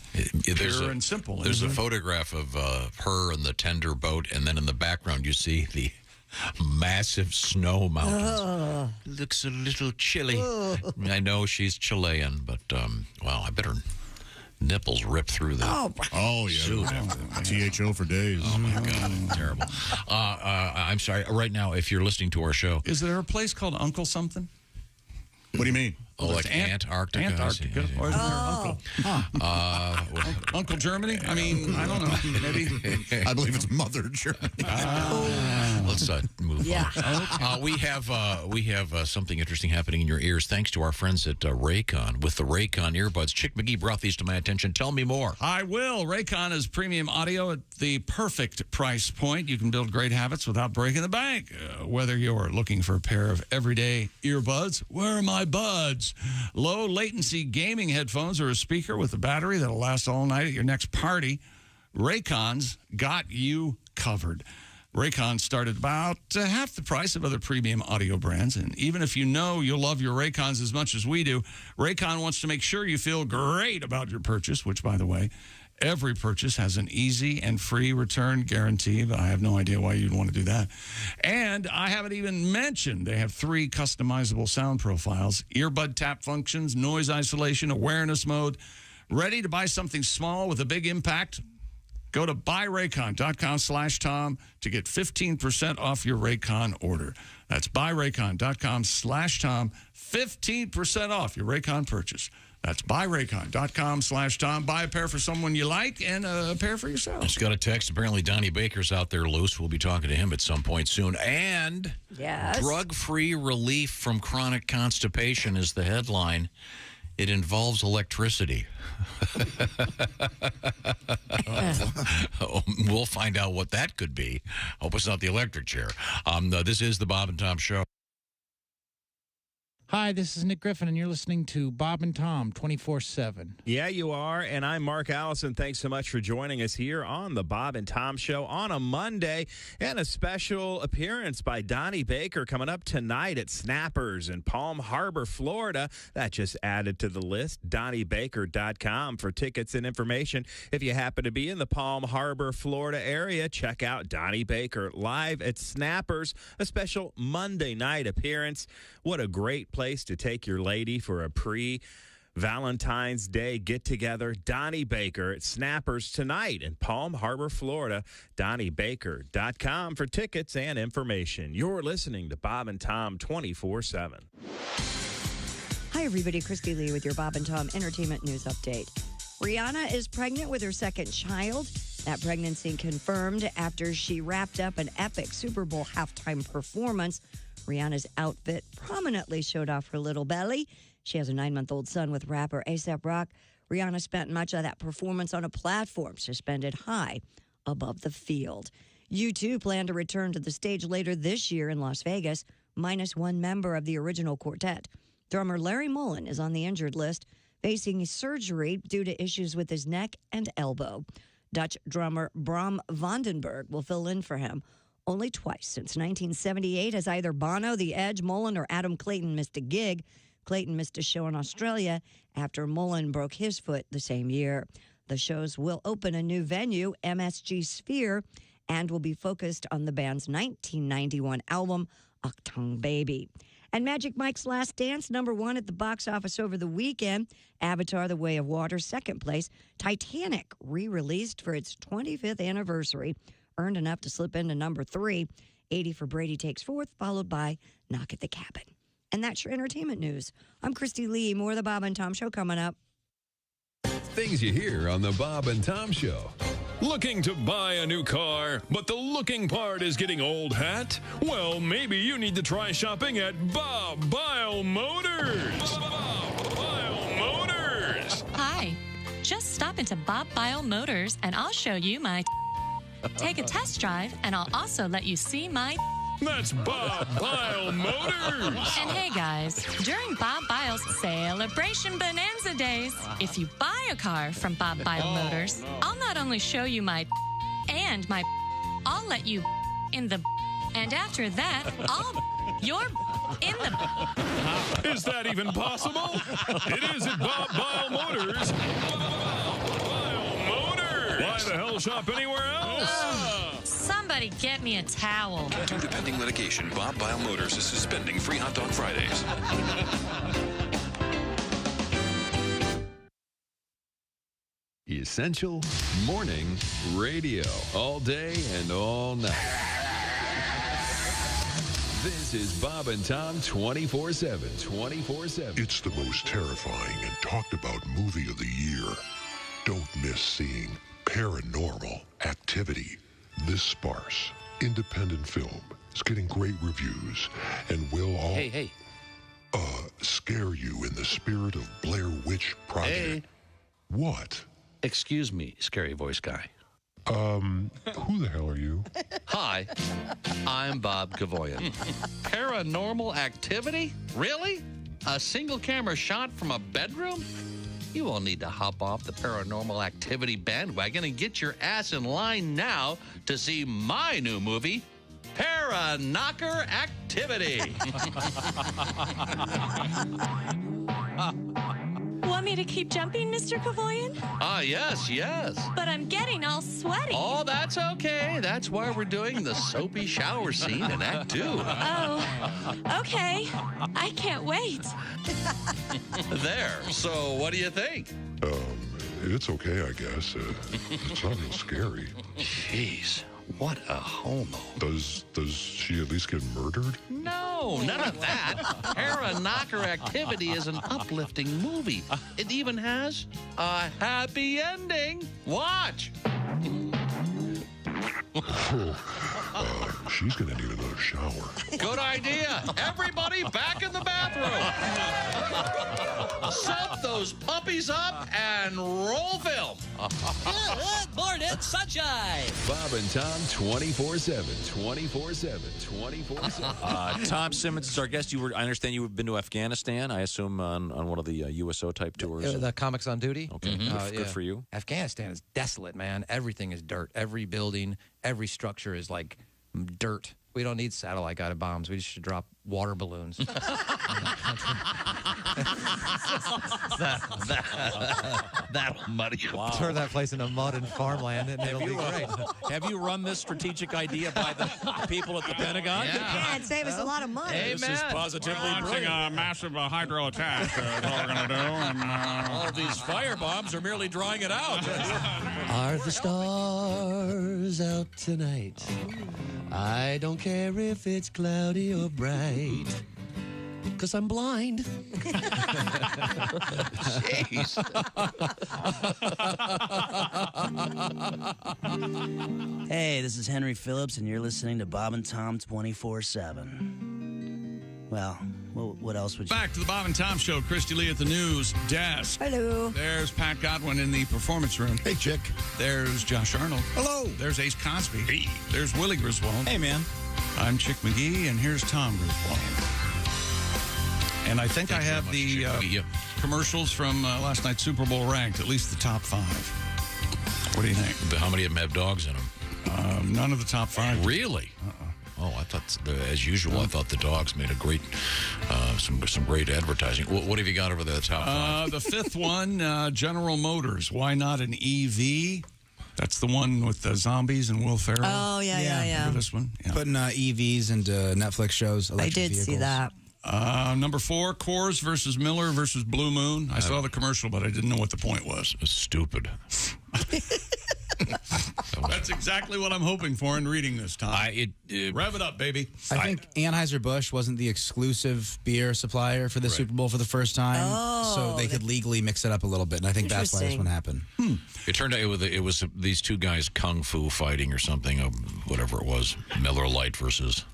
pure and simple. There's a photograph of her in the tender boat, and then in the background you see the massive snow mountains. Looks a little chilly. I know she's Chilean, but, well, I bet her nipples rip through the suit. THO for days. Oh, my God. Terrible. I'm sorry. Right now, if you're listening to our show. Is there a place called Uncle something? What do you mean? Oh, like Antarctica? Antarctica. Or is there Uncle? Uncle Germany? I mean, I don't know. Maybe. I believe it's Mother Germany. Let's move on. We have something interesting happening in your ears thanks to our friends at Raycon with the Raycon earbuds. Chick McGee brought these to my attention. Tell me more. I will. Raycon is premium audio at the perfect price point. You can build great habits without breaking the bank. Whether you're looking for a pair of everyday earbuds, where are my buds? Low latency gaming headphones or a speaker with a battery that'll last all night at your next party, Raycon's got you covered. Raycon started about half the price of other premium audio brands, and even if you know you'll love your Raycons as much as we do, Raycon wants to make sure you feel great about your purchase, which, by the way, every purchase has an easy and free return guarantee, but I have no idea why you'd want to do that. And I haven't even mentioned they have 3 customizable sound profiles, earbud tap functions, noise isolation, awareness mode. Ready to buy something small with a big impact? Go to buyraycon.com/Tom to get 15% off your Raycon order. That's buyraycon.com/Tom, 15% off your Raycon purchase. That's buyraycon.com/Tom. Buy a pair for someone you like and a pair for yourself. Just got a text. Apparently, Donnie Baker's out there loose. We'll be talking to him at some point soon. And drug-free relief from chronic constipation is the headline. It involves electricity. We'll find out what that could be. Hope it's not the electric chair. This is the Bob and Tom Show. Hi, this is Nick Griffin, and you're listening to Bob and Tom 24/7. Yeah, you are, and I'm Mark Allison. Thanks so much for joining us here on the Bob and Tom Show on a Monday, and a special appearance by Donnie Baker coming up tonight at Snappers in Palm Harbor, Florida. That just added to the list, DonnieBaker.com for tickets and information. If you happen to be in the Palm Harbor, Florida area, check out Donnie Baker live at Snappers, a special Monday night appearance. What a great place to take your lady for a Valentine's Day get-together. Donnie Baker at Snappers tonight in Palm Harbor, Florida. DonnieBaker.com for tickets and information. You're listening to Bob and Tom 24/7. Hi, everybody. Christy Lee with your Bob and Tom Entertainment News Update. Rihanna is pregnant with her second child. That pregnancy confirmed after she wrapped up an epic Super Bowl halftime performance. Rihanna's outfit prominently showed off her little belly. She has a 9-month-old son with rapper A$AP Rock. Rihanna spent much of that performance on a platform suspended high above the field. U2 plan to return to the stage later this year in Las Vegas, minus one member of the original quartet. Drummer Larry Mullen is on the injured list, facing surgery due to issues with his neck and elbow. Dutch drummer Bram Vandenberg will fill in for him. Only twice since 1978 has either Bono, The Edge, Mullen, or Adam Clayton missed a gig. Clayton missed a show in Australia after Mullen broke his foot the same year. The shows will open a new venue, MSG Sphere, and will be focused on the band's 1991 album, Achtung Baby. And Magic Mike's Last Dance, #1 at the box office over the weekend. Avatar: The Way of Water, second place. Titanic, re-released for its 25th anniversary, earned enough to slip into #3. 80 for Brady Takes Fourth, followed by Knock at the Cabin. And that's your entertainment news. I'm Christy Lee. More of the Bob and Tom Show coming up. Things you hear on the Bob and Tom Show. Looking to buy a new car, but the looking part is getting old hat? Well, maybe you need to try shopping at Bob Bile Motors. Bob Bile Motors. Hi. Just stop into Bob Bile Motors and I'll show you my take a test drive and I'll also let you see my That's Bob Bile Motors. And hey guys, during Bob Bile's Celebration Bonanza Days, if you buy a car from Bob Bile Motors, I'll not only show you my and my I'll let you in the and after that, you're in the Is that even possible? It is at Bob Bile Motors. Bob Bile Motors. Why the hell shop anywhere else? Somebody get me a towel. Due to pending litigation, Bob Bile Motors is suspending free hot dog Fridays. Essential Morning Radio. All day and all night. This is Bob and Tom 24/7. 24/7. It's the most terrifying and talked about movie of the year. Don't miss seeing Paranormal Activity. This sparse, independent film is getting great reviews and will all scare you in the spirit of Blair Witch Project. Hey. What? Excuse me, scary voice guy. Who the hell are you? Hi, I'm Bob Gavoyan. Paranormal Activity? Really? A single camera shot from a bedroom? You won't need to hop off the Paranormal Activity bandwagon and get your ass in line now to see my new movie, Para-Knocker Activity. Want me to keep jumping, Mr. Kavoyan? Yes. But I'm getting all sweaty. Oh, that's okay. That's why we're doing the soapy shower scene in Act 2. Oh, okay. I can't wait. There. So what do you think? It's okay, I guess. It's not real scary. Jeez, what a homo. Does she at least get murdered? No, none of that. Para-Knocker Activity is an uplifting movie. It even has a happy ending. Watch. She's going to need another shower. Good idea. Everybody back in the bathroom. Set those puppies up and roll film. Morning, sunshine. Bob and Tom 24/7. 24/7. 24/7. Tom Simmons is our guest. I understand you've been to Afghanistan, I assume, on one of the USO type tours. The Comics on Duty. Okay, good for you. Afghanistan is desolate, man. Everything is dirt. Every building, every structure is like dirt. We don't need satellite-guided bombs. We just should drop water balloons. That'll muddy you. Wow. Turn that place into mud and farmland, and it'll be great. Have you run this strategic idea by the people at the Pentagon? Yeah, it'd save us a lot of money. This is positively launching a massive hydro attack. That's what we're going to do. And, all of these fire bombs are merely drawing it out. Are the stars out tonight? I don't care if it's cloudy or bright, 'cause I'm blind. Jeez. Hey, this is Henry Phillips, and you're listening to Bob and Tom 24/7. Well, what else would you... Back to the Bob and Tom Show. Christy Lee at the news desk. Hello. There's Pat Godwin in the performance room. Hey, chick. There's Josh Arnold. Hello. There's Ace Cosby. Hey. There's Willie Griswold. Hey, man. I'm Chick McGee, and here's Tom Griswold. And I think I have the commercials from last night's Super Bowl ranked, at least the top 5. What do you think? How many of them have dogs in them? None of the top 5. Really? Oh, I thought, as usual, I thought the dogs made a great, some great advertising. What have you got over the top 5? The 5th one, General Motors. Why not an EV? That's the one with the zombies and Will Ferrell. Oh, yeah. Remember this one? Yeah. Putting EVs into Netflix shows. I did see that. Number 4, Coors versus Miller versus Blue Moon. I saw the commercial, but I didn't know what the point was. It's stupid. That's exactly what I'm hoping for in reading this, Tom. Rev it up, baby. I think Anheuser-Busch wasn't the exclusive beer supplier for the Super Bowl for the first time, so they could legally mix it up a little bit, and I think that's why this one happened. It turned out it was these two guys kung fu fighting or something, or whatever it was. Miller Lite versus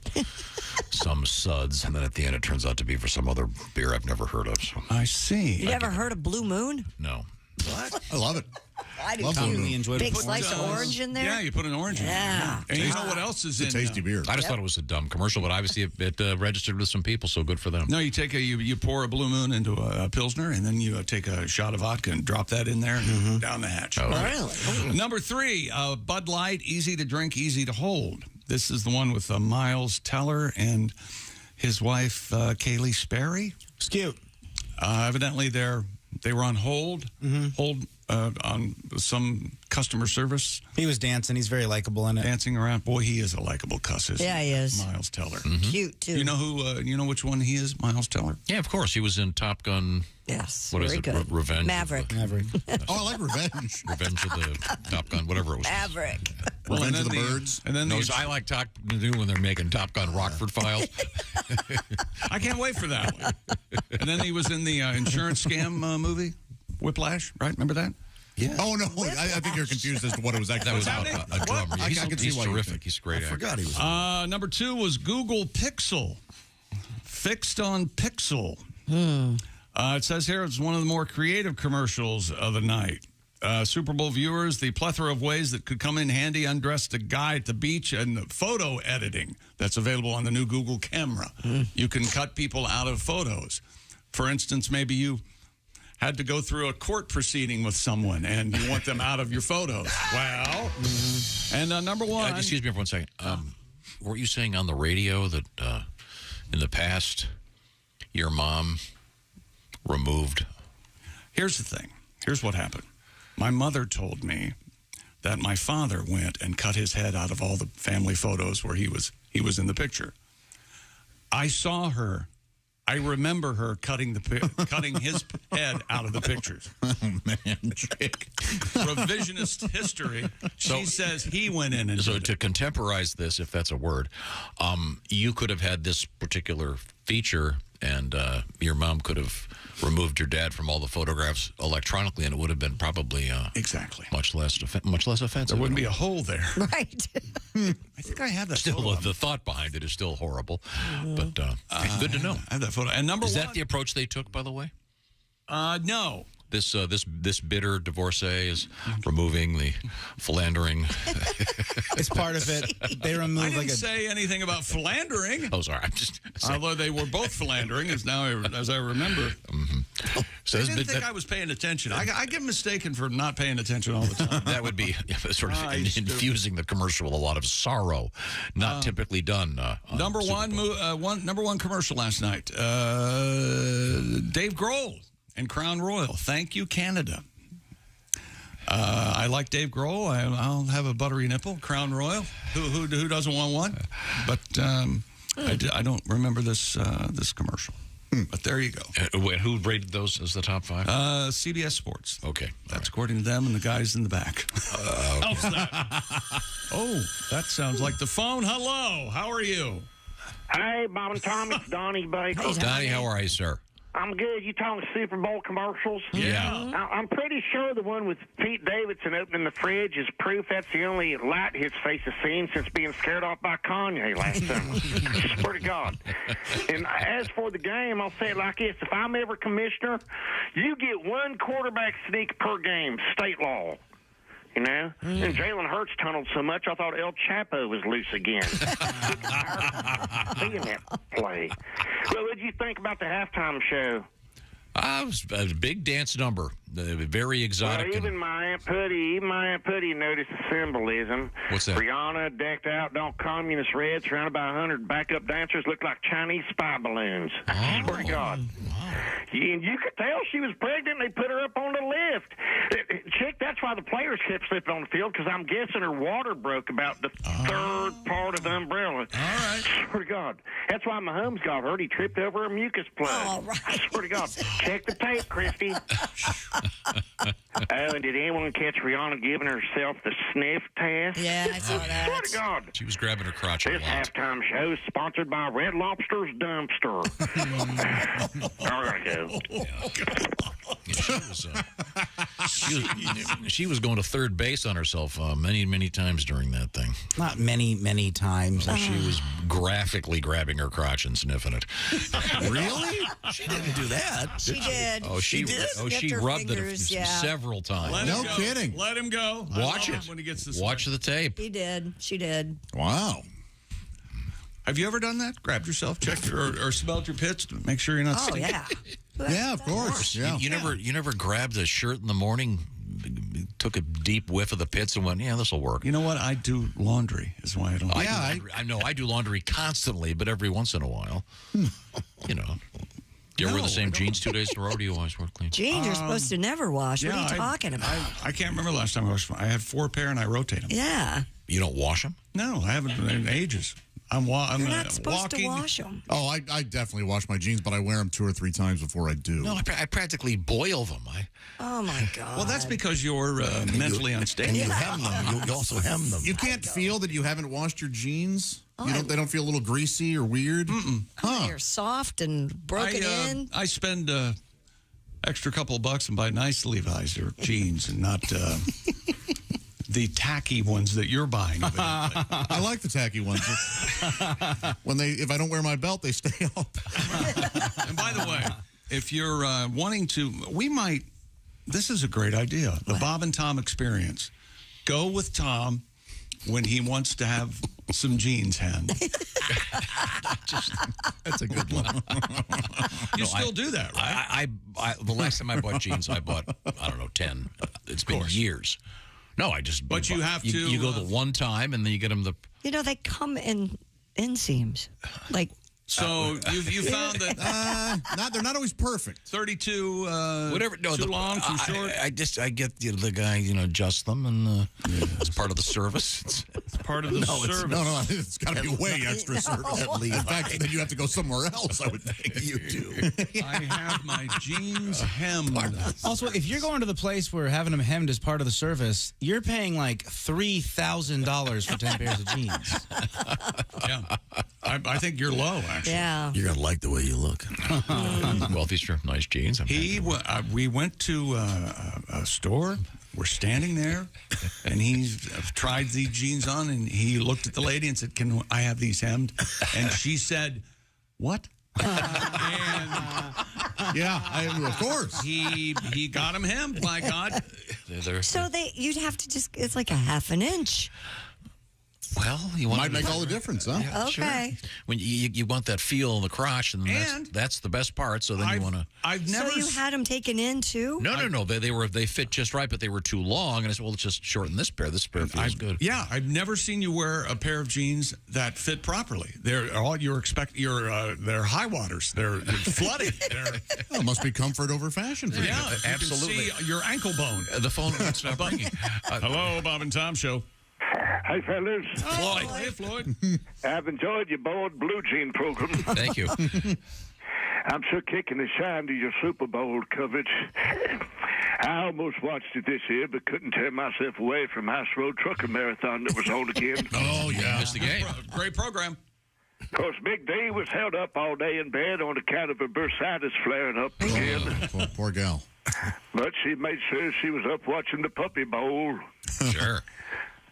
some suds, and then at the end it turns out to be for some other beer I've never heard of. So. I see. You ever heard of Blue Moon? No. What? I love it. I do Love too. Blue Moon. Big slice of orange in there? Yeah, you put an orange in there. And you know what else is in It's a tasty beer. I just thought it was a dumb commercial, but obviously it registered with some people, so good for them. No, you take you pour a Blue Moon into a Pilsner, and then you take a shot of vodka and drop that in there and down the hatch. Oh, really? Number 3, Bud Light, easy to drink, easy to hold. This is the one with Miles Teller and his wife, Kaylee Sperry. It's cute. Evidently, they were on hold on some customer service. He was dancing. He's very likable in it. Dancing around. Boy, he is a likable cuss. Yeah, he is. Miles Teller. Cute, too. You know who? You know which one he is? Miles Teller. Yeah, of course. He was in Top Gun. Yes. What is very it? Good. Revenge. Maverick. Oh, I like Revenge. Revenge of the Top Gun, whatever it was. Maverick. Revenge of the Birds. And then I like Top Gun when they're making Top Gun Rockford Files. I can't wait for that one. And then he was in the insurance scam movie, Whiplash, right? Remember that? Yeah. Oh, no. I think you're confused as to what it was actually. That was about. a drummer. I can see He's why you terrific. think. He's a great actor. I forgot he was. Number 2 was Google Pixel. Fixed on Pixel. It says here it's one of the more creative commercials of the night. Super Bowl viewers, the plethora of ways that could come in handy undressed a guy at the beach and photo editing that's available on the new Google camera. You can cut people out of photos. For instance, maybe you had to go through a court proceeding with someone and you want them out of your photos. Well, and number 1. Excuse me for 1 second. Were you saying on the radio that in the past your mom removed? Here's the thing. Here's what happened. My mother told me that my father went and cut his head out of all the family photos where he was in the picture. I saw her. I remember her cutting his head out of the pictures. Oh, man, Jake. Revisionist history. She says he went in and so did to it. contemporize this, if that's a word, you could have had this particular feature, and your mom could have removed your dad from all the photographs electronically, and it would have been probably exactly much less offensive. There wouldn't be a hole there. Right. I think I have that. Still, the thought behind it is still horrible, but good to know. I have that photo. And number 1. Is that the approach they took, by the way? No. This bitter divorcee is removing the philandering. It's part of it. They removed I didn't say anything about philandering. Oh, sorry. I'm just saying. Although they were both philandering, as I remember. So I didn't think I was paying attention. I get mistaken for not paying attention all the time. That would be sort of infusing the commercial with a lot of sorrow, not typically done. Number 1 commercial last night. Dave Grohl and Crown Royal. Thank you, Canada. I like Dave Grohl. I'll have a buttery nipple. Crown Royal. Who doesn't want one? But I don't remember this commercial. But there you go. Who rated those as the top 5? CBS Sports. Okay. That's according to them and the guys in the back. How's that? Oh, that sounds like the phone. Hello. How are you? Hey, Bob and Tom, it's Donnie Baker. Hey, Donnie, how are you, sir? I'm good. You talking Super Bowl commercials? Yeah. I'm pretty sure the one with Pete Davidson opening the fridge is proof that's the only light his face has seen since being scared off by Kanye last summer. Swear to God. And as for the game, I'll say it like this. If I'm ever commissioner, you get 1 quarterback sneak per game, state law. You know? And Jalen Hurts tunneled so much, I thought El Chapo was loose again. Seeing that play. Well, what did you think about the halftime show? It was a big dance number. very exotic. Well, even my Aunt Putty noticed the symbolism. What's that? Rihanna decked out in all communist red, surrounded by 100 backup dancers, looked like Chinese spy balloons. I swear to God. And you could tell she was pregnant. They put her up on the lift. Chick, that's why the players kept slipping on the field, because I'm guessing her water broke about the third part of the umbrella. All right. I swear to God. That's why Mahomes got hurt. He tripped over a mucus plug. All right. I swear to God. Check the tape, Christy. And did anyone catch Rihanna giving herself the sniff test? Yeah, I saw that. Swear to God. She was grabbing her crotch a This lot. halftime show is sponsored by Red Lobster's Dumpster. All right, go. She was going to third base on herself many times during that thing. Not many times. She was graphically grabbing her crotch and sniffing it. Really? She didn't do that. She did. Oh, she did? Oh, she Sniffed her rubbed fingers, it yeah. several times. No kidding. Let him go. Watch I love it. when he gets this. Watch the tape. He did. She did. Wow. Have you ever done that? Grabbed yourself, checked or smelled your pits to make sure you're not Oh, stinking? yeah. Yeah, of course. Yeah. You never grabbed a shirt in the morning, took a deep whiff of the pits and went, yeah, this will work. You know what? I do laundry is why I don't. I know I do laundry constantly, but every once in a while, you know. Do you ever wear the same jeans 2 days in a row? Or do you always wear clean? Jeans are supposed to never wash. What are you talking about? I can't remember last time I washed. I had 4 pair and I rotate them. Yeah. You don't wash them? No, I haven't in ages. I'm You're not supposed walking. to wash them. Oh, I definitely wash my jeans, but I wear them 2 or 3 times before I do. No, I practically boil them. Oh, my God. Well, that's because you're mentally unstable. And you hem them. You also hem them. You can't feel that you haven't washed your jeans? They don't feel a little greasy or weird? Oh, you're soft and broken in. I spend extra couple of bucks and buy nice Levi's or jeans and not the tacky ones that you're buying. I like the tacky ones. If I don't wear my belt, they stay up. And by the way, if you're wanting to, this is a great idea. The Bob and Tom experience. Go with Tom when he wants to have some jeans hemmed. That's a good one. You still do that, right? The last time I bought jeans, I bought, 10. It's been years. No, I just. But you have to. You go the one time, and then you get them the. You know, they come in inseams. Like. So you found that they're not always perfect. 32, whatever. No, too long, too short. I get the guy adjust them, and it's part of the service. It's part of the service. No, it's got to be way extra service. In fact, then you have to go somewhere else. I would think you do. I have my jeans hemmed. Also, if you're going to the place where having them hemmed is part of the service, you're paying like $3,000 for 10 pairs of jeans. Yeah, I think you're low. Actually. Yeah. You're going to like the way you look. Well, these are nice jeans. We went to a store. We're standing there, and he's tried these jeans on, and he looked at the lady and said, "Can I have these hemmed?" And she said, "What?" Of course. He got them hemmed. My God. So you'd have to it's like a half an inch. Well, you want might make all the difference, huh? Yeah, okay. Sure. When you want that feel in the crotch, and that's the best part. So then you want to. I've never. So you had them taken in too? No. They fit just right, but they were too long. And I said, well, let's just shorten this pair. This pair feels good. Yeah, I've never seen you wear a pair of jeans that fit properly. They're all they're high waters. They're flooded. It must be comfort over fashion for you. Yeah, absolutely. You can see your ankle bone. The phone won't stop ringing. Hello, Bob and Tom Show. Hey, fellas. Floyd. Hey, Floyd. I've enjoyed your bold blue jean program. Thank you. I'm so kicking the shine to your Super Bowl coverage. I almost watched it this year, but couldn't tear myself away from Ice Road Trucker Marathon that was on again. Oh, yeah. Missed the game. Great program. Of course, Big D was held up all day in bed on account of her bursitis flaring up again. Poor gal. But she made sure she was up watching the Puppy Bowl. Sure.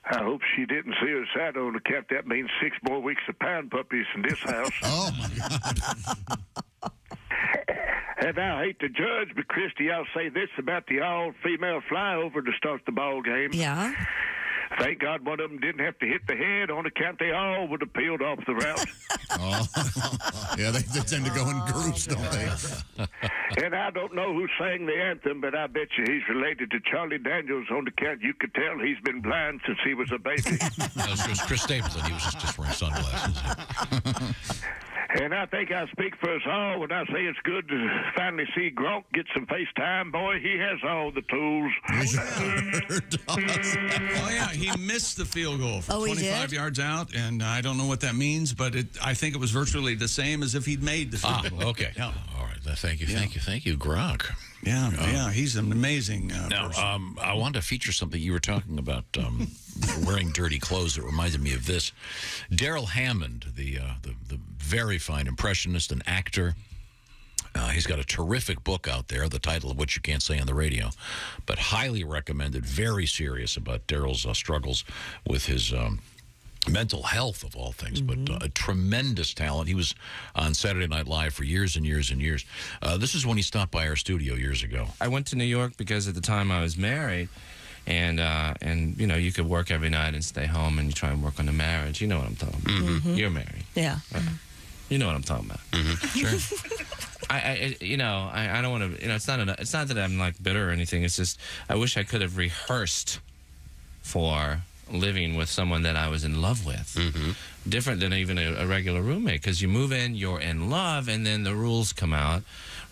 I hope she didn't see her side on account that means 6 more weeks of pound puppies in this house. Oh, my God. And I hate to judge, but Christy, I'll say this about the all-female flyover to start the ball game. Yeah. Thank God one of them didn't have to hit the head on account they all would have peeled off the route. Yeah, they tend to go in groups, don't they? And I don't know who sang the anthem, but I bet you he's related to Charlie Daniels on account you could tell he's been blind since he was a baby. It was Chris Stapleton. He was just wearing sunglasses. And I think I speak for us all when I say it's good to finally see Gronk get some FaceTime. Boy, he has all the tools. Oh, yeah, he missed the field goal from he 25 did? yards out, and I don't know what that means, but I think it was virtually the same as if he'd made the field goal. Okay. Yeah. All right. Thank you, Gronk. Yeah, he's an amazing Now, person. I wanted to feature something you were talking about wearing dirty clothes. It reminded me of this. Daryl Hammond, the very fine impressionist and actor. He's got a terrific book out there, the title of which you can't say on the radio, but highly recommended, very serious about Daryl's struggles with his mental health, of all things, but a tremendous talent. He was on Saturday Night Live for years and years and years. This is when he stopped by our studio years ago. I went to New York because at the time I was married, and you know, you could work every night and stay home, and you try and work on the marriage. You know what I'm talking about. You're married. Yeah. You know what I'm talking about. Sure. I don't want to. You know, it's not that I'm like bitter or anything. It's just I wish I could have rehearsed for living with someone that I was in love with. Different than even a regular roommate, because you move in, you're in love, and then the rules come out.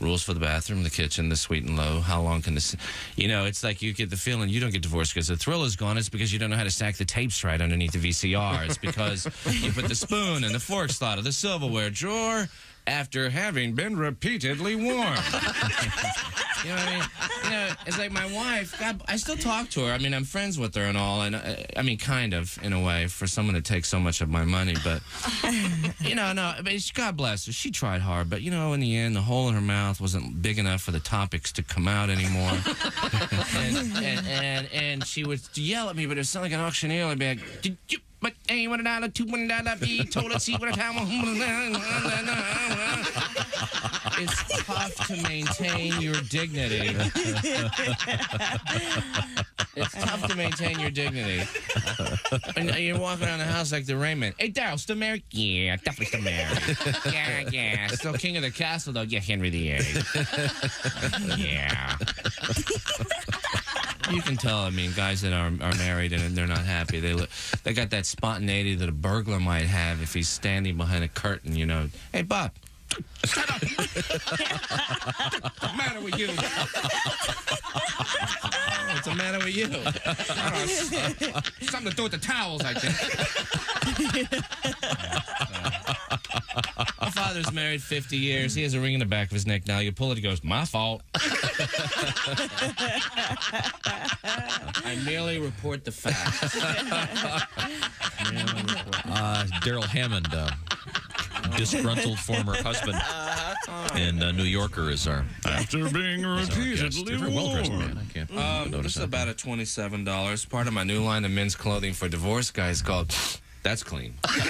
Rules for the bathroom, the kitchen, the sweet and low. How long can this... You know, it's like you get the feeling you don't get divorced because the thrill is gone. It's because you don't know how to stack the tapes right underneath the VCR. It's because you put the spoon in the fork slot of the silverware drawer after having been repeatedly worn. You know what I mean? You know, it's like my wife, God, I still talk to her. I mean, I'm friends with her and all, and I mean, kind of, in a way, for someone to take so much of my money, but, you know, no, I mean, God bless her. She tried hard, but, you know, in the end, the hole in her mouth wasn't big enough for the topics to come out anymore. and she would yell at me, but it sounded like an auctioneer. I'd be like, did you... But hey, $1, $2, be told us see what a time. It's tough to maintain your dignity. It's tough to maintain your dignity. And you're walking around the house like the Raymond. Hey, Daryl, still married? Yeah, definitely still married. Yeah. Still king of the castle, though. Yeah, Henry VIII. Yeah. You can tell, I mean, guys that are married and they're not happy, they got that spontaneity that a burglar might have if he's standing behind a curtain, you know. Hey, Bob, shut up. What's the matter with you? What's the matter with you? Something to do with the towels, I think. My father's married 50 years. He has a ring in the back of his neck now. You pull it, he goes, my fault. I merely report the facts. Daryl Hammond, disgruntled former husband and New Yorker is our... After being repeatedly Very well-dressed man. I can't notice This is about $27. Part of my new line of men's clothing for divorced guys called... That's clean. There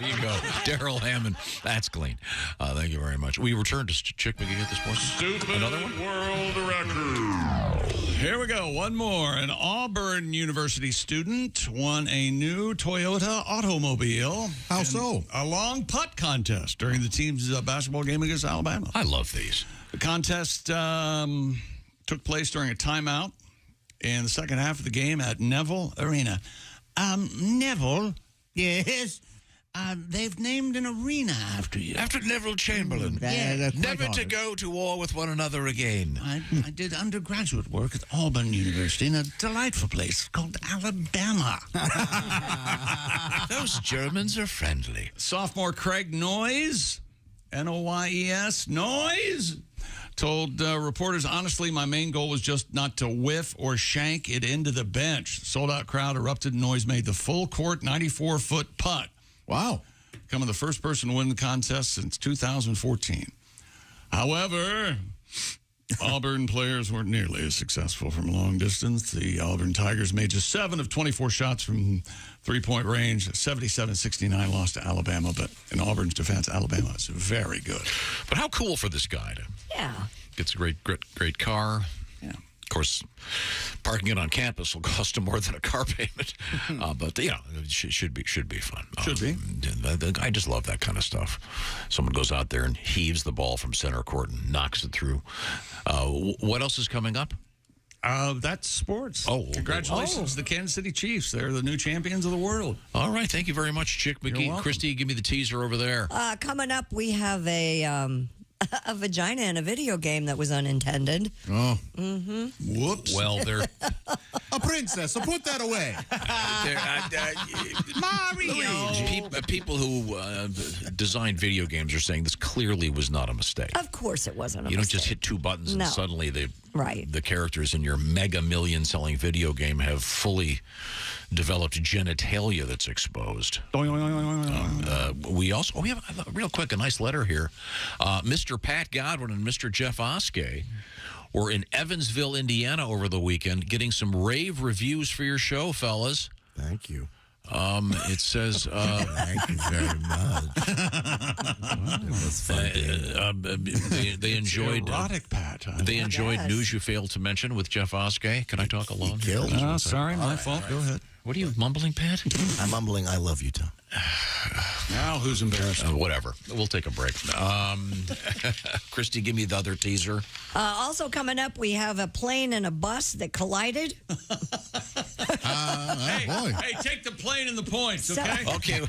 you go. Daryl Hammond. That's clean. Thank you very much. We return to Chick McGee at this point. Stupid Another one? world record. Here we go. One more. An Auburn University student won a new Toyota automobile. How so? A long putt contest during the team's basketball game against Alabama. I love these. The contest took place during a timeout in the second half of the game at Neville Arena. Neville, yes, they've named an arena after you. After Neville Chamberlain. Never to go to war with one another again. I did undergraduate work at Auburn University in a delightful place called Alabama. Those Germans are friendly. Sophomore Craig Noyes, Noyes, Noyes, told reporters, honestly, my main goal was just not to whiff or shank it into the bench. Sold-out crowd erupted. Noyes made the full-court 94-foot putt. Wow. Becoming the first person to win the contest since 2014. However, Auburn players weren't nearly as successful from long distance. The Auburn Tigers made just 7 of 24 shots from three-point range. 77-69 lost to Alabama. But in Auburn's defense, Alabama is very good. But how cool for this guy to Yeah. gets a great car. Yeah. course, parking it on campus will cost them more than a car payment. But it should be fun. Should be. I just love that kind of stuff. Someone goes out there and heaves the ball from center court and knocks it through. What else is coming up? That's sports. Oh, congratulations to the Kansas City Chiefs. They're the new champions of the world. All right. Thank you very much, Chick McGee. Christy, give me the teaser over there. Coming up, we have a vagina in a video game that was unintended. Oh. Mm-hmm. Whoops. Well, they're a princess, so put that away. Mario. People who designed video games are saying this clearly was not a mistake. Of course it wasn't a mistake. You don't just hit two buttons and suddenly the characters in your mega million selling video game have fully developed genitalia that's exposed. We have real quick a nice letter here. Mr. Pat Godwin and Mr. Jeff Oskey were in Evansville, Indiana over the weekend getting some rave reviews for your show, fellas. Thank you. It says thank you very much. It was fun. They enjoyed erotic, Pat. They enjoyed News You Failed to Mention with Jeff Oskey. Can I talk alone? Oh, sorry, my fault. Go ahead. What are you mumbling, Pat? I'm mumbling, I love you, Tom. Now who's embarrassed? Whatever. We'll take a break. Christy, give me the other teaser. Also coming up, we have a plane and a bus that collided. Hey, take the plane and the points, okay? Okay.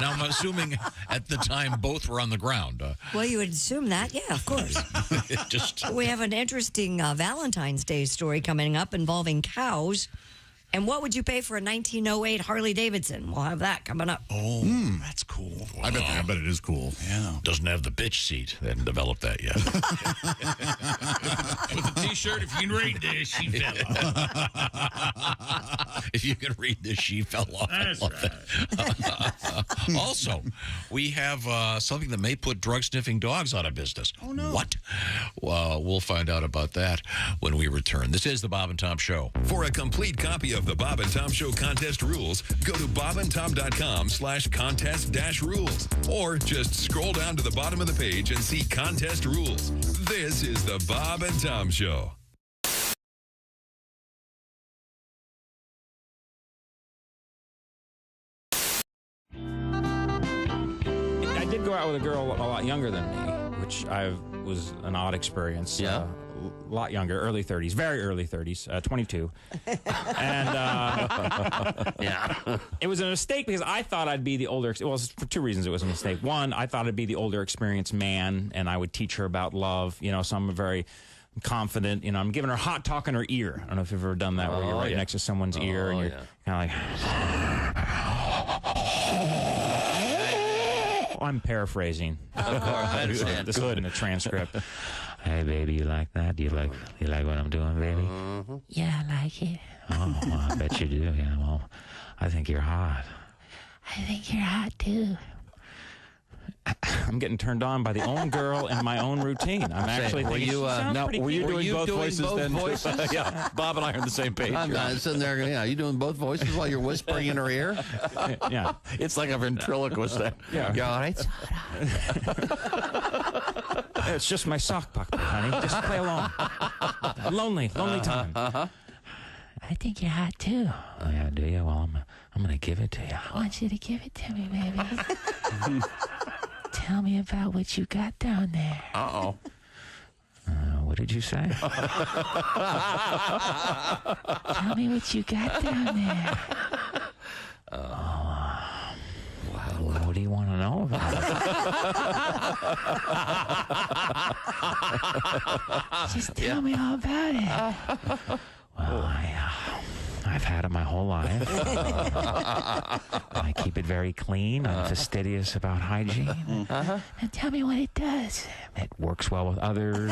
Now, I'm assuming at the time both were on the ground. Well, you would assume that. Yeah, of course. We have an interesting Valentine's Day story coming up involving cows. And what would you pay for a 1908 Harley Davidson? We'll have that coming up. Oh, that's cool. I bet it is cool. Yeah. Doesn't have the bitch seat. They haven't developed that yet. With a T-shirt, if you can read this, she fell off. If you can read this, she fell off. That's right. Also, we have something that may put drug-sniffing dogs out of business. Oh, no. What? Well, we'll find out about that when we return. This is the Bob and Tom Show. For a complete copy of the Bob and Tom Show contest rules, go to bobandtom.com/contest-rules, or just scroll down to the bottom of the page and see contest rules. This is the Bob and Tom Show. I did go out with a girl a lot younger than me, which was an odd experience. Yeah. A lot younger, early 30s, very early 30s, 22. And yeah, it was a mistake because I thought I'd be the older. Well, for two reasons it was a mistake. One, I thought I'd be the older, experienced man, and I would teach her about love. So I'm very confident. I'm giving her hot talk in her ear. I don't know if you've ever done that, where you're right next to someone's ear and you're kind of like. I'm paraphrasing. Of course, I understand. This is in the transcript. Hey, baby, you like that? Do you like what I'm doing, baby? Yeah, I like it. Oh, well, I bet you do. Yeah, well, I think you're hot. I think you're hot, too. I'm getting turned on by the own girl in my own routine. I'm actually thinking, were you doing both voices then? Voices? Yeah, Bob and I are on the same page. I'm sitting there, you doing both voices while you're whispering in her ear? Yeah. It's like a ventriloquist. Yeah. Yeah, all right. It's just my sock puppet, honey. Just play along. Lonely time. I think you're hot, too. Oh, yeah, do you? Well, I'm going to give it to you. I want you to give it to me, baby. Tell me about what you got down there. Uh-oh. What did you say? Tell me what you got down there. What do you want to know about it? Just tell me all about it. Well, I've had it my whole life. I keep it very clean. I'm fastidious about hygiene. Now tell me what it does. It works well with others.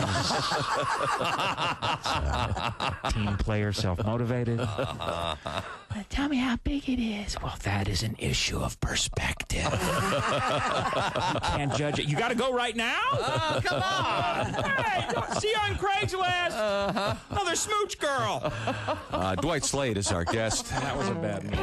Team player, self-motivated. Well, tell me how big it is. Well, that is an issue of perspective. You can't judge it. You got to go right now? Oh, come on. Hey, see you on Craigslist. Another smooch girl. Dwight Slade is our guest. That was a bad move.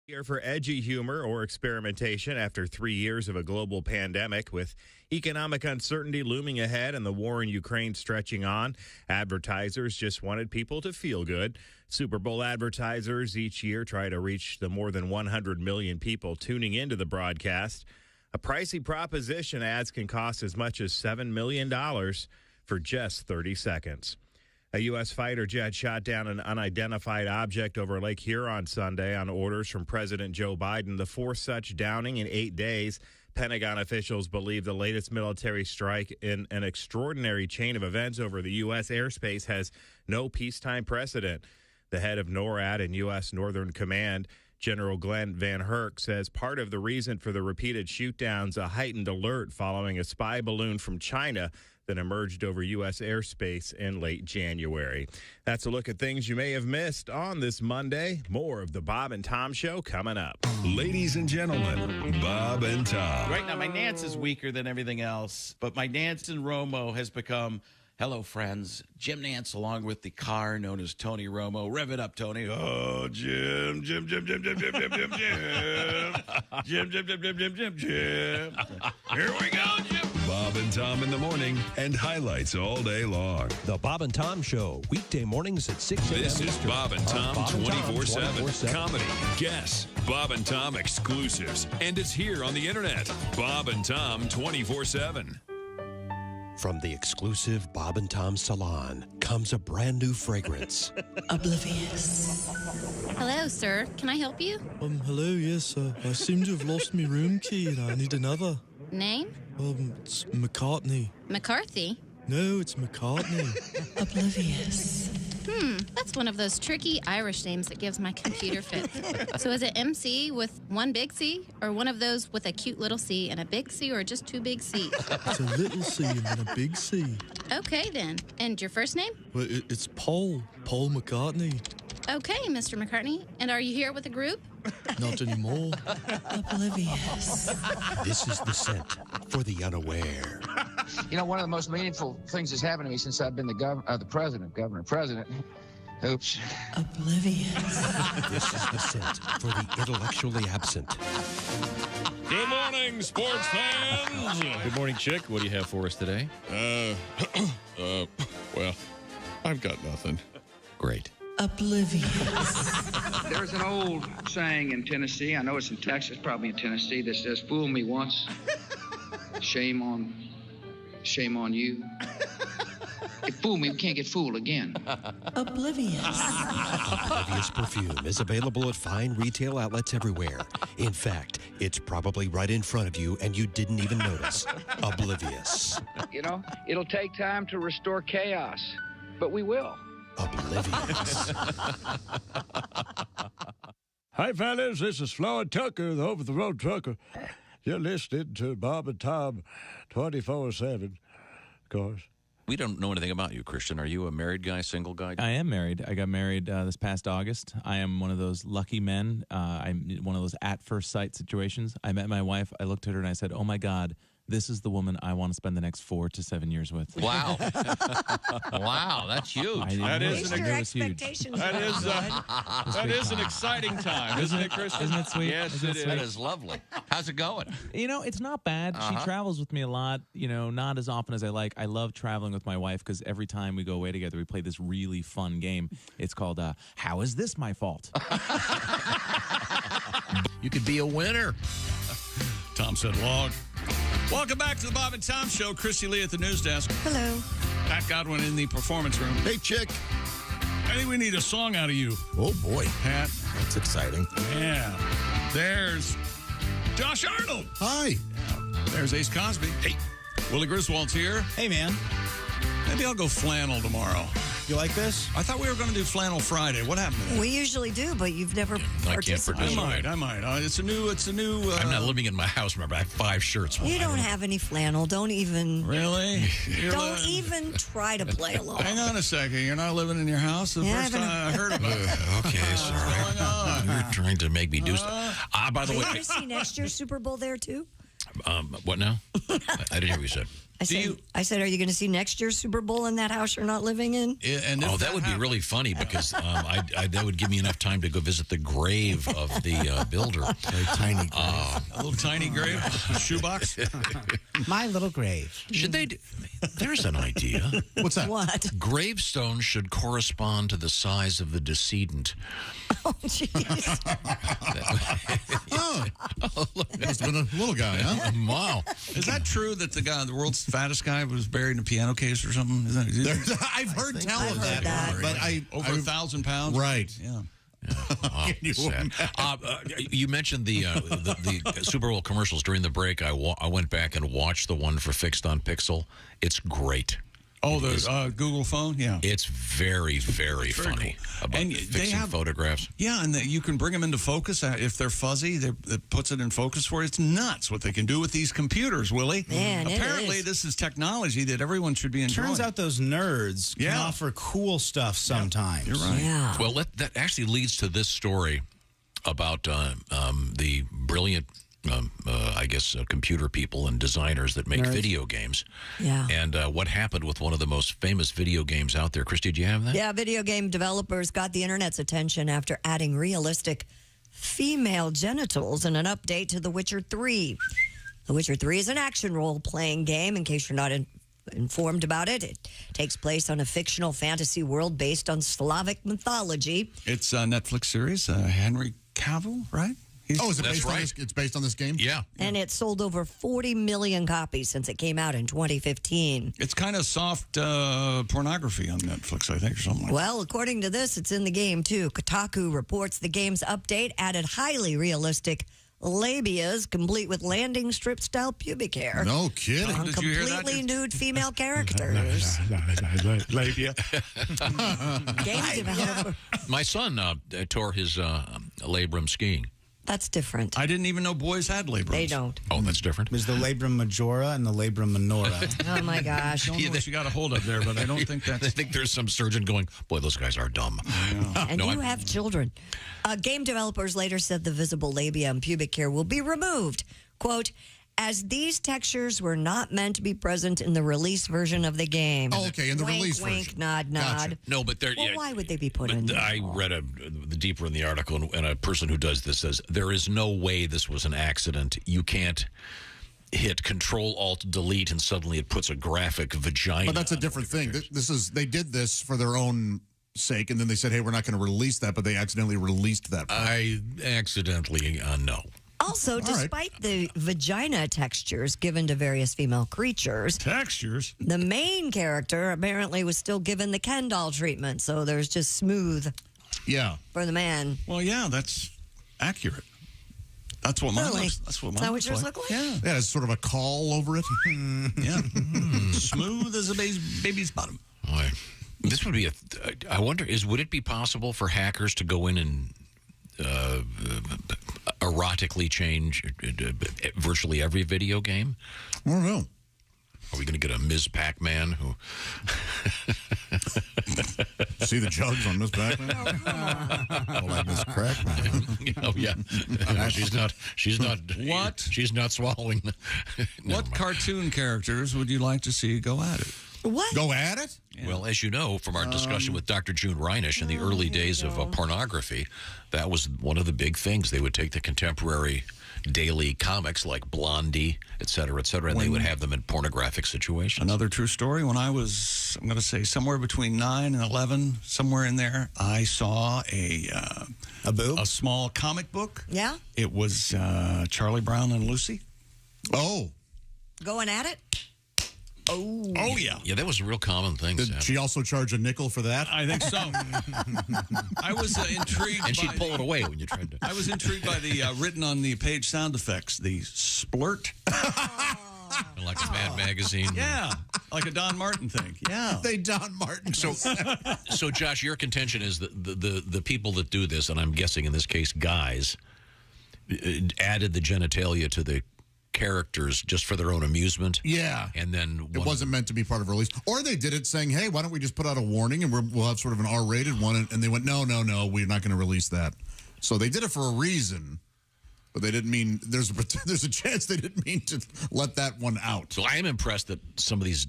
Here for edgy humor or experimentation after 3 years of a global pandemic. With economic uncertainty looming ahead and the war in Ukraine stretching on, advertisers just wanted people to feel good. Super Bowl advertisers each year try to reach the more than 100 million people tuning into the broadcast. A pricey proposition, ads can cost as much as $7 million for just 30 seconds. A U.S. fighter jet shot down an unidentified object over Lake Huron Sunday on orders from President Joe Biden, the fourth such downing in 8 days. Pentagon officials believe the latest military strike in an extraordinary chain of events over the U.S. airspace has no peacetime precedent. The head of NORAD and U.S. Northern Command, General Glenn Van Herk, says part of the reason for the repeated shootdowns, a heightened alert following a spy balloon from China that emerged over U.S. airspace in late January. That's a look at things you may have missed on this Monday. More of the Bob and Tom Show coming up. Ladies and gentlemen, Bob and Tom. Right now, my Nance is weaker than everything else, but my Nance and Romo has become hello, friends. Jim Nance, along with the Carr known as Tony Romo. Rev it up, Tony. Oh, Jim. Jim. Jim. Here we go, Jim. Bob and Tom in the morning and highlights all day long. The Bob and Tom Show, weekday mornings at 6 a.m. This is Bob and Tom 24/7. Comedy, guests, Bob and Tom exclusives, and it's here on the internet. Bob and Tom 24/7. From the exclusive Bob and Tom Salon comes a brand new fragrance. Oblivious. Hello, sir. Can I help you? Hello, yes. I seem to have lost my room key and I need another. Name? It's McCartney. McCarthy? No, it's McCartney. Oblivious. That's one of those tricky Irish names that gives my computer fits. So is it MC with one big C, or one of those with a cute little C and a big C, or just two big C's? It's a little C and then a big C. Okay, then. And your first name? Well, it's Paul McCartney. Okay, Mr. McCartney. And are you here with a group? Not anymore. Oblivious. This is the scent for the unaware. You know, one of the most meaningful things that's happened to me since I've been the president. Oops. Oblivious. This is the scent for the intellectually absent. Good morning, sports fans. Good morning, Chick. What do you have for us today? Well, I've got nothing. Great. Oblivious. There's an old saying in Tennessee, I know it's in Texas, probably in Tennessee, that says, "Fool me once, shame on you." If fool me, we can't get fooled again. Oblivious. Oblivious perfume is available at fine retail outlets everywhere. In fact, it's probably right in front of you and you didn't even notice. Oblivious. You know, it'll take time to restore chaos, but we will. Oblivious. Hi, fellas. This is Floyd Tucker, the over-the-road trucker. You're listening to Bob and Tom 24/7, of course. We don't know anything about you, Christian. Are you a married guy, single guy? I am married. I got married this past August. I am one of those lucky men. I'm one of those at-first-sight situations. I met my wife. I looked at her and I said, oh, my God, this is the woman I want to spend the next 4 to 7 years with. Wow. Wow, that's huge. That is Your expectations. That is an exciting time, isn't it, Christian? Isn't it sweet? Yes, Isn't it is. That is lovely. How's it going? You know, it's not bad. She travels with me a lot, you know, not as often as I like. I love traveling with my wife because every time we go away together, we play this really fun game. It's called, How Is This My Fault? You could be a winner. Tom said log. Welcome back to the Bob and Tom Show. Christy Lee at the news desk. Hello. Pat Godwin in the performance room. Hey, Chick. I think we need a song out of you. Oh, boy. Pat. That's exciting. Yeah. There's Josh Arnold. Hi. Yeah. There's Ace Cosby. Hey. Willie Griswold's here. Hey, man. Maybe I'll go flannel tomorrow. You like this? I thought we were going to do flannel Friday. What happened to that? We usually do, but you've never participated. I might. It's a new. I'm not living in my house. Remember, I have 5 shirts. You don't have any flannel. Don't even. Really? Don't even try to play along. Hang on a second. You're not living in your house? The first time I heard about it. Okay, sorry. You're trying to make me do stuff. By the Are way, you going to see next year's Super Bowl there, too? What now? I didn't hear what you said. I said, are you going to see next year's Super Bowl in that house you're not living in? And that would be really funny because that would give me enough time to go visit the grave of the builder. Very tiny grave. A little tiny grave, shoebox. My little grave. Should they? There's an idea. What's that? What? Gravestones should correspond to the size of the decedent. Oh, jeez. Look, must have been a little guy, huh? Wow. Is that true that the world's fattest guy was buried in a piano case or something? I've heard tell of that, but over 1,000 pounds. Right. Yeah. Oh, sad. You mentioned the Super Bowl commercials during the break. I went back and watched the one for Fixed on Pixel. It's great. Oh, the Google phone? Yeah. It's very, very funny about fixing photographs. Yeah, and you can bring them into focus. If they're fuzzy, it puts it in focus for you. It's nuts what they can do with these computers, Willie. Man, apparently this is technology that everyone should be enjoying. Turns out those nerds can offer cool stuff sometimes. You're right. Yeah. Well, that actually leads to this story about the brilliant computer people and designers that make video games. Yeah. And what happened with one of the most famous video games out there. Christy, do you have that? Yeah, video game developers got the internet's attention after adding realistic female genitals in an update to The Witcher 3. The Witcher 3 is an action role-playing game, in case you're not informed about it. It takes place on a fictional fantasy world based on Slavic mythology. It's a Netflix series, Henry Cavill, right? Is it based on this? It's based on this game? Yeah. And it sold over 40 million copies since it came out in 2015. It's kind of soft pornography on Netflix, I think, or something like that. Well, according to this, it's in the game, too. Kotaku reports the game's update added highly realistic labias, complete with landing strip-style pubic hair. No kidding. On Did you hear that? completely nude female characters. Labia. Game developer. My son tore his labrum skiing. That's different. I didn't even know boys had labrums. They don't. Oh, that's different. There's the labrum majora and the labrum minora. Oh, my gosh. I don't know what you got a hold of there, but I don't think that's... I think there's some surgeon going, boy, those guys are dumb. And you have children. Game developers later said the visible labia and pubic hair will be removed. Quote, as these textures were not meant to be present in the release version of the game. Oh, okay, in the wink, release wink, version. nod, nod. No, but they're... Well, why would they be put in there? I read the deeper in the article, and a person who does this says, there is no way this was an accident. You can't hit Control-Alt-Delete and suddenly it puts a graphic vagina. But that's a different thing. They did this for their own sake, and then they said, hey, we're not going to release that, but they accidentally released that part. I accidentally, no. Also, despite the vagina textures given to various female creatures, the main character apparently was still given the Ken doll treatment, so there's just smooth for the man. Well, yeah, that's accurate. That's what mine looks. That's what mine looks yours like. look like? Yeah, it's sort of a caul over it. Yeah. Smooth as a baby's bottom. Boy. This would be I wonder, would it be possible for hackers to go in and erotically change virtually every video game? I don't know. Are we going to get a Ms. Pac-Man who... See the jugs on Ms. Pac-Man? Oh, like Ms. Crackman. Oh, yeah. She's not swallowing. What cartoon characters would you like to see go at it? What? Go at it? Yeah. Well, as you know from our discussion with Dr. June Reinish in the early days of pornography, that was one of the big things. They would take the contemporary daily comics like Blondie, et cetera, and they would have them in pornographic situations. Another true story. When I was, I'm going to say, somewhere between 9 and 11, somewhere in there, I saw a small comic book. Yeah? It was Charlie Brown and Lucy. Oh. Going at it? Oh, yeah. Yeah, that was a real common thing. Did she also charge a nickel for that? I think so. I was intrigued. And she'd pull it away when you tried to. I was intrigued by the written on the page sound effects, the splurt. Like a Mad Magazine. Yeah, like a Don Martin thing. Yeah. They Don Martin. So Josh, your contention is that the people that do this, and I'm guessing in this case guys, added the genitalia to the characters just for their own amusement. Yeah. And then it wasn't meant to be part of a release. Or they did it saying, hey, why don't we just put out a warning and we'll have sort of an R-rated one. And they went, no, we're not going to release that. So they did it for a reason. But they didn't mean there's a chance they didn't mean to let that one out. So I am impressed that some of these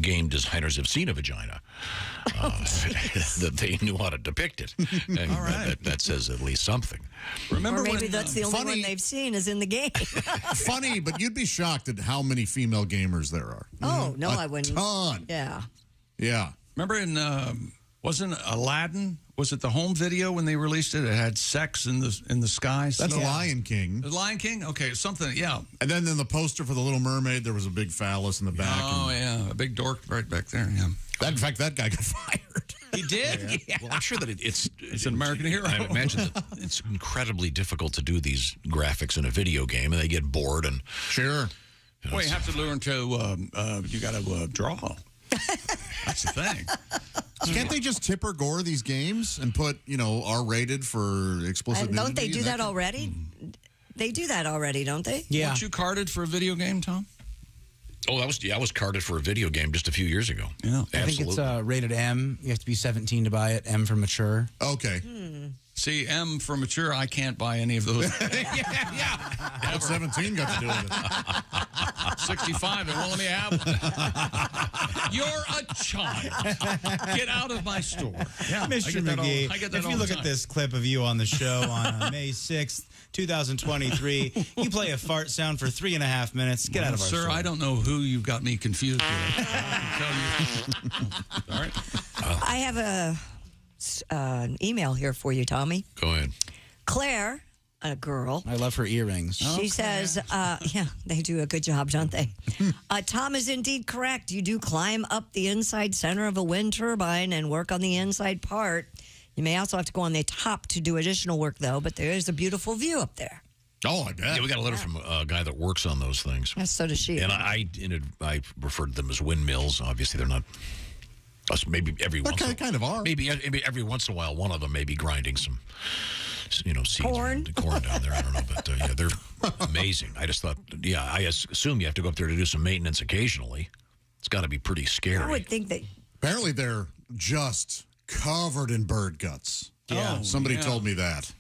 game designers have seen a vagina, that they knew how to depict it. And All right. that says at least something. Remember, or maybe that's the only one they've seen is in the game. Funny, but you'd be shocked at how many female gamers there are. Oh no, I wouldn't. Ton. Yeah. Yeah. Remember wasn't Aladdin? Was it the home video when they released it? It had sex in the skies. That's Lion King. The Lion King? Okay, something, yeah. And then in the poster for The Little Mermaid, there was a big phallus in the back. Oh, yeah, a big dork right back there, yeah. In fact, that guy got fired. He did? Yeah. Well, I'm sure that it's an American hero. I imagine that it's incredibly difficult to do these graphics in a video game, and they get bored. And sure. Well, you have to learn to, you got to draw. That's the thing. Can't they just tip or gore these games and put, R-rated for explicit nudity? Don't they do that already? They do that already, don't they? Yeah. Weren't you carded for a video game, Tom? Oh, I was carded for a video game just a few years ago. Yeah. I think it's rated M. You have to be 17 to buy it. M for mature. Okay. See, M for mature, I can't buy any of those. yeah. What's 17 got to do with it? 65, they won't let me have one. You're a child. Get out of my store. Yeah, Mr. McGee, if you look at this clip of you on the show on May 6th, 2023, you play a fart sound for 3.5 minutes. Get out of our store. Sir, I don't know who you've got me confused with. I can tell you. All right. I have an email here for you, Tommy. Go ahead. Claire, a girl. I love her earrings. She says, yeah, they do a good job, don't they? Tom is indeed correct. You do climb up the inside center of a wind turbine and work on the inside part. You may also have to go on the top to do additional work, though, but there is a beautiful view up there. Oh, I bet. Yeah, we got a letter from a guy that works on those things. Yes, so does she. And I referred to them as windmills. Obviously, they're not. Maybe every once in a while. Kind of are. Maybe every once in a while, one of them may be grinding some, seeds corn down there. I don't know, but yeah, they're amazing. I just thought, I assume you have to go up there to do some maintenance occasionally. It's got to be pretty scary. I would think that. Apparently, they're just covered in bird guts. Yeah. Somebody told me that.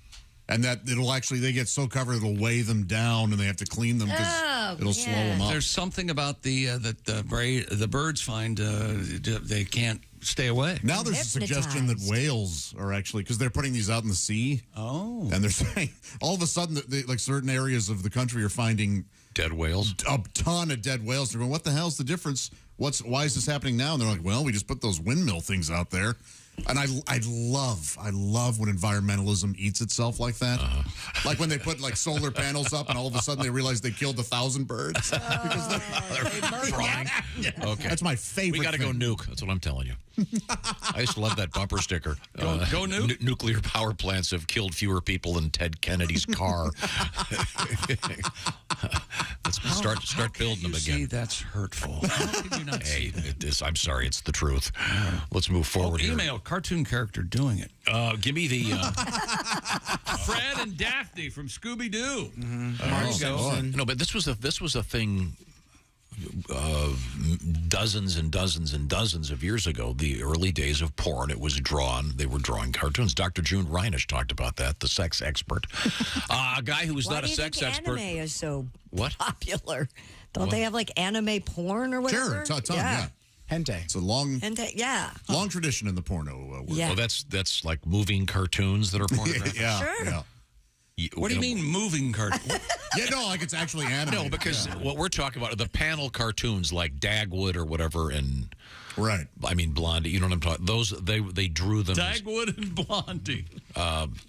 And that they get so covered it'll weigh them down and they have to clean them because it'll slow them up. There's something about that the birds find they can't stay away. Now there's a suggestion that whales are actually, because they're putting these out in the sea. Oh. And they're saying all of a sudden, like certain areas of the country are finding dead whales. A ton of dead whales. They're going, what the hell's the difference? Why is this happening now? And they're like, well, we just put those windmill things out there. And I love when environmentalism eats itself like that. Like when they put solar panels up and all of a sudden they realize they killed 1,000 birds because they're trying. Okay, that's my favorite. We got to go nuke. That's what I'm telling you. I used to love that bumper sticker. Go nuke. Nuclear power plants have killed fewer people than Ted Kennedy's car. Let's start building them again. See, that's hurtful. How can you not see that? I'm sorry, it's the truth. Let's move forward here. Email cartoon character doing it. Give me the Fred and Daphne from Scooby-Doo. No, but this was a thing dozens and dozens and dozens of years ago, the early days of porn. It was drawn. They were drawing cartoons. Dr. June Reinish talked about that, the sex expert. A guy who was not a sex expert. Anime is so what? popular. Don't they have anime porn or whatever? Sure, it's a ton, yeah. Hentai. It's a long tradition in the porno world. Yeah. Oh, that's like moving cartoons that are pornographic? Yeah. Sure. Yeah. What do you mean moving cartoon? Like it's actually animated. No, because what we're talking about are the panel cartoons like Dagwood or whatever, and right. I mean Blondie. You know what I'm talking? Those they drew them. Dagwood and Blondie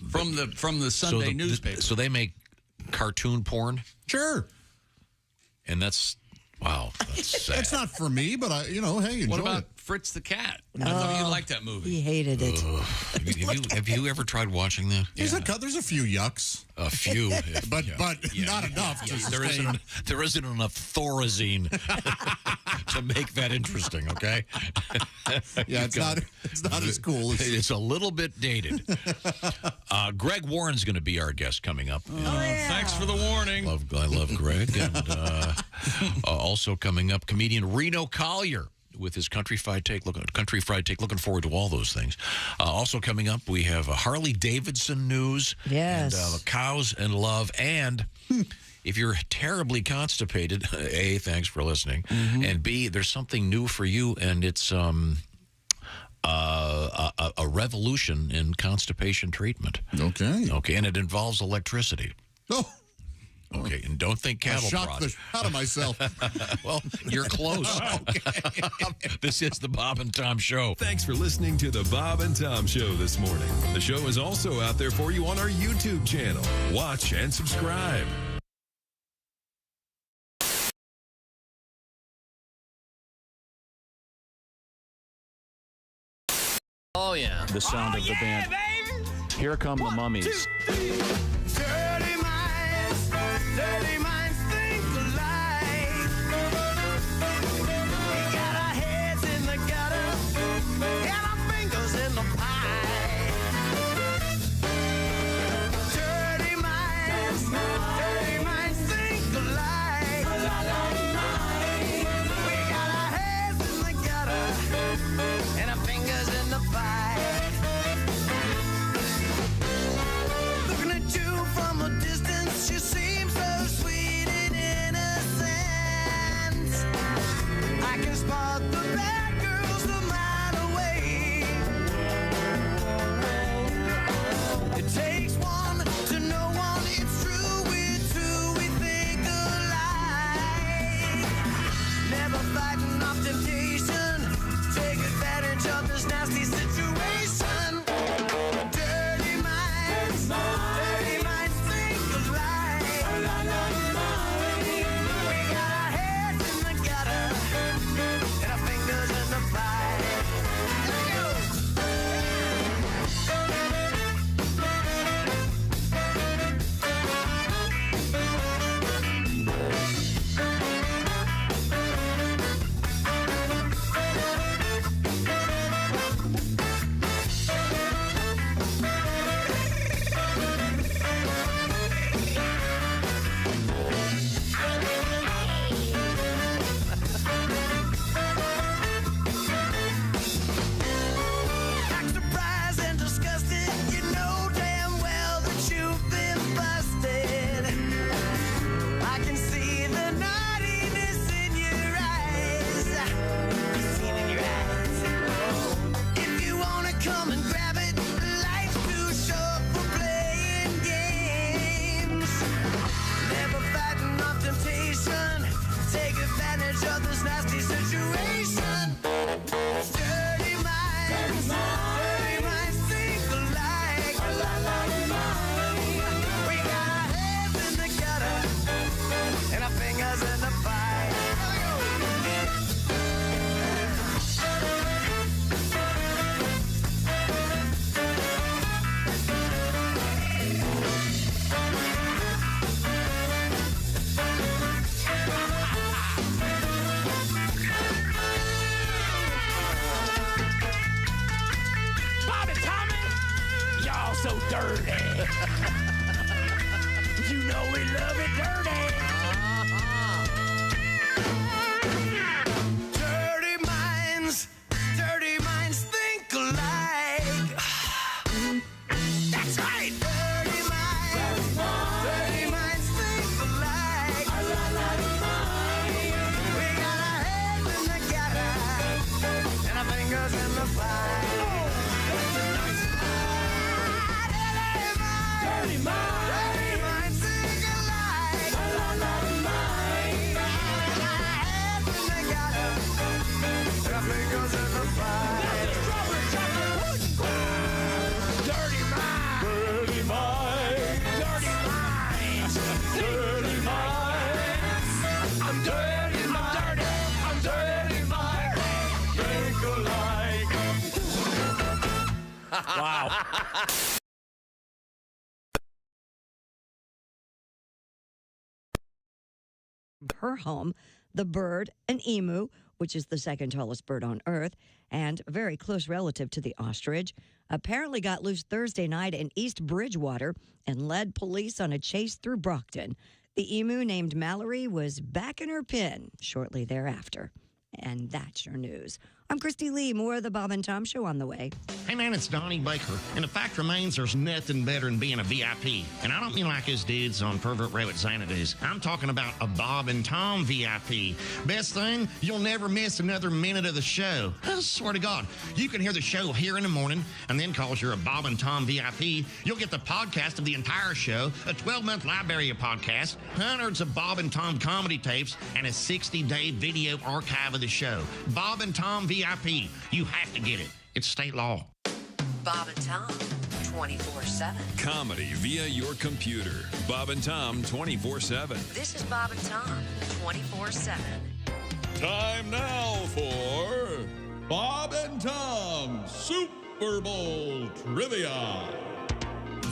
from the Sunday newspaper. So they make cartoon porn. Sure. And that's wow. That's sad. It's not for me, but hey, enjoy What about it. Fritz the Cat? I thought you liked that movie. He hated it. Have you ever tried watching that? There's a few yucks. A few, but not enough. There isn't enough Thorazine to make that interesting. Okay. It's not as cool. It's a little bit dated. Greg Warren's going to be our guest coming up. Thanks for the warning. I love Greg, and also coming up, comedian Reno Collier with his country fried take. Looking forward to all those things. Also coming up, we have Harley Davidson news. Yes. And cows and love. And if you're terribly constipated, A, thanks for listening. And B, there's something new for you, and it's a revolution in constipation treatment. Okay, and it involves electricity. Oh. Okay, and don't think cattle prod. I shocked the out of myself. Well, you're close. This is the Bob and Tom Show. Thanks for listening to the Bob and Tom Show this morning. The show is also out there for you on our YouTube channel. Watch and subscribe. Oh, yeah. The sound of the band. Here come the Mummies. Dirty minds think alike. We got our heads in the gutter and our fingers in the pie. Dirty minds think alike. We got our heads in the gutter and our fingers in the pie. Looking at you from a distance, you seem so sweet and innocent. I can spot the bad girls a mile away. It takes one to know one. It's true, we're two, we think alike. Never fighting off temptation. Take advantage of this nasty situation. Dirty minds think alike. We got our heads in the gutter and our fingers in the pie. Here we go. Act surprised and disgusted. You know damn well that you've been busted. I can see the naughtiness in your eyes. See it in your eyes. If you wanna come and grab it, life's too short for playing games. Never fighting off temptation. Take advantage of this nasty situation. Dirty minds think alike. We got our heads in the gutter and our fingers in the pie. Bobby, Tommy, y'all so dirty. You know we love it dirty. Dirty minds think alike. That's right. Dirty minds think alike. We got our heads in the gutter and our fingers in the pie. Dirty minds think alike. Heads in the gutter and our fingers in the pie. Dirty minds. Dirty minds. Dirty minds. I'm dirty, I'm dirty minds. Think alike. Wow. Her home, the bird, an emu, which is the second tallest bird on Earth, and a very close relative to the ostrich, apparently got loose Thursday night in East Bridgewater and led police on a chase through Brockton. The emu, named Mallory, was back in her pen shortly thereafter. And that's your news. I'm Christy Lee. More of the Bob and Tom Show on the way. Hey, man, it's Donnie Baker. And the fact remains there's nothing better than being a VIP. And I don't mean like his dudes on Pervert Rabbit Xanadu's. I'm talking about a Bob and Tom VIP. Best thing, you'll never miss another minute of the show. I swear to God. You can hear the show here in the morning, and then because you're a Bob and Tom VIP, you'll get the podcast of the entire show, a 12-month library of podcasts, hundreds of Bob and Tom comedy tapes, and a 60-day video archive of the show. Bob and Tom VIP. You have to get it. It's state law. Bob and Tom, 24/7. Comedy via your computer. Bob and Tom 24/7. This is Bob and Tom, 24/7. Time now for Bob and Tom Super Bowl Trivia.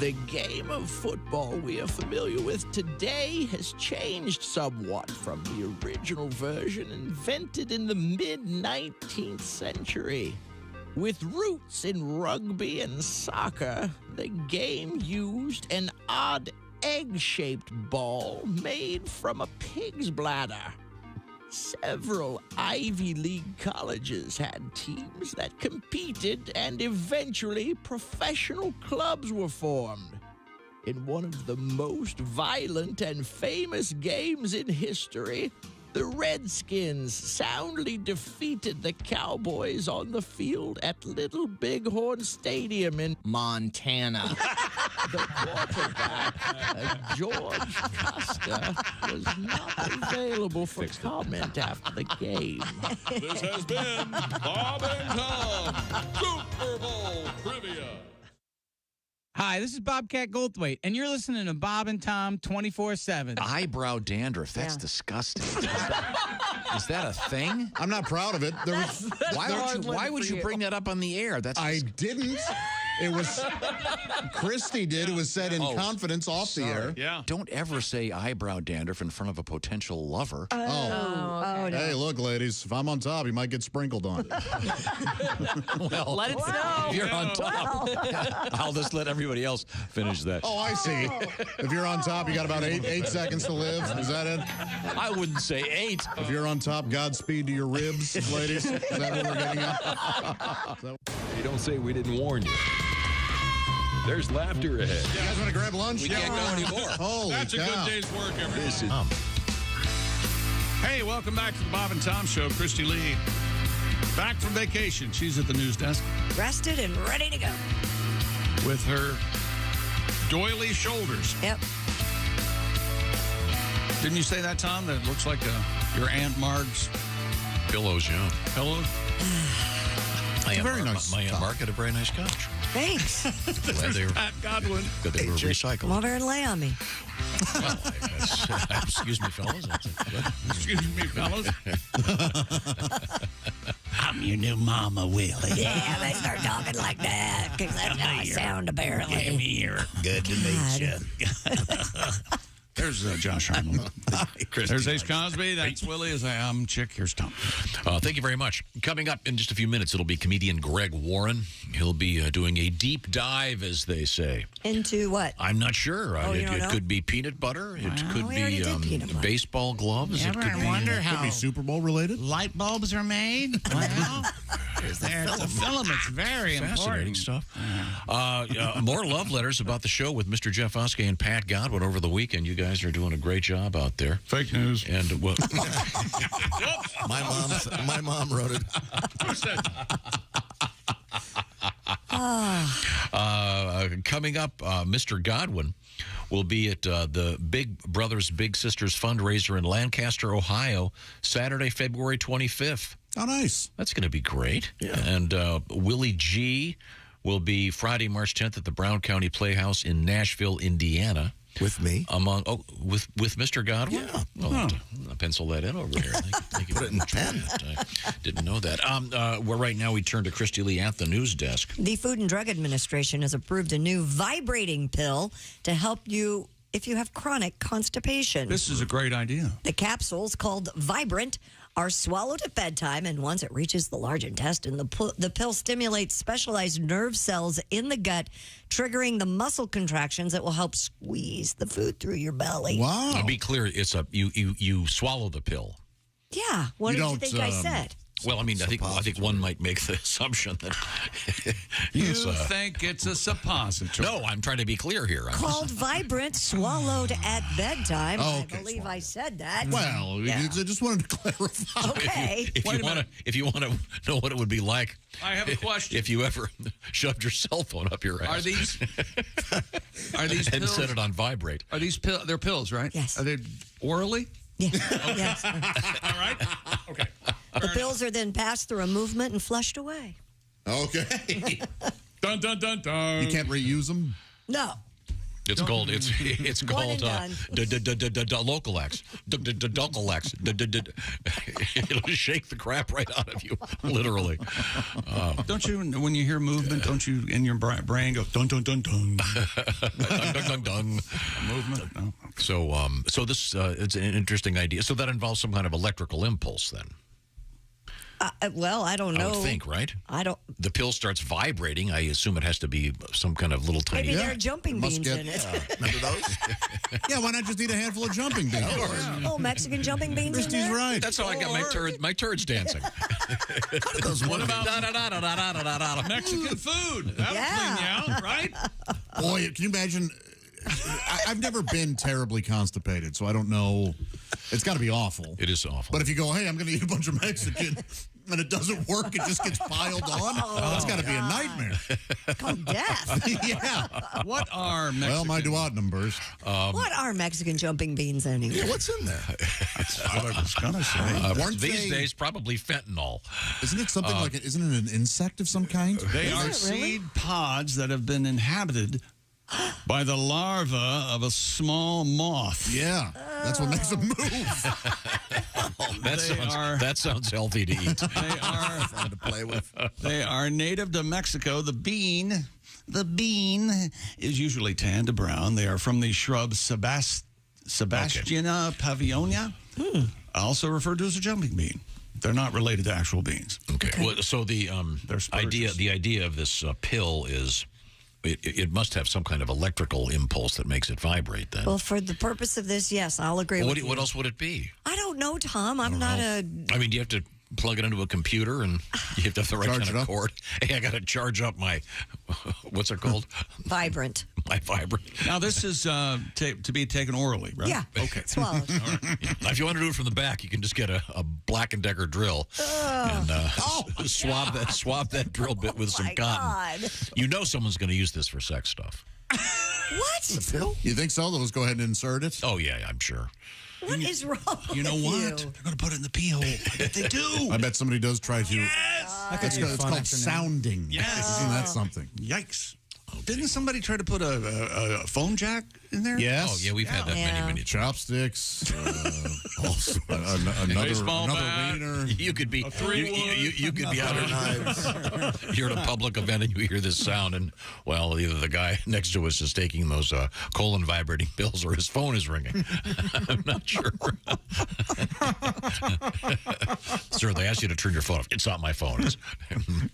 The game of football we are familiar with today has changed somewhat from the original version invented in the mid-19th century. With roots in rugby and soccer, the game used an odd egg-shaped ball made from a pig's bladder. Several Ivy League colleges had teams that competed, and eventually professional clubs were formed. In one of the most violent and famous games in history, the Redskins soundly defeated the Cowboys on the field at Little Bighorn Stadium in Montana. The quarterback, George Costa, was not available for comment after the game. This has been Bob and Tom Super Bowl Trivia. Hi, this is Bobcat Goldthwait, and you're listening to Bob and Tom 24/7. Eyebrow dandruff, that's disgusting. Is that a thing? I'm not proud of it. Why would you bring that up on the air? I didn't. It was Christy did. It was said in confidence off the air. Yeah. Don't ever say eyebrow dandruff in front of a potential lover. No. Hey, look, ladies, if I'm on top, you might get sprinkled on. Well, Let it snow. If you're on top, I'll just let everybody else finish that. Oh, I see. If you're on top, you got about eight seconds to live. Is that it? I wouldn't say 8. If you're on top, Godspeed to your ribs, ladies. Is that what we're getting at? Hey, don't say we didn't warn you. There's laughter ahead. You guys want to grab lunch? We can't go anymore. Holy That's cow. a good day's work, everybody. This is Hey, welcome back to the Bob and Tom Show. Christy Lee, back from vacation. She's at the news desk Rested and ready to go. with her doily shoulders. Yep. Didn't you say that, Tom? That looks like your Aunt Marg's pillows, yeah. Pillows? Very nice. My Aunt Mark had a very nice couch. Thanks. Glad they were, Pat Godwin. good they were recycled. Come over and lay on me. Well, excuse me, fellas. Excuse me, fellas. I'm your new mama, Willie. Yeah, they start talking like that because that's how I sound, apparently. Come here. Good to meet you. There's Josh Arnold. There's Ace Cosby. That's Willie. I'm Chick. Here's Tom. Thank you very much. Coming up in just a few minutes, it'll be comedian Greg Warren. He'll be doing a deep dive, as they say. Into what? I'm not sure. It could be peanut butter. It could be baseball gloves. Ever it could wonder be, how Could be Super Bowl related. light bulbs are made? Well, there's the filament's very fascinating important. stuff. More love letters about the show with Mr. Jeff Oskey and Pat Godwin over the weekend. You guys are doing a great job out there. Fake news. And well, my mom wrote it. Coming up, Mr. Godwin will be at the Big Brothers Big Sisters fundraiser in Lancaster, Ohio, Saturday, February 25th. Oh, nice. That's going to be great. Yeah. And Willie G will be Friday, March 10th at the Brown County Playhouse in Nashville, Indiana. With me? With Mr. Godwin? Yeah. Well, I'll pencil that in over here. Thank you Put it in pen. I didn't know that. Well, right now we turn to Christy Lee at the news desk. The Food and Drug Administration has approved a new vibrating pill to help you if you have chronic constipation. This is a great idea. The capsules, called Vibrant, are swallowed at bedtime, and once it reaches the large intestine, the pill stimulates specialized nerve cells in the gut, triggering the muscle contractions that will help squeeze the food through your belly. Wow. Now, be clear, it's you swallow the pill. Yeah. What did you think I said? Well, I mean, I think one might make the assumption that you think it's a suppository. No, I'm trying to be clear here. Called Vibrant, swallowed at bedtime. Oh, I believe I said that. Well, I just wanted to clarify. Okay. If you want to know what it would be like, I have a question. If you ever shoved your cell phone up your ass, Are these and pills? set it on vibrate? Are these pills? They're pills, right? Yes. Are they orally? Yeah. Yes. All right. Okay. The pills are then passed through a movement and flushed away. Okay. Dun dun dun dun. You can't reuse them? No. It's called One and Localax. It'll shake the crap right out of you, literally. Don't you, when you hear movement, don't you in your brain go dun dun dun dun dun dun dun dun movement? No. So this it's an interesting idea. So that involves some kind of electrical impulse, then. Well, I don't know. I would think, right? I don't. The pill starts vibrating. I assume it has to be some kind of little tiny. Maybe there are jumping beans in it. Remember those? Yeah, why not just eat a handful of jumping beans? Oh, Mexican jumping beans. Christy's in there? right. That's how I got my turds dancing. What about Mexican food? That'll clean you out, right? Boy, can you imagine? I've never been terribly constipated, so I don't know. It's got to be awful. It is awful. But if you go, hey, I'm going to eat a bunch of Mexican, and it doesn't work, it just gets piled on, that's got to be a nightmare. Called death. Yeah. What are Mexican? Well, my duodenum burst. What are Mexican jumping beans anyway? Yeah, what's in there? That's what I was going to say. These days, probably fentanyl. Isn't it something like it? Isn't it an insect of some kind? They are seed pods that have been inhabited by the larva of a small moth. Yeah, that's what makes them move. That sounds healthy to eat. They are fun to play with. They are native to Mexico. The bean is usually tan to brown. They are from the shrub Sebastiana pavionia, also referred to as a jumping bean. They're not related to actual beans. Okay. Well, so the idea of this pill is. It must have some kind of electrical impulse that makes it vibrate, then. Well, for the purpose of this, yes, I'll agree with you. What else would it be? I don't know, Tom. I'm not a... I mean, do you have to plug it into a computer and you have to have the right kind of cord? Hey, I got to charge up my... What's it called? Vibrant. My Vibrant. Now, this is to be taken orally, right? Yeah. Okay. Swallowed. All right. Now, if you want to do it from the back, you can just get a Black & Decker drill and swab that drill bit with some cotton. God. You know someone's going to use this for sex stuff. What? The pill? You think so? Let's go ahead and insert it? Oh, yeah, I'm sure. What is wrong You know with what? you? They're going to put it in the pee hole. I bet they do. I bet somebody does try to. Yes. It's called sounding. Yes. Isn't that something? Yikes. Didn't somebody try to put a phone jack in there? Yes. Oh, yeah, we've had that many chopsticks. Another wiener. You could be you could be out you're at a public event and you hear this sound and well either the guy next to us is taking those colon vibrating pills or his phone is ringing. I'm not sure. Sir, they asked you to turn your phone off. It's not my phone. It's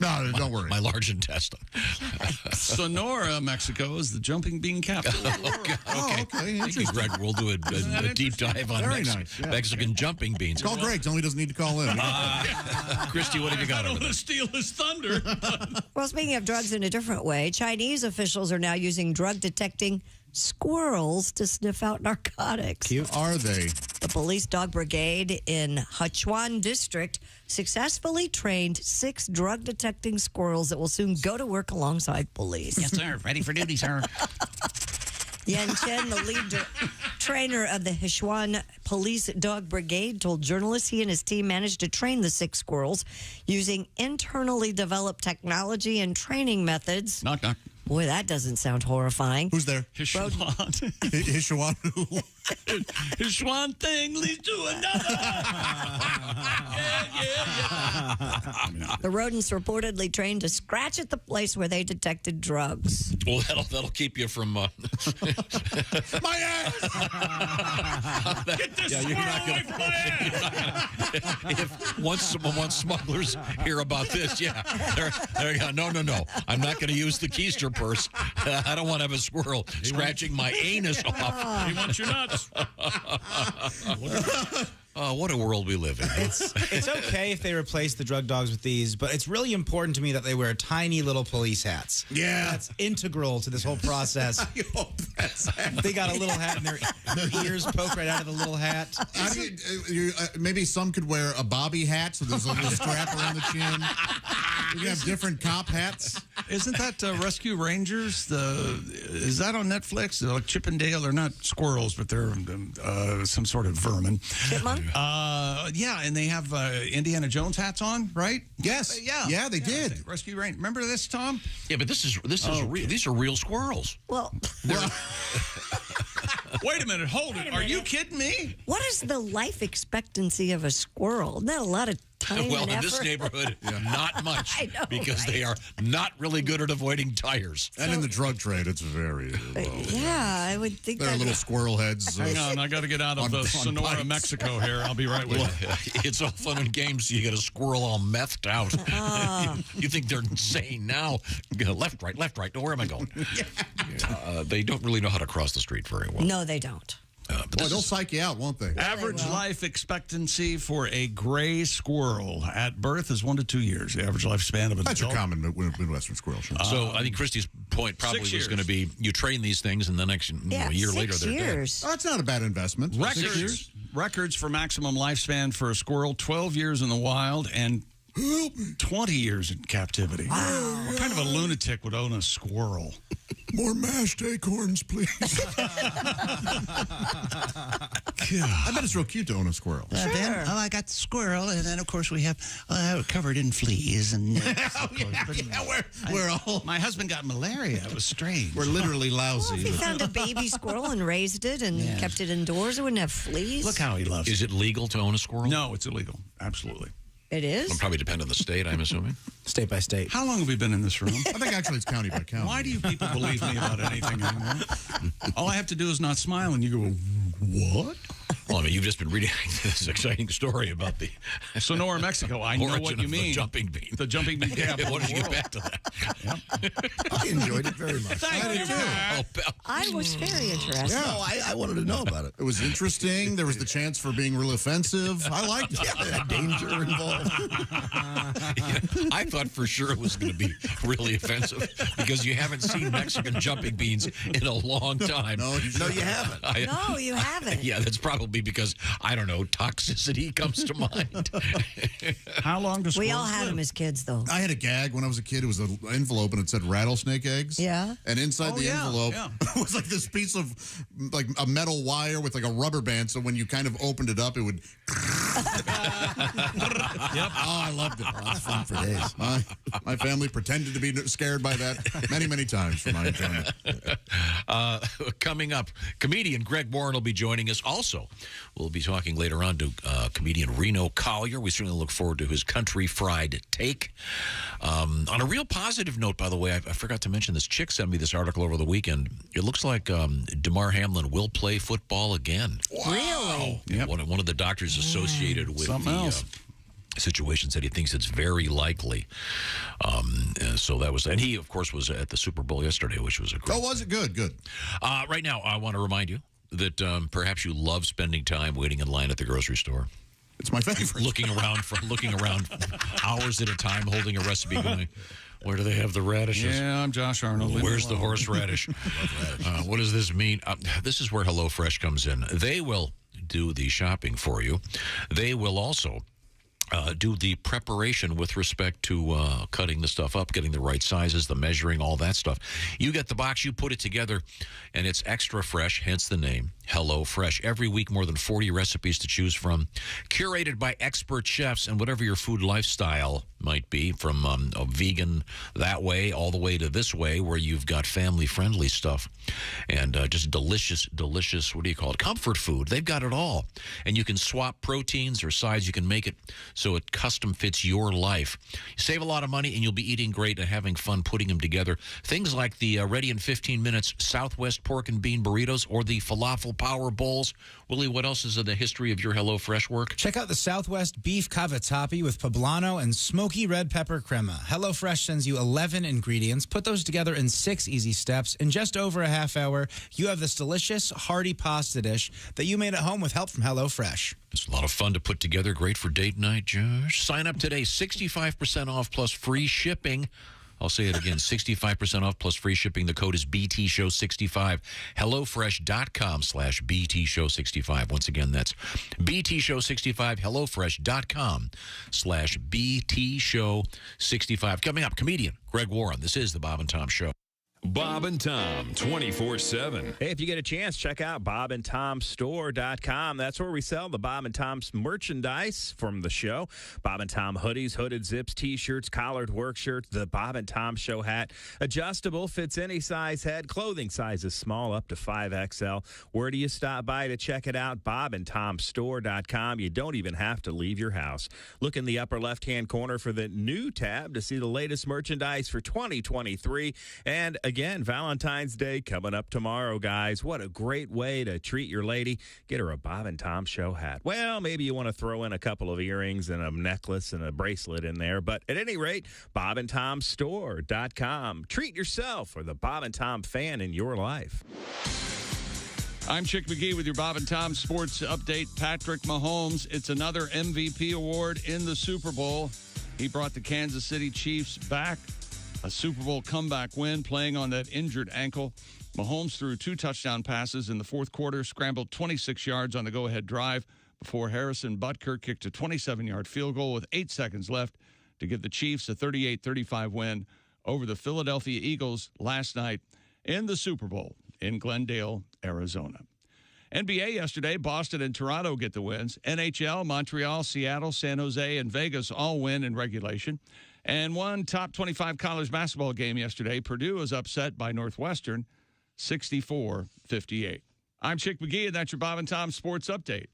no, don't worry. My large intestine. Sonora, Mexico is the jumping bean capital. Okay. Thank you, Greg. We'll do a deep dive on Mexican jumping beans. Call Greg. Tell him he doesn't need to call in. Christy, what have you got I don't over want there? to steal his thunder. Well, speaking of drugs in a different way, Chinese officials are now using drug-detecting squirrels to sniff out narcotics. Cute. Are they? The police dog brigade in Sichuan district successfully trained 6 drug-detecting squirrels that will soon go to work alongside police. Yes, sir. Ready for duty, sir. Yan Chen, the lead trainer of the Sichuan Police Dog Brigade, told journalists he and his team managed to train the 6 squirrels using internally developed technology and training methods. Knock, knock. Boy, that doesn't sound horrifying. Who's there? Sichuan. Sichuan who? Sichuan thing leads to another. Yeah. The rodents reportedly trained to scratch at the place where they detected drugs. Well, that'll keep you from my ass. Get this squirrel away from my ass. If once smugglers hear about this, they're no. I'm not going to use the keister purse. I don't want to have a squirrel scratching my anus off. He wants your nuts. Oh, what a world we live in. It's okay if they replace the drug dogs with these, but it's really important to me that they wear tiny little police hats. Yeah. That's integral to this whole process. I hope that's They got a little hat and their ears poke right out of the little hat. Maybe some could wear a bobby hat, so there's a little strap around the chin. You can have different cop hats. Isn't that Rescue Rangers? Is that on Netflix? They're like Chip and Dale. They're not squirrels, but they're some sort of vermin. Chipmunk? Yeah, and they have Indiana Jones hats on, right? Yes. Yeah, they did. Rescue Ranger. Remember this, Tom? Yeah, but this is real. These are real squirrels. Well, wait a minute. Hold it. Are you kidding me? what is the life expectancy of a squirrel? Isn't that a lot of time Well, and in this effort? neighborhood, not much, I know, because right? they are not really good at avoiding tires. And in the drug trade, it's very low. Yeah, I would think There are that. little squirrel heads. Hang on. I got to get out of on Sonora, bikes. Mexico here. I'll be right with you. It's all fun and games. You get a squirrel all methed out. You think they're insane now. Left, right. Oh, where am I going? They don't really know how to cross the street very well. No, they don't. Boy, they'll psych you out, won't they? Average life expectancy for a gray squirrel at birth is 1 to 2 years. The average lifespan of an That's your adult. common Midwestern squirrel. Sure. So I think Christy's point probably 6 was years. going to be you train these things and the next year later they're dead. That's not a bad investment. 6 years. Records for maximum lifespan for a squirrel: 12 years in the wild and 20 years in captivity. Wow. What kind of a lunatic would own a squirrel? More mashed acorns, please. I bet it's real cute to own a squirrel. Then, I got the squirrel, and then, of course, we have covered in fleas and nits. We're all. My husband got malaria. It was strange. We're literally lousy. Well, if he found a baby squirrel and raised it and kept it indoors, it wouldn't have fleas. Look how he loves it. Is it legal to own a squirrel? No, it's illegal. Absolutely. It is? It'll probably depend on the state, I'm assuming. State by state. How long have we been in this room? I think actually it's county by county. Why do you people believe me about anything anymore? All I have to do is not smile, and you go, what? Well, I mean, you've just been reading this exciting story about the Sonora, Mexico. I know origin what you of mean. The jumping bean. The jumping bean capital. Why don't you of get the back to that? I enjoyed it very much. Thank you. I was very interested. No, I wanted to know about it. It was interesting. There was the chance for being real offensive. I liked it. Yeah, danger involved. I thought for sure it was going to be really offensive because you haven't seen Mexican jumping beans in a long time. No, you haven't. No, you haven't. Yeah, that's probably because, I don't know, toxicity comes to mind. How long does We all had them as kids, though. I had a gag when I was a kid. It was an envelope and it said rattlesnake eggs. Yeah. And inside the envelope was like this piece of like a metal wire with like a rubber band. So when you kind of opened it up, it would. Yep. Oh, I loved it. Oh, that's fun for days. My family pretended to be scared by that many, many times for my enjoyment. Coming up, comedian Greg Warren will be joining us. Also, we'll be talking later on to comedian Reno Collier. We certainly look forward to his country fried take. On a real positive note, by the way, I forgot to mention this. Chick sent me this article over the weekend. It looks like DeMar Hamlin will play football again. Really? Yep. One of the doctors associated with Something else. Situation said he thinks it's very likely. So that was, and he, of course, was at the Super Bowl yesterday, which was a great. Oh, was it good? Good. Right now, I want to remind you that perhaps you love spending time waiting in line at the grocery store. It's my favorite. Looking around hours at a time, holding a recipe, going, where do they have the radishes? Yeah, I'm Josh Arnold. Where's the horseradish? What does this mean? This is where HelloFresh comes in. They will do the shopping for you. They will also do the preparation with respect to cutting the stuff up, getting the right sizes, the measuring, all that stuff. You get the box, you put it together, and it's extra fresh, hence the name, HelloFresh. Every week, more than 40 recipes to choose from, curated by expert chefs, and whatever your food lifestyle might be, from a vegan that way all the way to this way, where you've got family-friendly stuff and just delicious, what do you call it, comfort food. They've got it all. And you can swap proteins or sides. You can make it so it custom fits your life. You save a lot of money, and you'll be eating great and having fun putting them together. Things like the ready in 15 minutes Southwest pork and bean burritos or the falafel power bowls. Willie, what else is in the history of your HelloFresh work? Check out the Southwest Beef Cavatappi with poblano and smoky red pepper crema. HelloFresh sends you 11 ingredients. Put those together in 6 easy steps. In just over a half hour, you have this delicious, hearty pasta dish that you made at home with help from HelloFresh. It's a lot of fun to put together. Great for date night, Josh. Sign up today. 65% off plus free shipping. I'll say it again, 65% off plus free shipping. The code is BTShow65. HelloFresh.com/BTShow65. Once again, that's BTShow65. HelloFresh.com/BTShow65. Coming up, comedian Greg Warren. This is the Bob and Tom Show. Bob and Tom, 24/7. Hey, if you get a chance, check out BobandTomStore.com. That's where we sell the Bob and Tom's merchandise from the show. Bob and Tom hoodies, hooded zips, T-shirts, collared work shirts, the Bob and Tom Show hat. Adjustable, fits any size head. Clothing sizes small up to 5XL. Where do you stop by to check it out? BobandTomStore.com. You don't even have to leave your house. Look in the upper left-hand corner for the new tab to see the latest merchandise for 2023. And again, Valentine's Day coming up tomorrow, guys. What a great way to treat your lady. Get her a Bob and Tom Show hat. Well, maybe you want to throw in a couple of earrings and a necklace and a bracelet in there. But at any rate, BobandTomStore.com. Treat yourself or the Bob and Tom fan in your life. I'm Chick McGee with your Bob and Tom Sports Update. Patrick Mahomes, it's another MVP award in the Super Bowl. He brought the Kansas City Chiefs back. A Super Bowl comeback win, playing on that injured ankle. Mahomes threw 2 touchdown passes in the fourth quarter, scrambled 26 yards on the go-ahead drive before Harrison Butker kicked a 27-yard field goal with 8 seconds left to give the Chiefs a 38-35 win over the Philadelphia Eagles last night in the Super Bowl in Glendale, Arizona. NBA yesterday, Boston and Toronto get the wins. NHL, Montreal, Seattle, San Jose, and Vegas all win in regulation. And one top 25 college basketball game yesterday, Purdue was upset by Northwestern 64-58. I'm Chick McGee, and that's your Bob and Tom Sports Update.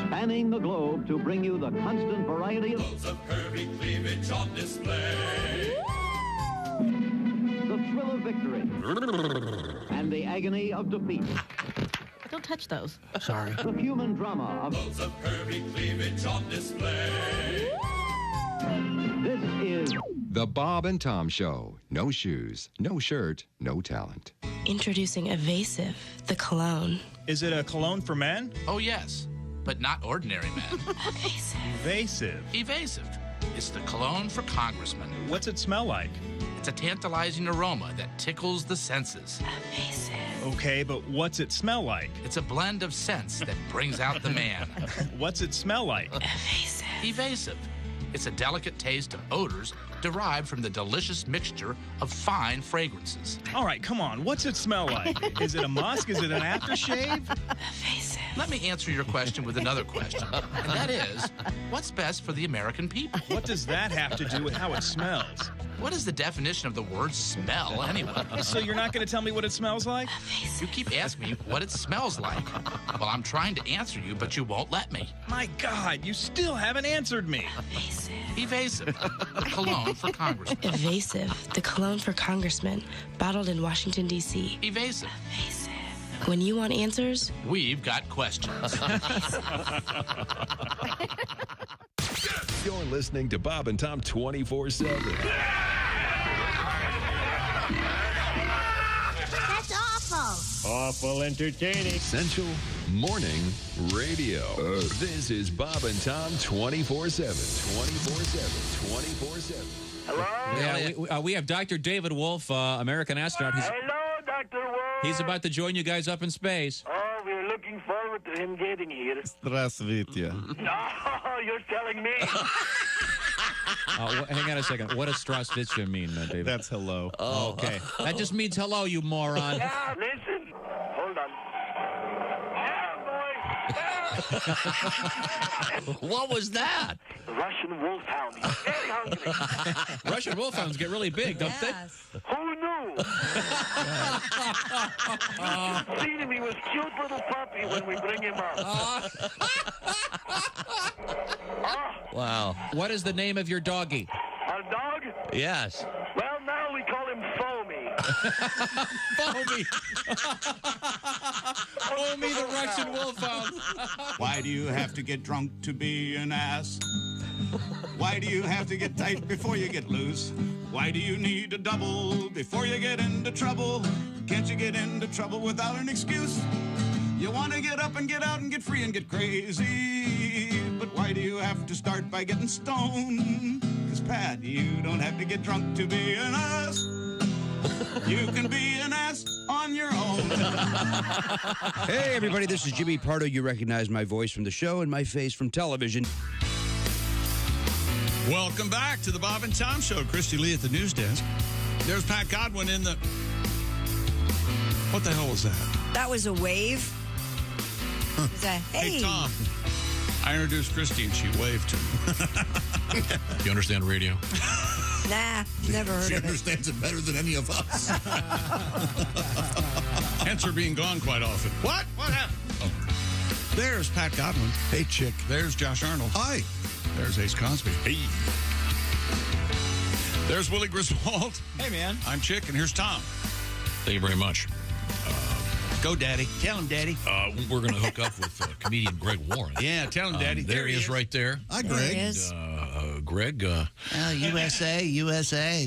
Spanning the globe to bring you the constant variety of curvy cleavage on display. The thrill of victory and the agony of defeat. Don't touch those. Sorry. The human drama of curvy cleavage on display. This is The Bob and Tom Show. No shoes, no shirt, no talent. Introducing Evasive, the cologne. Is it a cologne for men? Oh, yes, but not ordinary men. Evasive. Evasive. It's the cologne for congressmen. What's it smell like? It's a tantalizing aroma that tickles the senses. Evasive. Okay, but what's it smell like? It's a blend of scents that brings out the man. What's it smell like? Evasive. Evasive. It's a delicate taste of odors derived from the delicious mixture of fine fragrances. All right, come on. What's it smell like? Is it a musk? Is it an aftershave? Evasive. Let me answer your question with another question, and that is, what's best for the American people? What does that have to do with how it smells? What is the definition of the word smell, anyway? So you're not going to tell me what it smells like? You keep asking me what it smells like. Well, I'm trying to answer you, but you won't let me. My God, you still haven't answered me. Evasive. Evasive. The cologne for congressmen. Evasive, the cologne for congressmen, bottled in Washington, D.C. Evasive. Evasive. When you want answers, we've got questions. You're listening to Bob and Tom 24/7. That's awful. Awful entertaining. Essential Morning Radio. This is Bob and Tom 24/7. 24/7. 24/7. Hello? Yeah, we have Dr. David Wolf, American astronaut. Hello, Dr. Wolf. He's about to join you guys up in space. Oh, we're looking forward to him getting here. Здравствуйте. No, you're telling me. Hang on a second. What does Strasvitya mean, David? That's hello. Oh, okay. That just means hello, you moron. Yeah, listen. Hold on. What was that? Russian wolfhound. He's very hungry. Russian wolfhounds get really big, don't they? Who knew? You've seen him. He was cute little puppy when we bring him up. Wow. What is the name of your doggy? Our dog? Yes. Well, now we call him Foamy. Foamy. Foamy the Russian wolfhound. Why do you have to get drunk to be an ass? Why do you have to get tight before you get loose? Why do you need a double before you get into trouble? Can't you get into trouble without an excuse? You want to get up and get out and get free and get crazy. But why do you have to start by getting stoned? Because, Pat, you don't have to get drunk to be an ass. You can be an ass on your own. Hey, everybody, this is Jimmy Pardo. You recognize my voice from the show and my face from television. Welcome back to the Bob and Tom Show. Christy Lee at the news desk. There's Pat Godwin in the... What the hell was that? That was a wave. Was that, Hey, Tom. I introduced Christy and she waved to me. You understand radio? Nah, never heard She of it. understands it better than any of us. Hence her being gone quite often. What? What happened? Oh. There's Pat Godwin. Hey, chick. There's Josh Arnold. Hi. There's Ace Cosby. Hey. There's Willie Griswold. Hey, man. I'm Chick, and here's Tom. Thank you very much. Go, Daddy. Tell him, Daddy. We're going to hook up with comedian Greg Warren. Yeah, tell him, Daddy. There he is right there. Hi, There Greg. he is. Greg. USA.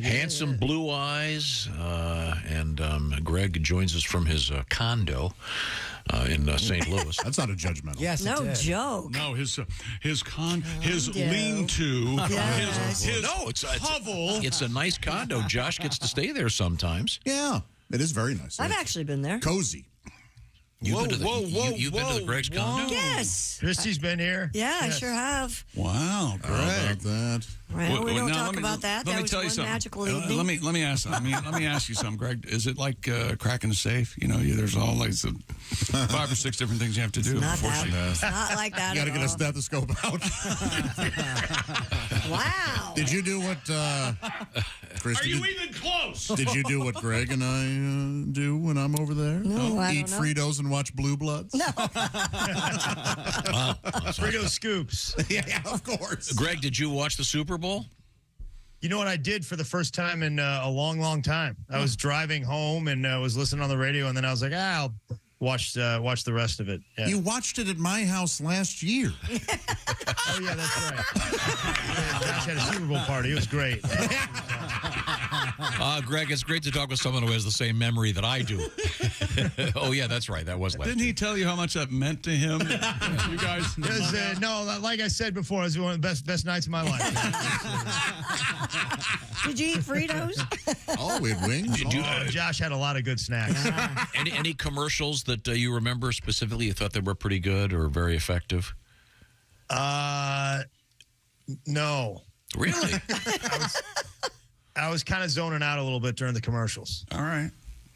Handsome blue eyes. And Greg joins us from his condo in St. Louis. That's not a judgmental. Yes, No joke. No, his Condo. lean-to, Yes. his No, it's hovel. It's a nice condo. Josh gets to stay there sometimes. Yeah, it is very nice. I've actually been there. Cozy. You've been to the Greg's condo? Yes. Christy's been here. Yeah, I sure have. Wow, Greg. How about that? Well, we don't now, talk about that. Let That me was tell you one something. magical evening. Let me ask. Let me ask you something, Greg. Is it like cracking a safe? You know, there's all like 5 or 6 different things you have to do. Not before that. she- It's not like that You got to at get a all. stethoscope out. Wow. Did you do what Christy Are you even close? Did you do what Greg and I do when I'm over there? No, I Eat don't know. Fritos and watch Blue Bloods? No. Frito scoops. Yeah, of course. Greg, did you watch the Super Bowl? You know what I did for the first time in a long, long time? I was driving home and was listening on the radio, and then I was like, I'll watch the rest of it. Yeah. You watched it at my house last year. Oh, yeah, that's right. Josh had a Super Bowl party. It was great. Greg, it's great to talk with someone who has the same memory that I do. Oh, yeah, that's right. That was last Didn't he tell you how much that meant to him? You guys. It was, no, like I said before, it was one of the best nights of my life. Did you eat Fritos? Oh, we had wings. Josh had a lot of good snacks. Any commercials that you remember specifically you thought they were pretty good or very effective? No. Really? I was kind of zoning out a little bit during the commercials. All right.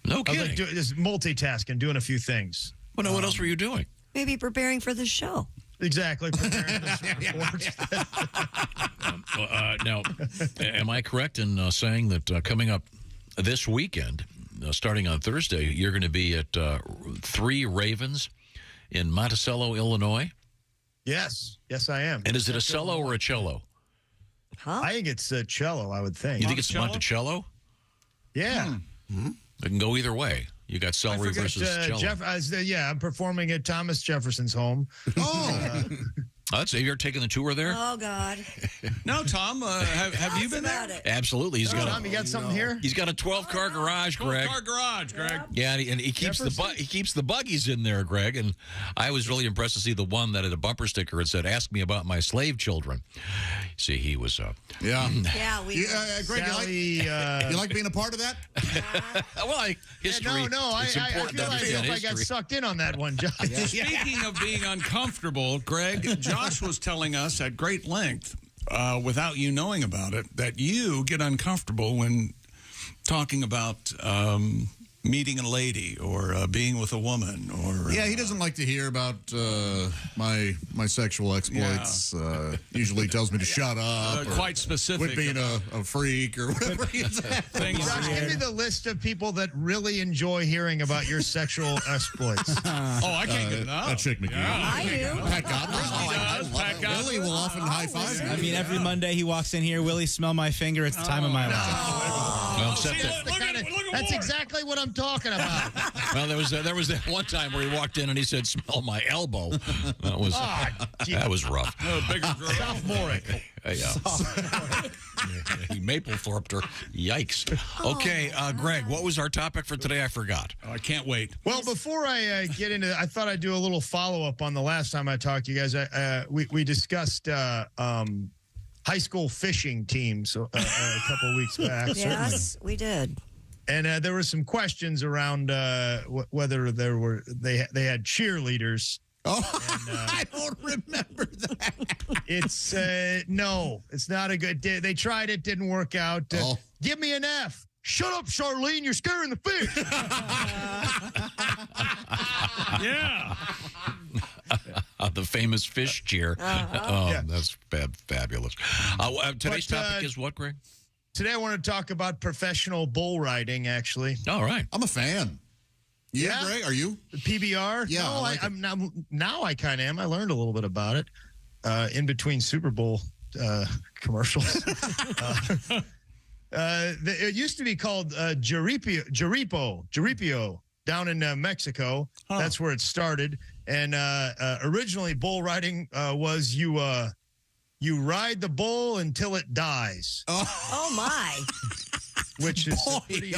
No I was kidding. like just multitasking, doing a few things. Well, no, what else were you doing? Maybe preparing for the show. Exactly. Preparing for sports. Now, am I correct in saying that coming up this weekend, starting on Thursday, you're going to be at 3 Ravens in Monticello, Illinois? Yes, I am. And is it a cello or a cello? Huh? I think it's a cello, I would think. You think it's Monticello? Yeah. It can go either way. You got celery versus cello. I'm performing at Thomas Jefferson's home. Oh. Let's say you're taking the tour there. Oh God. No, Tom. Have you been there? Absolutely. He's got. Tom, you got something here? He's got a 12-car garage, Greg. 12-car garage, Greg. Yeah, and he keeps the buggies in there, Greg. And I was really impressed to see the one that had a bumper sticker that said, "Ask me about my slave children." See, he was. Yeah. Greg, you like being a part of that? Well, history. I feel like I got sucked in on that one, Josh. Speaking of being uncomfortable, Greg, Josh was telling us at great length, without you knowing about it, that you get uncomfortable when talking about meeting a lady or being with a woman. Or yeah, he doesn't like to hear about my sexual exploits. Yeah. Usually tells me to shut up. Quite specific. With being a freak or whatever. Josh, give me the list of people that really enjoy hearing about your sexual exploits. I can't get enough. That chick McGee. Yeah, I do. Pat Godwin. Willie will often high five me. I mean, every Monday he walks in here, Willie, smell my finger. It's the time of my life. Well, except that's exactly what I'm talking about. Well, there was that one time where he walked in and he said, "Smell my elbow." That was rough. Bigger girl. Sophomoric. He Maplethorped her. Yikes. Okay, Greg, what was our topic for today? I forgot. I can't wait. Well, before I get into it, I thought I'd do a little follow-up on the last time I talked to you guys. We discussed high school fishing teams a couple of weeks back. Yes, we did. And there were some questions around whether they had cheerleaders. Oh, and, I don't remember that. It's no, it's not a good. They tried it, didn't work out. Give me an F. Shut up, Charlene. You're scaring the fish. Yeah. The famous fish cheer. That's fabulous. Today's topic is what, Greg? Today I want to talk about professional bull riding, actually. All right. I'm a fan. Yeah, Greg, are you? The PBR? Yeah. No, I'm now I kind of am. I learned a little bit about it in between Super Bowl commercials. It used to be called Jaripio down in Mexico. Huh. That's where it started. And originally bull riding was you ride the bull until it dies. Oh my. Which is pretty,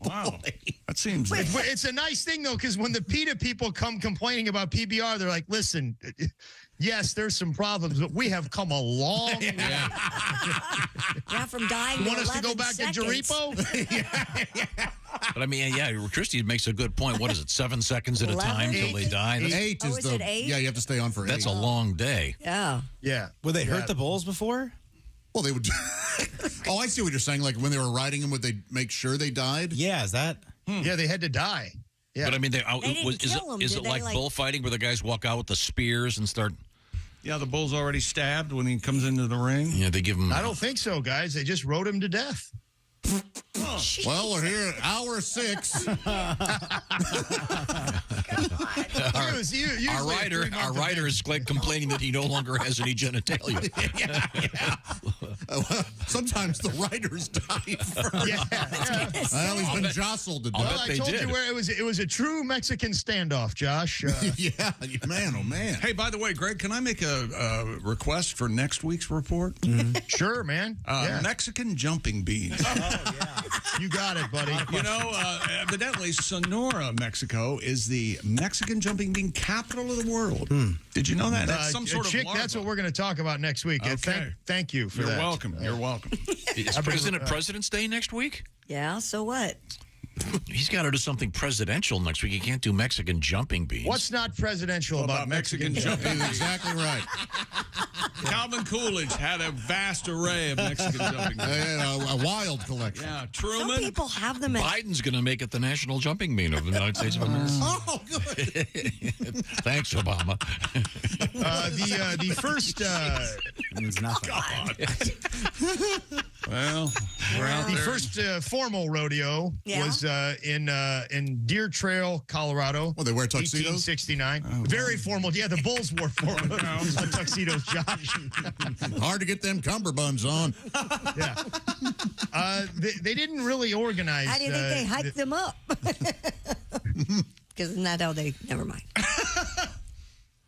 wow. That seems it's a nice thing though, because when the PETA people come complaining about PBR, they're like, listen, yes, there's some problems, but we have come a long way. Yeah, from dying. You want us to 11 go back seconds. to Jaripo? But I mean, Christy makes a good point. What is it, 7 seconds at a time till they die? Eight is it 8? Yeah, you have to stay on for 8. That's a long day. Yeah. Yeah. Would they hurt the bulls before? Well, they would. Oh, I see what you're saying. Like when they were riding them, would they make sure they died? Yeah, is that? Yeah, they had to die. Yeah. But I mean, is it like bullfighting where the guys walk out with the spears and start? Yeah, the bull's already stabbed when he comes into the ring. Yeah, they give him. I don't think so, guys. They just rode him to death. Well, we're here at hour 6. Our writer is complaining that he no longer has any genitalia. Sometimes the riders die first. Well, he's been jostled to death. Well, I told you where it was a true Mexican standoff, Josh. Yeah, man, oh man. Hey, by the way, Greg, can I make a request for next week's report? Sure, man. Mexican jumping beans. Oh, yeah. You got it, buddy. You know, evidently, Sonora, Mexico, is the Mexican jumping bean capital of the world. Did you know that? That's some sort of larva. That's what we're going to talk about next week. Okay. Thank you for You're that. welcome. You're welcome. Is President's Day next week? Yeah, so what? He's got to do something presidential next week. He can't do Mexican jumping beans. What's not presidential about Mexican jumping beans? Exactly right. Calvin Coolidge had a vast array of Mexican jumping beans. A wild collection. Yeah, Truman. Some people have them. Biden's going to make it the national jumping bean of the United States of America. Oh, good. Thanks, Obama. The first means nothing. Well, we're out the there. first formal rodeo was in Deer Trail, Colorado. Well, they wear tuxedos? 1869. Very formal. Yeah, the Bulls wore formal tuxedos, Josh. Hard to get them cummerbunds on. Yeah. They didn't really organize. How do you think they hiked them up? Because isn't that how they... Never mind.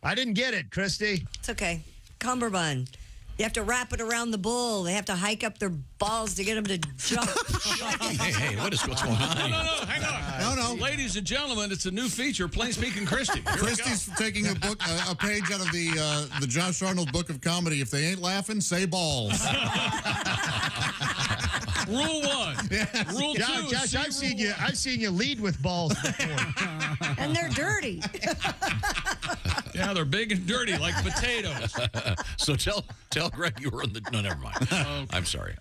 I didn't get it, Christy. It's okay. cummerbund. You have to wrap it around the bull. They have to hike up their balls to get them to jump. Hey, what's going on? No, hang on. No. Ladies and gentlemen, it's a new feature, Plain Speaking Christy. Christy's taking a page out of the Josh Arnold book of comedy. If they ain't laughing, say balls. Rule 1. Rule 2. Josh, I've seen you lead with balls before. And they're dirty. Yeah, they're big and dirty like potatoes. So tell Greg you were in the. No, never mind. Okay. I'm sorry.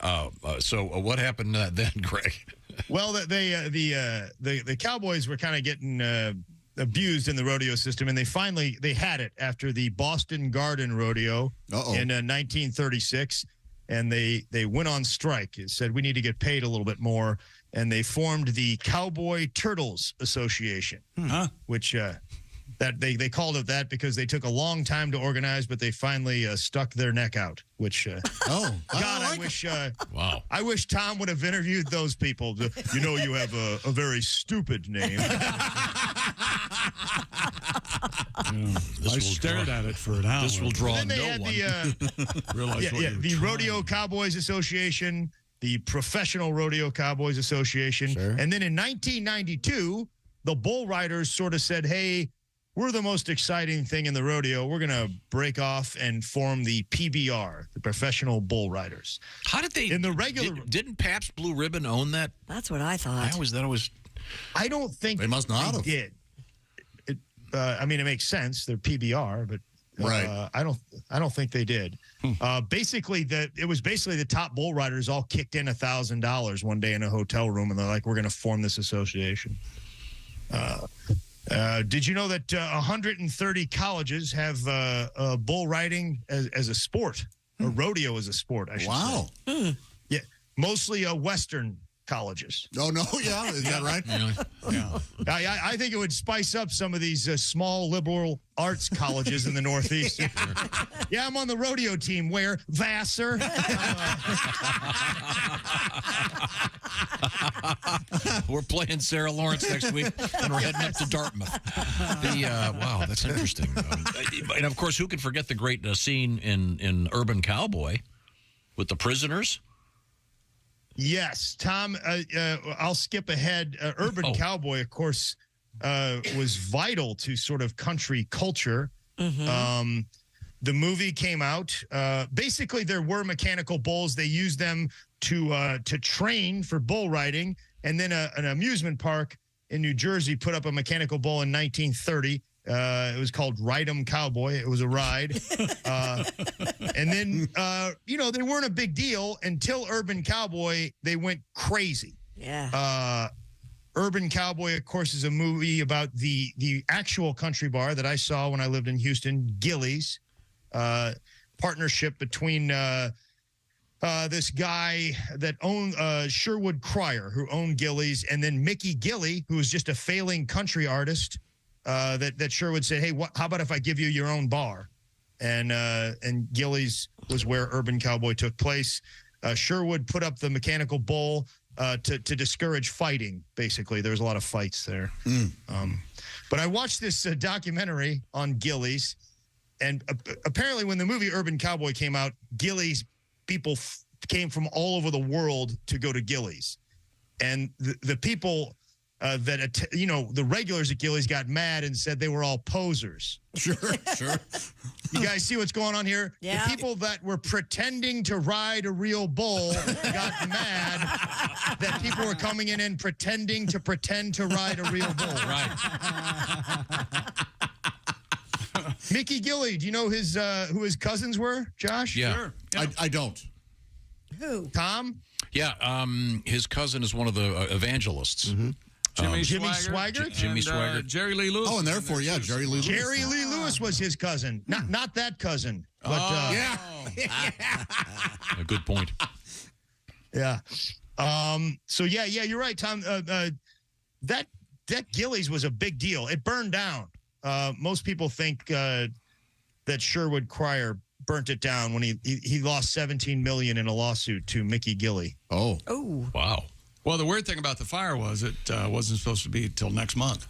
So what happened then, Greg? Well, the Cowboys were kind of getting abused in the rodeo system, and they had it after the Boston Garden Rodeo in 1936, and they went on strike. It said we need to get paid a little bit more, and they formed the Cowboy Turtles Association, which. That they called it that because they took a long time to organize, but they finally stuck their neck out. Which, I wish. Wow. I wish Tom would have interviewed those people. You know, you have a very stupid name. I stared at it for an hour. This will draw then they no had one. the Rodeo Cowboys Association, the Professional Rodeo Cowboys Association, and then in 1992, the Bull Riders sort of said, "Hey, we're the most exciting thing in the rodeo. We're going to break off and form the PBR, the Professional Bull Riders." How did they? In the regular, didn't Pabst Blue Ribbon own that? That's what I thought. I don't think they must not have. Did. I mean, it makes sense. They're PBR, but right. I don't think they did. Basically, it was the top bull riders all kicked in $1,000 one day in a hotel room, and they're like, "We're going to form this association." Did you know that 130 colleges have bull riding as a sport, or rodeo as a sport? I should say. Yeah, mostly Western colleges. Oh no, yeah, is that right? Yeah. I think it would spice up some of these small liberal arts colleges in the Northeast. Yeah, I'm on the rodeo team. Where? Vassar. We're playing Sarah Lawrence next week, and we're heading up to Dartmouth. Wow, that's interesting. And of course, who can forget the great scene in Urban Cowboy with the prisoners? Yes, Tom, I'll skip ahead. Urban Cowboy, of course, was vital to sort of country culture. The movie came out. Basically, there were mechanical bulls. They used them to train for bull riding. And then an amusement park in New Jersey put up a mechanical bull in 1930. It was called Ride 'em Cowboy. It was a ride. And then, they weren't a big deal until Urban Cowboy. They went crazy. Yeah. Urban Cowboy, of course, is a movie about the actual country bar that I saw when I lived in Houston, Gillies. Partnership between this guy that owned Sherwood Crier, who owned Gillies, and then Mickey Gilley, who was just a failing country artist. That Sherwood said, "Hey, how about if I give you your own bar?" And Gillies was where Urban Cowboy took place. Sherwood put up the mechanical bull to discourage fighting. Basically, there was a lot of fights there. But I watched this documentary on Gillies, and apparently, when the movie Urban Cowboy came out, Gillies people came from all over the world to go to Gillies, and the people. The regulars at Gillies got mad and said they were all posers. Sure. You guys see what's going on here? Yeah. The people that were pretending to ride a real bull got mad that people were coming in and pretend to ride a real bull. Right. Mickey Gilley, do you know who his cousins were, Josh? Yeah. Sure. I don't. Who? Tom? Yeah, his cousin is one of the evangelists. Jimmy Swaggart? Jimmy Swaggart. Jerry Lee Lewis. Oh, and therefore, Jerry Lee Lewis. Jerry Lee Lewis was his cousin. Not that cousin. But, A good point. Yeah. So you're right, Tom. That Gillies was a big deal. It burned down. Most people think that Sherwood Crier burnt it down when he lost $17 million in a lawsuit to Mickey Gilley. Oh. Wow. Well, the weird thing about the fire was it wasn't supposed to be till next month.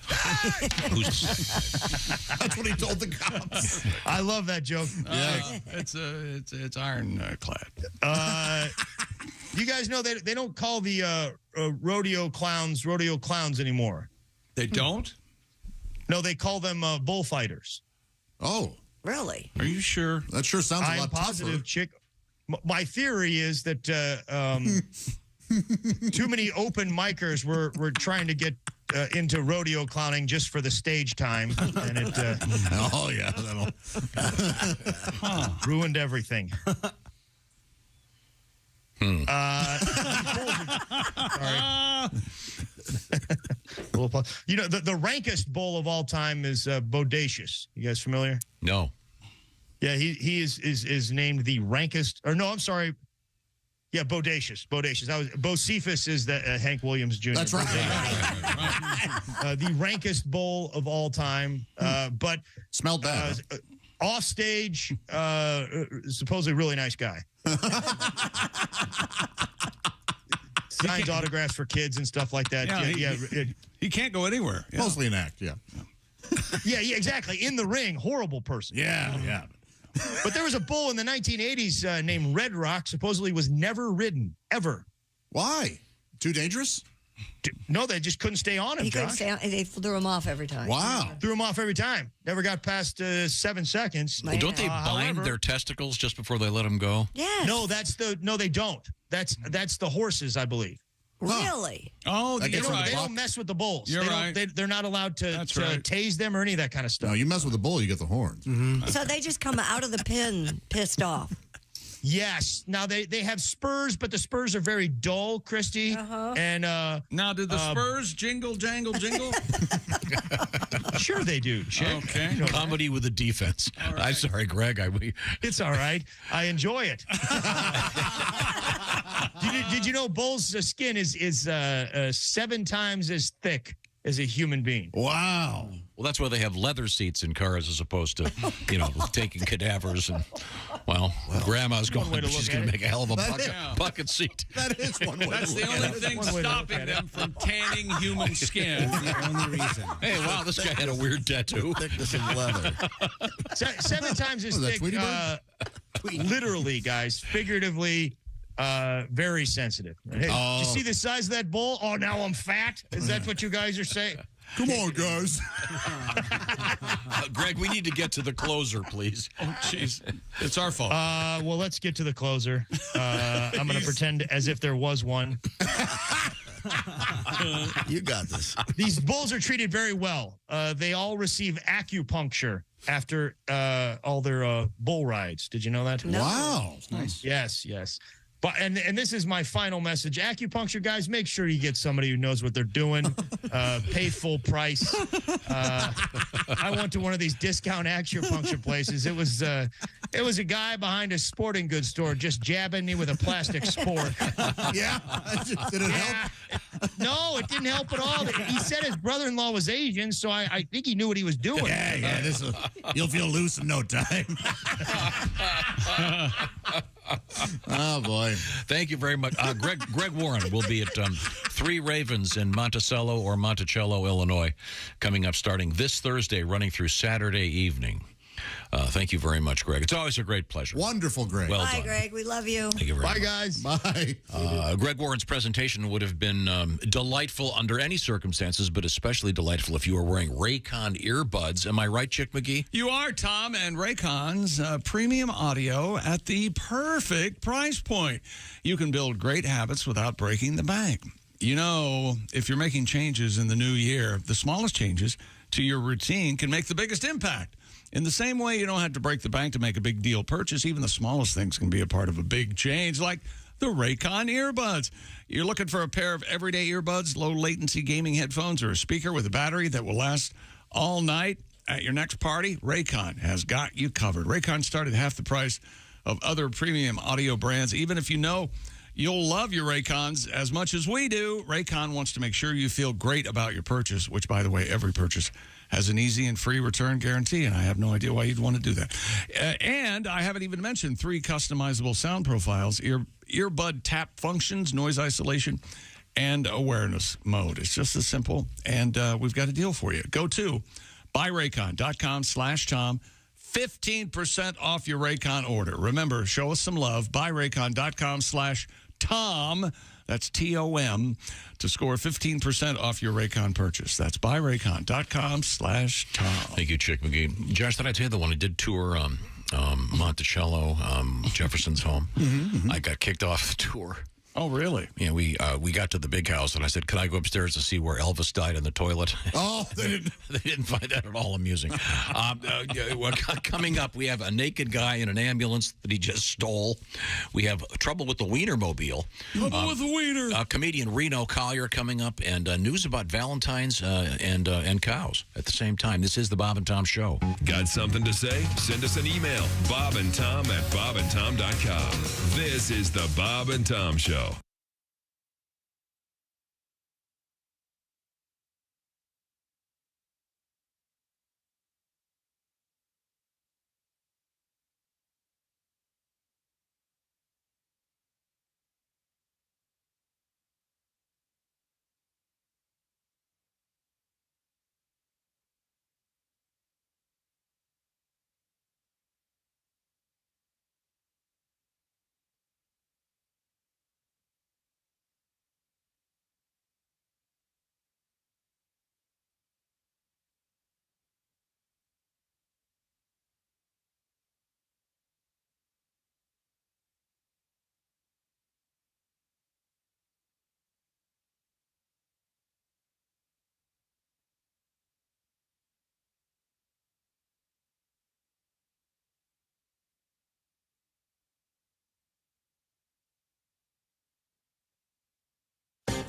That's what he told the cops. I love that joke. Yeah, it's ironclad. You guys know they don't call the rodeo clowns anymore. They don't? No, they call them bullfighters. Oh. Really? Are you sure? That sure sounds a lot I'm positive, tougher. Chick. My theory is that too many open micers were trying to get into rodeo clowning just for the stage time, and it oh yeah, that'll ruined everything. Sorry. You know, the rankest bull of all time is Bodacious. You guys familiar? No. Yeah, he is named the rankest. Or no, I'm sorry. Yeah, Bodacious. That was Bocephus is the Hank Williams Jr. That's right. The rankest bull of all time, but smelled bad. Off stage, supposedly really nice guy. Signs autographs for kids and stuff like that. He can't go anywhere. Yeah. Mostly an act, yeah. Yeah, exactly. In the ring, horrible person. Yeah. But there was a bull in the 1980s named Red Rock, supposedly was never ridden, ever. Why? Too dangerous? No, they just couldn't stay on him, He couldn't Josh. stay on. They threw him off every time. Wow. Threw him off every time. Never got past 7 seconds. Well, don't they bind however, their testicles just before they let them go? Yes. No, they don't. That's the horses, I believe. Really? Oh, They don't mess with the bulls. You're right. They're not allowed to tase them or any of that kind of stuff. No, you mess with the bull, you get the horns. So they just come out of the pen pissed off. Yes. Now they have spurs, but the spurs are very dull, Christy. And now, did the spurs jingle, jangle, jingle? Sure they do. Chick. Okay. You know, Comedy with a defense. Right. I'm sorry, Greg. It's all right. I enjoy it. Did you know bull's skin is 7 times as thick as a human being? Wow. Well, that's why they have leather seats in cars as opposed to, taking cadavers. And, well, Grandma's going, she's going to make a hell of a bucket seat. That is one way That's the only thing stopping them from tanning human skin. That's the only reason. Hey, wow, this guy had a weird tattoo. Thickness of leather. 7 times as thick. Literally, guys. Figuratively. Very sensitive. Hey, did you see the size of that bull? Oh, now I'm fat? Is that what you guys are saying? Come on, guys. Greg, we need to get to the closer, please. Oh, jeez. It's our fault. Well, let's get to the closer. I'm going to pretend as if there was one. You got this. These bulls are treated very well. They all receive acupuncture after all their bull rides. Did you know that? No. Wow. Nice. Yes. But and this is my final message. Acupuncture guys, make sure you get somebody who knows what they're doing. Pay full price. I went to one of these discount acupuncture places. It was a guy behind a sporting goods store just jabbing me with a plastic spork. Yeah. Did it help? No, it didn't help at all. He said his brother-in-law was Asian, so I think he knew what he was doing. Yeah. You'll feel loose in no time. Oh, boy. Thank you very much. Greg Warren will be at 3 Ravens in Monticello or Monticello, Illinois, coming up starting this Thursday, running through Saturday evening. Thank you very much, Greg. It's always a great pleasure. Wonderful, Greg. Well Bye, done. Greg. We love you. Thank you very much. Bye, guys. Bye. Greg Warren's presentation would have been delightful under any circumstances, but especially delightful if you were wearing Raycon earbuds. Am I right, Chick McGee? You are, Tom, and Raycon's premium audio at the perfect price point. You can build great habits without breaking the bank. You know, if you're making changes in the new year, the smallest changes to your routine can make the biggest impact. In the same way, you don't have to break the bank to make a big deal purchase. Even the smallest things can be a part of a big change, like the Raycon earbuds. You're looking for a pair of everyday earbuds, low-latency gaming headphones, or a speaker with a battery that will last all night at your next party? Raycon has got you covered. Raycon started half the price of other premium audio brands. Even if you know you'll love your Raycons as much as we do, Raycon wants to make sure you feel great about your purchase, which, by the way, every purchase has an easy and free return guarantee, and I have no idea why you'd want to do that. And I haven't even mentioned 3 customizable sound profiles, earbud tap functions, noise isolation, and awareness mode. It's just as simple, and we've got a deal for you. Go to buyraycon.com/Tom. 15% off your Raycon order. Remember, show us some love. Buyraycon.com/Tom. That's Tom to score 15% off your Raycon purchase. That's buyraycon.com/Tom. Thank you, Chick McGee. Josh, did I tell you the one I did tour Monticello, Jefferson's home? I got kicked off the tour. Oh, really? Yeah, we got to the big house, and I said, "Could I go upstairs to see where Elvis died in the toilet?" Oh, they didn't find that at all amusing. Coming up, we have a naked guy in an ambulance that he just stole. We have trouble with the Wienermobile. Trouble with the wiener. Comedian Reno Collier coming up, and news about Valentines and cows at the same time. This is the Bob and Tom Show. Got something to say? Send us an email, bobandtom@bobandtom.com. This is the Bob and Tom Show.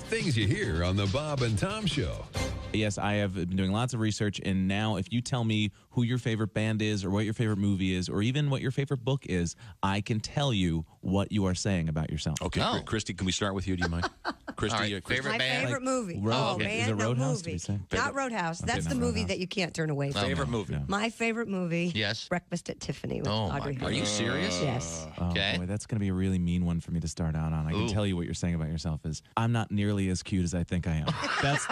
Things you hear on the Bob and Tom Show. Yes, I have been doing lots of research, and now if you tell me who your favorite band is or what your favorite movie is or even what your favorite book is, I can tell you what you are saying about yourself. Okay, Christy, can we start with you? Do you mind? Christy, My favorite movie. Is it Roadhouse? Movie. Not Roadhouse. That's the movie that you can't turn away from. Favorite movie? Yeah. My favorite movie. Yes. Breakfast at Tiffany with Oh, Audrey my Hepburn. Are you serious? Yes. Okay. Boy, that's going to be a really mean one for me to start out on. I can tell you what you're saying about yourself is I'm not nearly as cute as I think I am. That's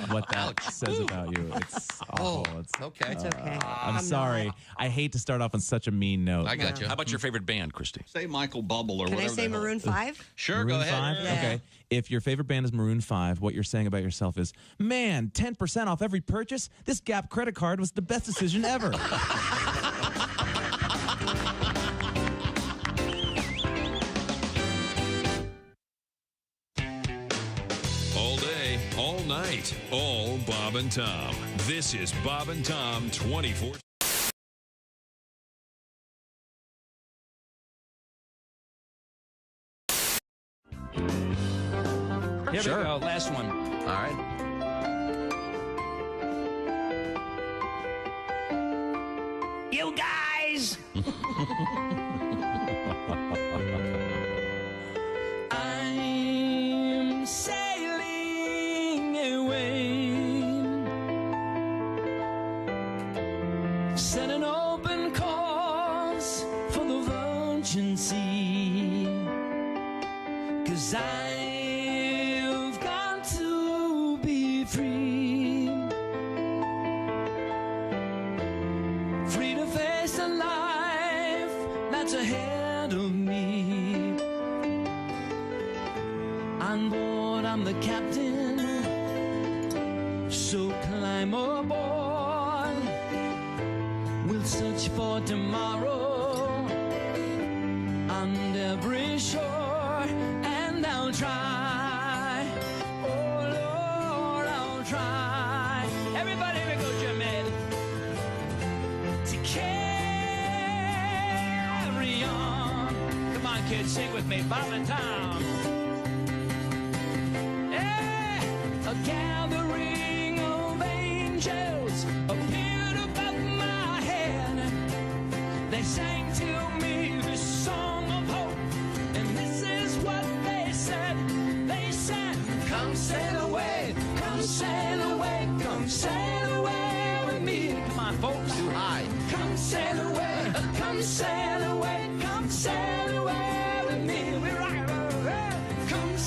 what that says about you. It's awful. It's okay. It's okay. I'm sorry. I hate to start off on such a mean note. I got you. How about your favorite band, Christy? Say Michael Bubble or Can I whatever. say Maroon 5? Sure, Maroon go ahead. 5? Yeah. Okay. If your favorite band is Maroon 5, what you're saying about yourself is, man, 10% off every purchase? This Gap credit card was the best decision ever. All day, all night, all Bob and Tom. This is Bob and Tom 24. Here we go. Last one. All right. You guys! I'm sailing away, setting open course for the Virgin Sea, 'cause I've got to be free, free to face the life that's ahead of me. On board, I'm the captain, so climb aboard. We'll search for tomorrow on every shore, and I'll try. Oh Lord, I'll try. Everybody, here we go, Jimmy. To carry on. Come on, kids, sing with me, Bob and Tom. A gathering of angels appeared above my head. They sang to me this song of hope, and this is what they said. They said, come sail away, come sail away, come sail away with me. Come on, folks. Too high. Come sail away, come sail away, come sail away with me. We rock it. Come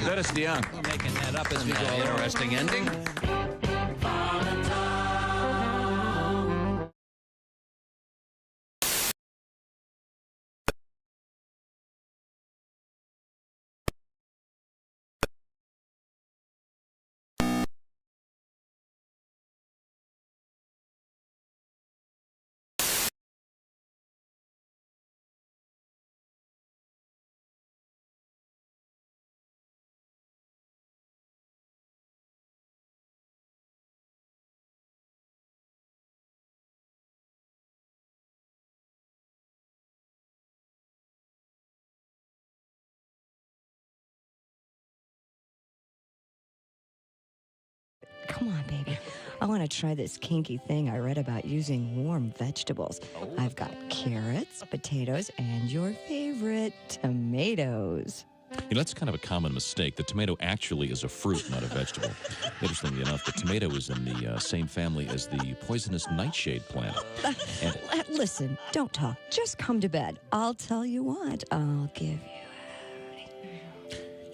Let us down. We're making that up as we go. Interesting ending. Come on, baby. I want to try this kinky thing I read about using warm vegetables. I've got carrots, potatoes, and your favorite, tomatoes. You know, that's kind of a common mistake. The tomato actually is a fruit, not a vegetable. Interestingly enough, the tomato is in the same family as the poisonous nightshade plant. And Listen, don't talk. Just come to bed. I'll tell you what. I'll give you.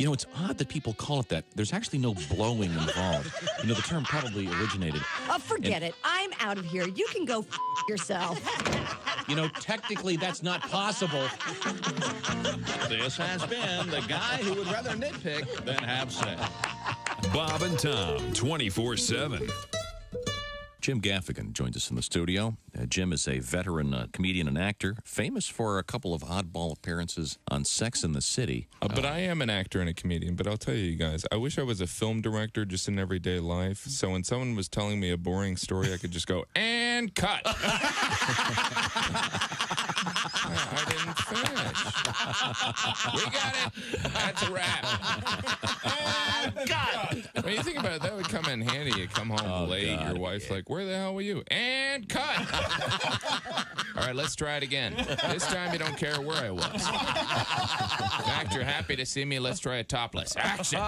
you know, it's odd that people call it that. There's actually no blowing involved. You know, the term probably originated. Oh, forget it. I'm out of here. You can go yourself. You know, technically, that's not possible. This has been the guy who would rather nitpick than have sex. Bob and Tom, 24/7. Jim Gaffigan joins us in the studio. Jim is a veteran comedian and actor, famous for a couple of oddball appearances on Sex and the City. But I am an actor and a comedian, but I'll tell you guys, I wish I was a film director just in everyday life. So when someone was telling me a boring story, I could just go, and cut. I didn't finish. We got it. That's a wrap. Cut. When you think about it, that would come in handy. You come home late, your wife's like, where the hell were you? And cut. All right, let's try it again. This time you don't care where I was. In fact, you're happy to see me. Let's try it topless. Action.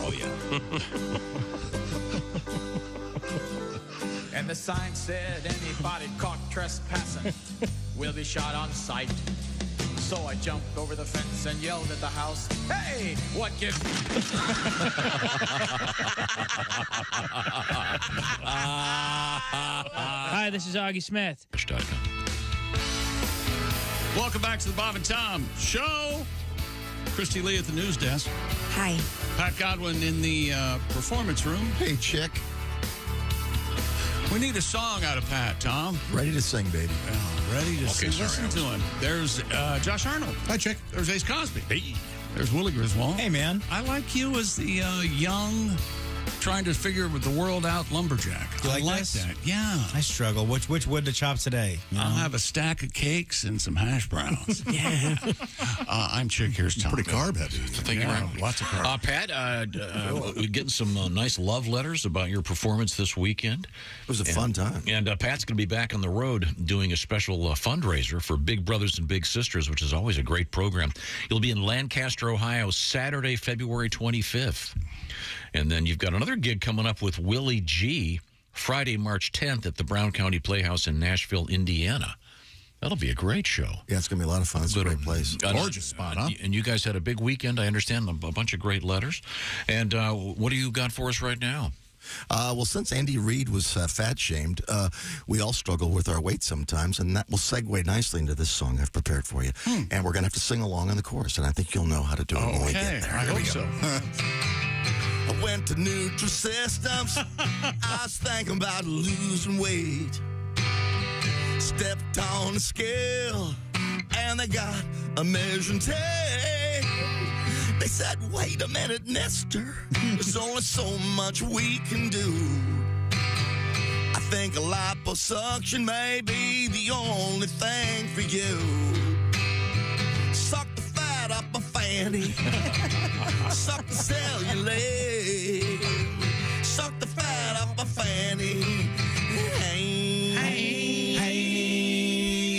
Oh, yeah. And the sign said anybody caught trespassing will be shot on sight. So I jumped over the fence and yelled at the house, hey, what gives... Hi, this is Augie Smith. Welcome back to the Bob and Tom Show. Christy Lee at the news desk. Hi. Pat Godwin in the performance room. Hey, chick. We need a song out of Pat, Tom. Ready to sing, baby. Oh, ready to sing. Listen to him. There's Josh Arnold. Hi, chick. There's Ace Cosby. Hey. There's Willie Griswold. Hey, man. I like you as the young, trying to figure the world out lumberjack. You I like this? that. Yeah. I struggle. Which wood to chop today? You know? I'll have a stack of cakes and some hash browns. Yeah. I'm Chick. Here's Tom. Pretty carb heavy. Thank you very much. Lots of carbs. Pat, we're getting some nice love letters about your performance this weekend. It was a fun time. And Pat's going to be back on the road doing a special fundraiser for Big Brothers and Big Sisters, which is always a great program. You'll be in Lancaster, Ohio, Saturday, February 25th. And then you've got another gig coming up with Willie G, Friday, March 10th at the Brown County Playhouse in Nashville, Indiana. That'll be a great show. Yeah, it's going to be a lot of fun. It's a great place. Gorgeous spot, huh? And you guys had a big weekend, I understand, a bunch of great letters. And what do you got for us right now? Well, since Andy Reid was fat-shamed, we all struggle with our weight sometimes, and that will segue nicely into this song I've prepared for you. And we're going to have to sing along in the chorus, and I think you'll know how to do it when we get there. I hope so. I went to Nutrisystems. I was thinking about losing weight. Stepped on the scale, and they got a measuring tape. They said, wait a minute, Nestor. There's only so much we can do. I think a liposuction may be the only thing for you. Suck the fat up my fanny. Suck the cellulite. Suck the fat up my fanny. Hey.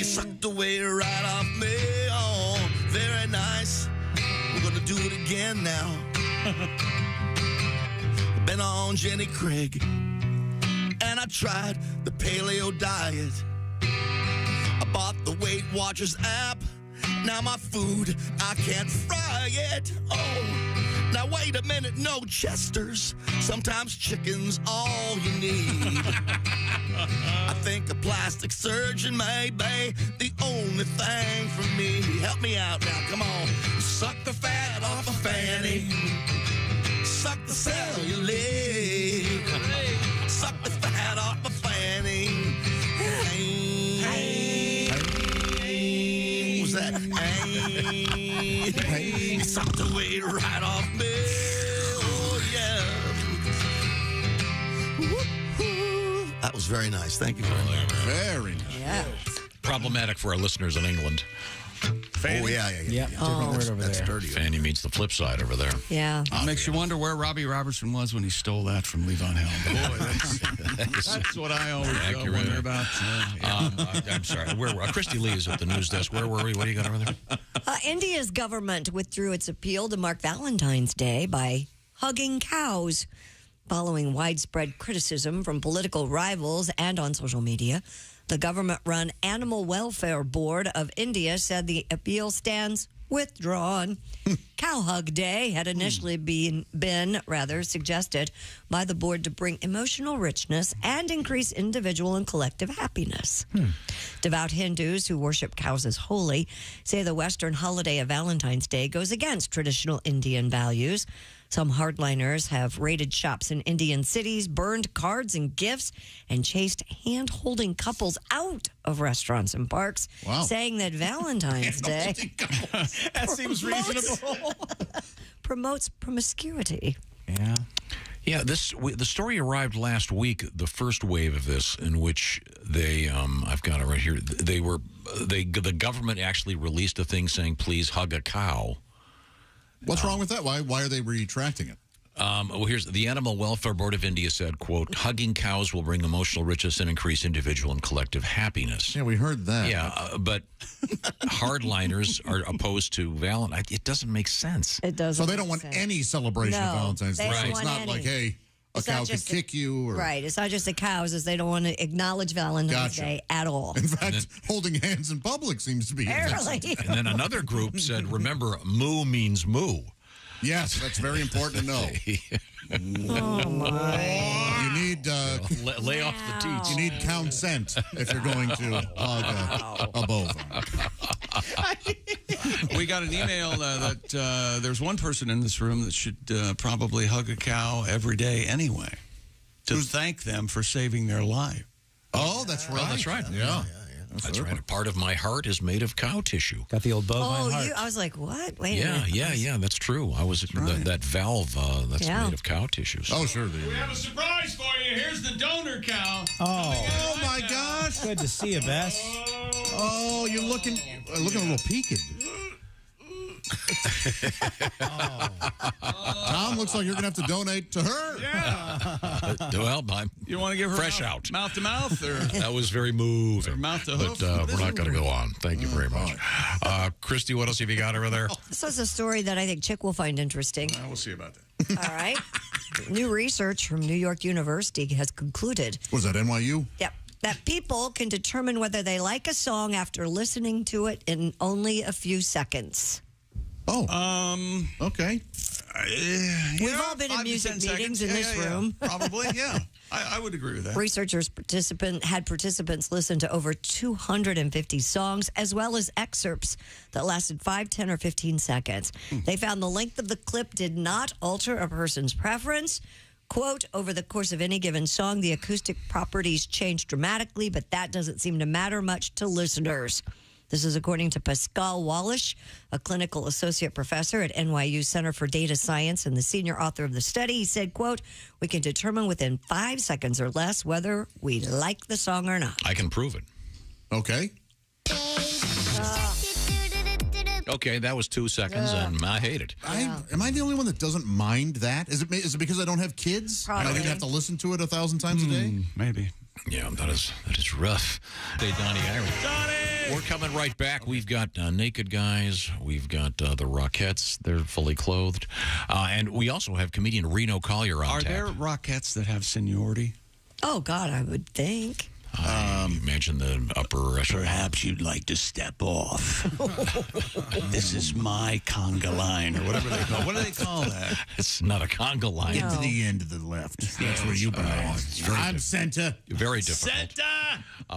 Sucked away right off me. Oh, very nice. We're gonna do it again now. Been on Jenny Craig, and I tried the paleo diet. I bought the Weight Watchers app, Now my food, I can't fry it. Oh, now wait a minute, no Chesters. Sometimes chicken's all you need. I think a plastic surgeon may be the only thing for me. Help me out now, come on. Suck the fat off a fanny. Suck the cellulite. Suck the fat off a fanny. What was that? He sucked the weight right off me. Oh, yeah. Woo-hoo. That was very nice. Thank you very much. Very nice. Yeah. Problematic for our listeners in England. Fanny? Oh, yeah. Oh. That's dirty. Fanny means the flip side over there. Yeah. Makes you wonder where Robbie Robertson was when he stole that from Levon Helm. Boy, that's what I always wonder about. I'm sorry. Where Christy Lee is at the news desk. Where were we? What do you got over there? India's government withdrew its appeal to mark Valentine's Day by hugging cows. Following widespread criticism from political rivals and on social media, the government-run Animal Welfare Board of India said the appeal stands withdrawn. Cow Hug Day had initially been suggested by the board to bring emotional richness and increase individual and collective happiness. Devout Hindus who worship cows as holy say the Western holiday of Valentine's Day goes against traditional Indian values. Some hardliners have raided shops in Indian cities, burned cards and gifts, and chased hand-holding couples out of restaurants and parks, saying that Valentine's Day That seems reasonable. promotes promiscuity. Yeah. Yeah, the story arrived last week, the first wave of this, in which they, I've got it right here, the government actually released a thing saying, please hug a cow. What's wrong with that? Why are they retracting it? Well, here's the Animal Welfare Board of India said, quote, hugging cows will bring emotional richness and increase individual and collective happiness. Yeah, we heard that. Yeah, but hardliners are opposed to Valentine. It doesn't make sense. It doesn't. So they don't want any celebration of Valentine's Day. So it's not like, hey, a cow could kick you. Or... Right. It's not just the cows, as they don't want to acknowledge Valentine's Day at all. In fact, holding hands in public seems to be. Apparently. And then another group said, remember, moo means moo. Yes, that's very important to know. Oh, my. You need... lay off the teats. You need consent if you're going to hug a bovine. We got an email that there's one person in this room that should probably hug a cow every day anyway to thank them for saving their life. Oh, that's right. Oh, that's right. Yeah. That's right. A part of my heart is made of cow tissue. Got the old bovine heart. I was like, what? Wait a minute. Yeah, that's true. I was that valve that's made of cow tissue. Oh, sure. We have a surprise for you. Here's the donor cow. Oh my gosh. Good to see you, Bess. Oh, you're looking a little peaked. Tom, looks like you're going to have to donate to her. Yeah. Well, you want to give her fresh out. Mouth to mouth? Or that was very moving. Or mouth to hoof? But we're not going to go on. Thank you very much. Christy, what else have you got over there? This is a story that I think Chick will find interesting. We'll see about that. All right. New research from New York University has concluded. Was that NYU? Yep. That people can determine whether they like a song after listening to it in only a few seconds. Oh. Okay. We've all been in music meetings in this room. Probably, yeah. I would agree with that. Researchers had participants listen to over 250 songs, as well as excerpts that lasted 5, 10, or 15 seconds. They found the length of the clip did not alter a person's preference. Quote, over the course of any given song, the acoustic properties change dramatically, but that doesn't seem to matter much to listeners. This is according to Pascal Wallish, a clinical associate professor at NYU Center for Data Science and the senior author of the study. He said, quote, we can determine within 5 seconds or less whether we like the song or not. I can prove it. Okay. Okay, that was 2 seconds, and I hate it. Am I the only one that doesn't mind that? Is it because I don't have kids? Probably. And I didn't have to listen to it 1,000 times a day? Maybe. Yeah, that is rough. Hey, Donnie, we're coming right back. We've got Naked Guys. We've got the Rockettes. They're fully clothed. And we also have comedian Reno Collier on tap. Are there Rockettes that have seniority? Oh, God, I would think. Imagine the upper echelon. Perhaps you'd like to step off. This is my conga line, or whatever they call. What do they call that? It's not a conga line. Get to the end of the left. That's where you belong. I'm center. Very difficult.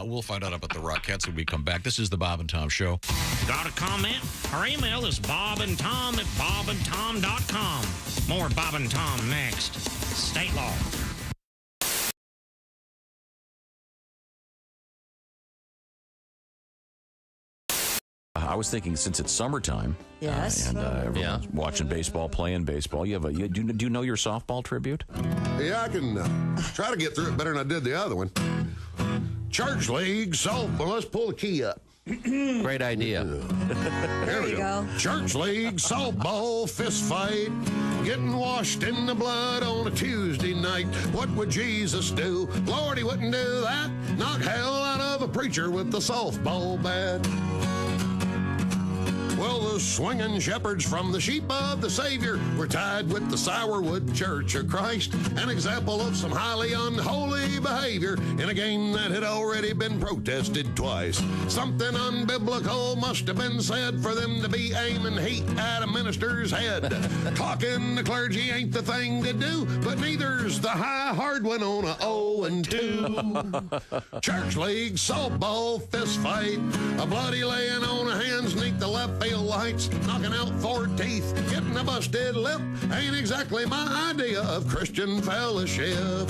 We'll find out about the Rockettes when we come back. This is the Bob and Tom Show. Got a comment? Our email is bobandtom@bobandtom.com. More Bob and Tom next. State law. I was thinking, since it's summertime, Yes. and everyone's watching baseball, playing baseball. You have do you know your softball tribute? Yeah, I can try to get through it better than I did the other one. Church league softball. Let's pull the key up. Great idea. There you go. Church league softball fist fight. Getting washed in the blood on a Tuesday night. What would Jesus do? Lord, he wouldn't do that. Knock hell out of a preacher with the softball bat. Well, the swinging shepherds from the sheep of the Savior were tied with the Sourwood Church of Christ, an example of some highly unholy behavior in a game that had already been protested twice. Something unbiblical must have been said for them to be aiming heat at a minister's head. Clocking the clergy ain't the thing to do, but neither's the high hard one on a 0-2. Church league softball fist fight, a bloody laying on of hands neath the left field lights, knocking out 4 teeth, getting a busted lip, ain't exactly my idea of Christian fellowship.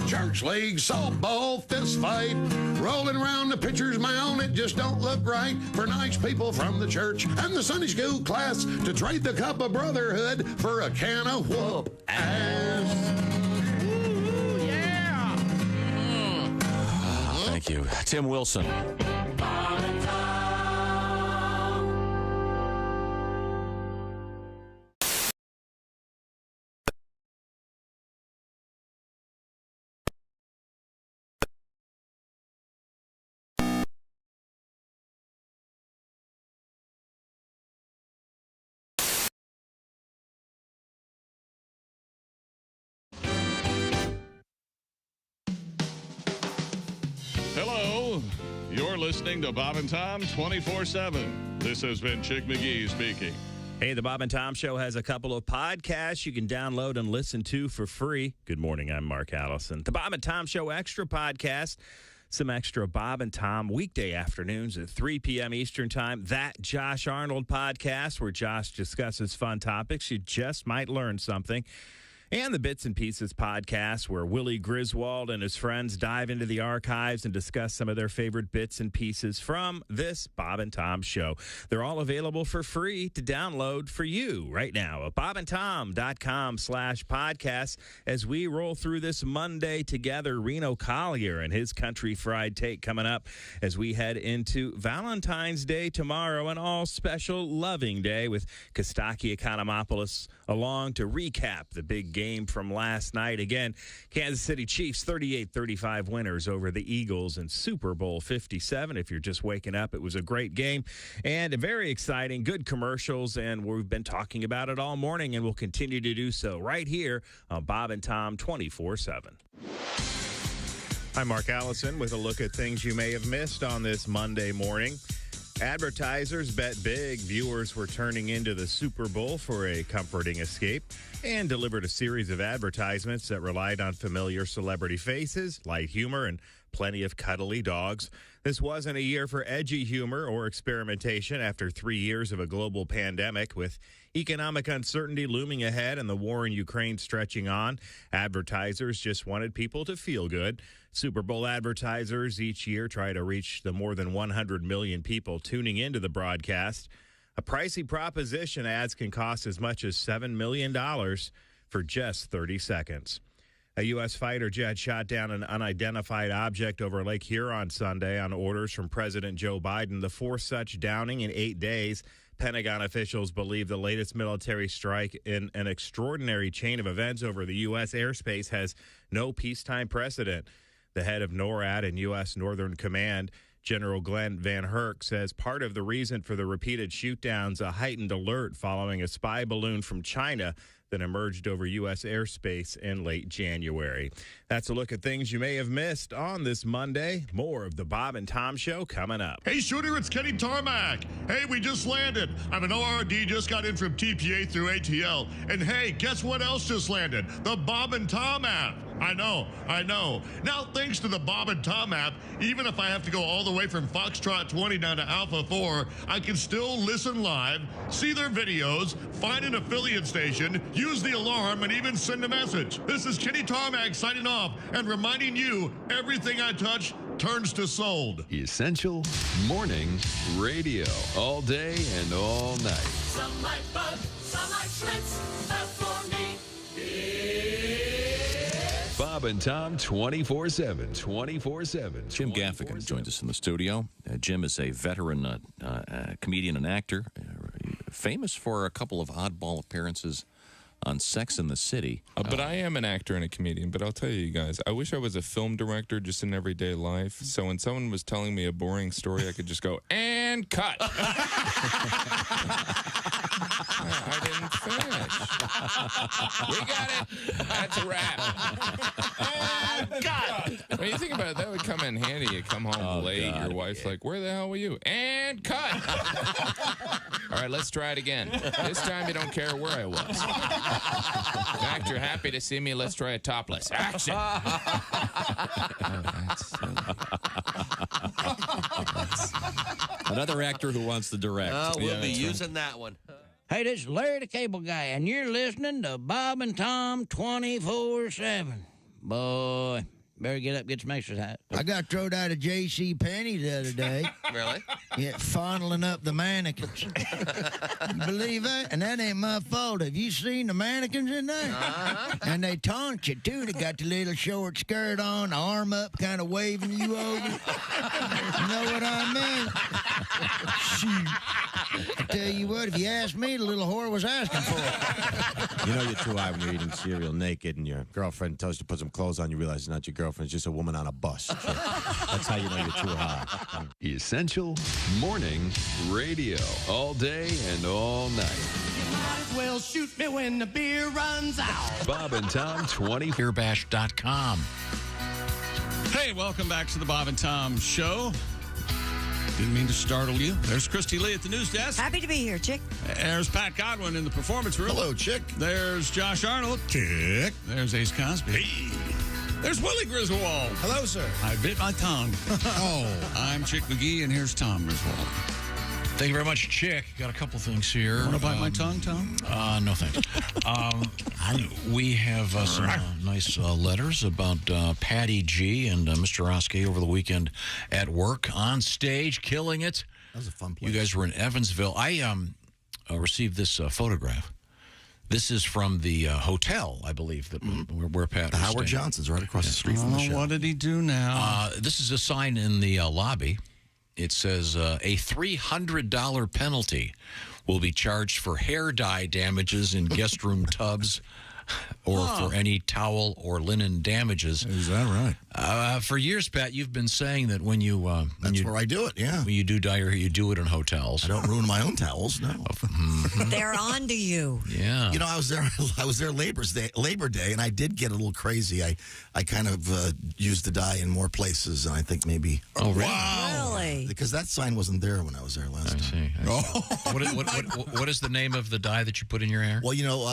Church league softball fist fight, rolling around the pitcher's mound, it just don't look right for nice people from the church and the Sunday school class to trade the cup of brotherhood for a can of whoop ass. Thank you. Tim Wilson. Hello. You're listening to Bob and Tom 24/7. This has been Chick McGee speaking. Hey, the Bob and Tom Show has a couple of podcasts you can download and listen to for free. Good morning, I'm Mark Allison. The Bob and Tom Show Extra Podcast, some extra Bob and Tom weekday afternoons at 3 p.m. Eastern Time. That Josh Arnold podcast, where Josh discusses fun topics. You just might learn something. And the Bits and Pieces podcast, where Willie Griswold and his friends dive into the archives and discuss some of their favorite bits and pieces from this Bob and Tom Show. They're all available for free to download for you right now at bobandtom.com/podcast. As we roll through this Monday together, Reno Collier and his Country Fried Take coming up as we head into Valentine's Day tomorrow, an all-special loving day with Kostaki Economopoulos along to recap the big game from last night. Again, Kansas City Chiefs 38-35 winners over the Eagles in Super Bowl 57. If you're just waking up, it was a great game and very exciting, good commercials, and we've been talking about it all morning and we'll continue to do so right here on Bob and Tom 24/7. I'm Mark Allison with a look at things you may have missed on this Monday morning. Advertisers bet big viewers were turning into the Super Bowl for a comforting escape and delivered a series of advertisements that relied on familiar celebrity faces, light humor, and plenty of cuddly dogs. This wasn't a year for edgy humor or experimentation after 3 years of a global pandemic. With economic uncertainty looming ahead and the war in Ukraine stretching on, advertisers just wanted people to feel good. Super Bowl advertisers each year try to reach the more than 100 million people tuning into the broadcast. A pricey proposition, ads can cost as much as $7 million for just 30 seconds. A U.S. fighter jet shot down an unidentified object over Lake Huron Sunday on orders from President Joe Biden, the fourth such downing in 8 days. Pentagon officials believe the latest military strike in an extraordinary chain of events over the U.S. airspace has no peacetime precedent. The head of NORAD and U.S. Northern Command, General Glenn Van Herk, says part of the reason for the repeated shootdowns, a heightened alert following a spy balloon from China that emerged over U.S. airspace in late January. That's a look at things you may have missed on this Monday. More of the Bob and Tom Show coming up. Hey, Shooter, it's Kenny Tarmac. Hey, we just landed. I'm an ORD, just got in from TPA through ATL. And hey, guess what else just landed? The Bob and Tom app. I know. Now, thanks to the Bob and Tom app, even if I have to go all the way from Foxtrot 20 down to Alpha 4, I can still listen live, see their videos, find an affiliate station, use the alarm, and even send a message. This is Kenny Tarmac signing off and reminding you, everything I touch turns to sold. Essential Morning Radio. All day and all night. Some like Bud, some like Schlitz, but for me, Bob and Tom 24/7. 24/7. Jim Gaffigan joins us in the studio. Jim is a veteran comedian and actor, famous for a couple of oddball appearances on Sex and the City. But I am an actor and a comedian. But I'll tell you guys, I wish I was a film director just in everyday life. So when someone was telling me a boring story, I could just go, and cut. I didn't finish. We got it. That's a wrap. And cut. When you think about it, that would come in handy. You come home late, your wife's like, where the hell were you? And cut. All right, let's try it again. This time you don't care where I was. In fact, you're happy to see me. Let's try a topless. Action. Another actor who wants to direct. We'll be using that one. Hey, this is Larry the Cable Guy, and you're listening to Bob and Tom 24/7. Boy, better get up, get some exercise. I got thrown out of J.C. Penney the other day. Really? Yeah, fondling up the mannequins. You believe that? And that ain't my fault. Have you seen the mannequins in there? Uh-huh. And they taunt you, too. They got the little short skirt on, arm up, kind of waving you over. You know what I mean? Shoot. I tell you what, if you ask me, the little whore was asking for it. You know you're too high when you're eating cereal naked and your girlfriend tells you to put some clothes on, you realize it's not your girlfriend, it's just a woman on a bus. That's how you know you're too high. Essential Morning Radio. All day and all night. you might as well shoot me when the beer runs out. Bob and Tom 20beerbash.com. Hey, welcome back to the Bob and Tom Show. Didn't mean to startle you. There's Christy Lee at the news desk. Happy to be here, Chick. There's Pat Godwin in the performance room. Hello, Chick. There's Josh Arnold. Chick. There's Ace Cosby. Hey. There's Willie Griswold. Hello, sir. I bit my tongue. I'm Chick McGee, and here's Tom Griswold. Thank you very much, Chick. Got a couple things here. Want to bite my tongue, Tom? No, thanks. We have some nice letters about Patty G and Mr. Oskey over the weekend at work, on stage, killing it. That was a fun place. You guys were in Evansville. I received this photograph. This is from the hotel, I believe, that where Pat was Howard staying. Johnson's right across the street from the show. What did he do now? This is a sign in the lobby. It says a $300 penalty will be charged for hair dye damages in guest room tubs or for any towel or linen damages. Is that right? For years, Pat, you've been saying that when you... That's where I do it, yeah. When you do dye your hair, you do it in hotels. I don't ruin my own towels, no. They're on to you. Yeah. You know, I was there Labor Day, and I did get a little crazy. I kind of used the dye in more places, and I think maybe... Oh, really? Wow. Really? Because that sign wasn't there when I was there last time. I see. What is the name of the dye that you put in your hair? Well, you know,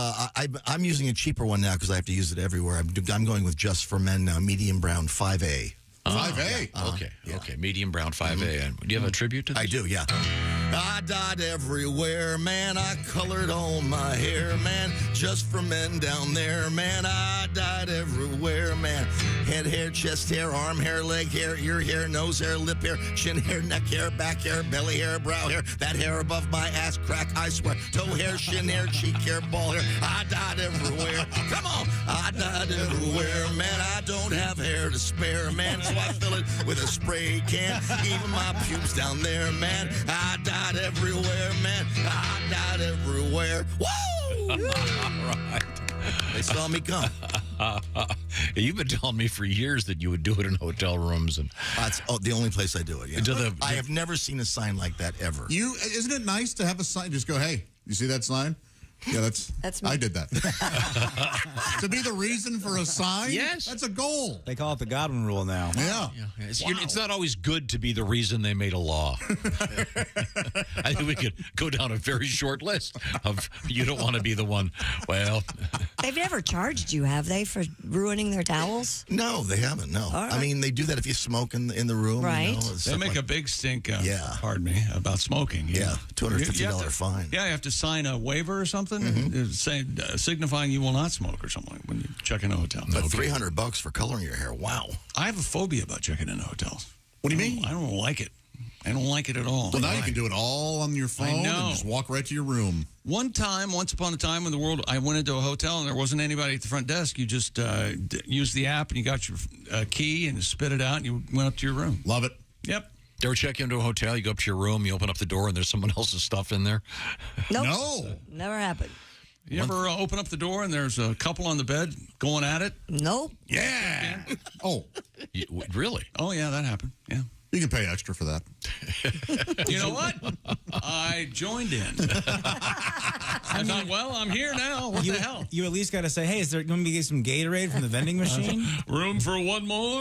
I'm using a cheaper one now because I have to use it everywhere. I'm going with Just for Men now, medium brown 5A. 5A? Okay. Medium brown 5A. Do you have a tribute to this? I do, yeah. I dyed everywhere, man. I colored all my hair, man. Just for men down there, man. I dyed everywhere, man. Head hair, chest hair, arm hair, leg hair, ear hair, nose hair, lip hair, chin hair, neck hair, back hair, belly hair, brow hair, that hair above my ass crack, I swear. Toe hair, shin hair, cheek hair, ball hair. I dyed everywhere. Come on. I dyed everywhere, man. I don't have hair to spare, man. So I fill it with a spray can. Even my pubes down there, man. I dyed everywhere, man. I dyed everywhere. Woo! All right. They saw me come. You've been telling me for years that you would do it in hotel rooms, and that's the only place I do it. Yeah. I have never seen a sign like that ever. Isn't it nice to have a sign? Just go, hey, you see that sign? Yeah, That's me. I did that. To be the reason for a sign? Yes. That's a goal. They call it the Godwin rule now. Yeah. It's not always good to be the reason they made a law. I think we could go down a very short list of you don't want to be the one. Well, They've never charged you, have they, for ruining their towels? No, they haven't. No. All right. I mean, they do that if you smoke in the room. Right. You know, They make a big stink, Yeah. pardon me, about smoking. Yeah, $250 You have to- fine. Yeah, you have to sign a waiver or something saying, signifying you will not smoke or something when you check in a hotel. But $300 for coloring your hair. Wow. I have a phobia about checking in hotels. What do you mean? I don't like it. I don't like it at all. Well, now you can do it all on your phone and just walk right to your room. Once upon a time in the world, I went into a hotel and there wasn't anybody at the front desk. You just used the app and you got your key and you spit it out and you went up to your room. Love it. Yep. you ever check into a hotel, you go up to your room, you open up the door, and there's someone else's stuff in there? Nope. No. Never happened. You ever open up the door and there's a couple on the bed going at it? Nope. Yeah. Oh. Really? Oh, yeah, that happened. Yeah. You can pay extra for that. You know what? I joined in. I thought, well, I'm here now. What the hell? You at least got to say, hey, is there going to be some Gatorade from the vending machine? Room for one more?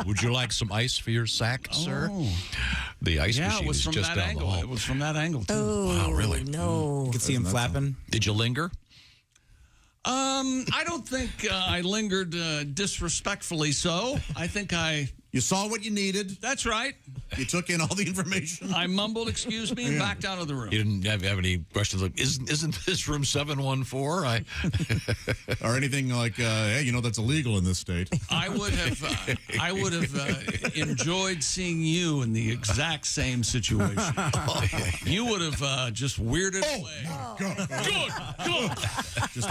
Would you like some ice for your sack, sir? The ice machine is just down the hall. It was from that angle, too. Oh, wow, really? No. You could see him flapping. Did you linger? I don't think I lingered disrespectfully so. I think You saw what you needed. That's right. You took in all the information. I mumbled, excuse me, and backed out of the room. You didn't have any questions like, isn't this room 714? Or anything like, hey, you know that's illegal in this state. I would have enjoyed seeing you in the exact same situation. You would have just weirded away. Good. Just,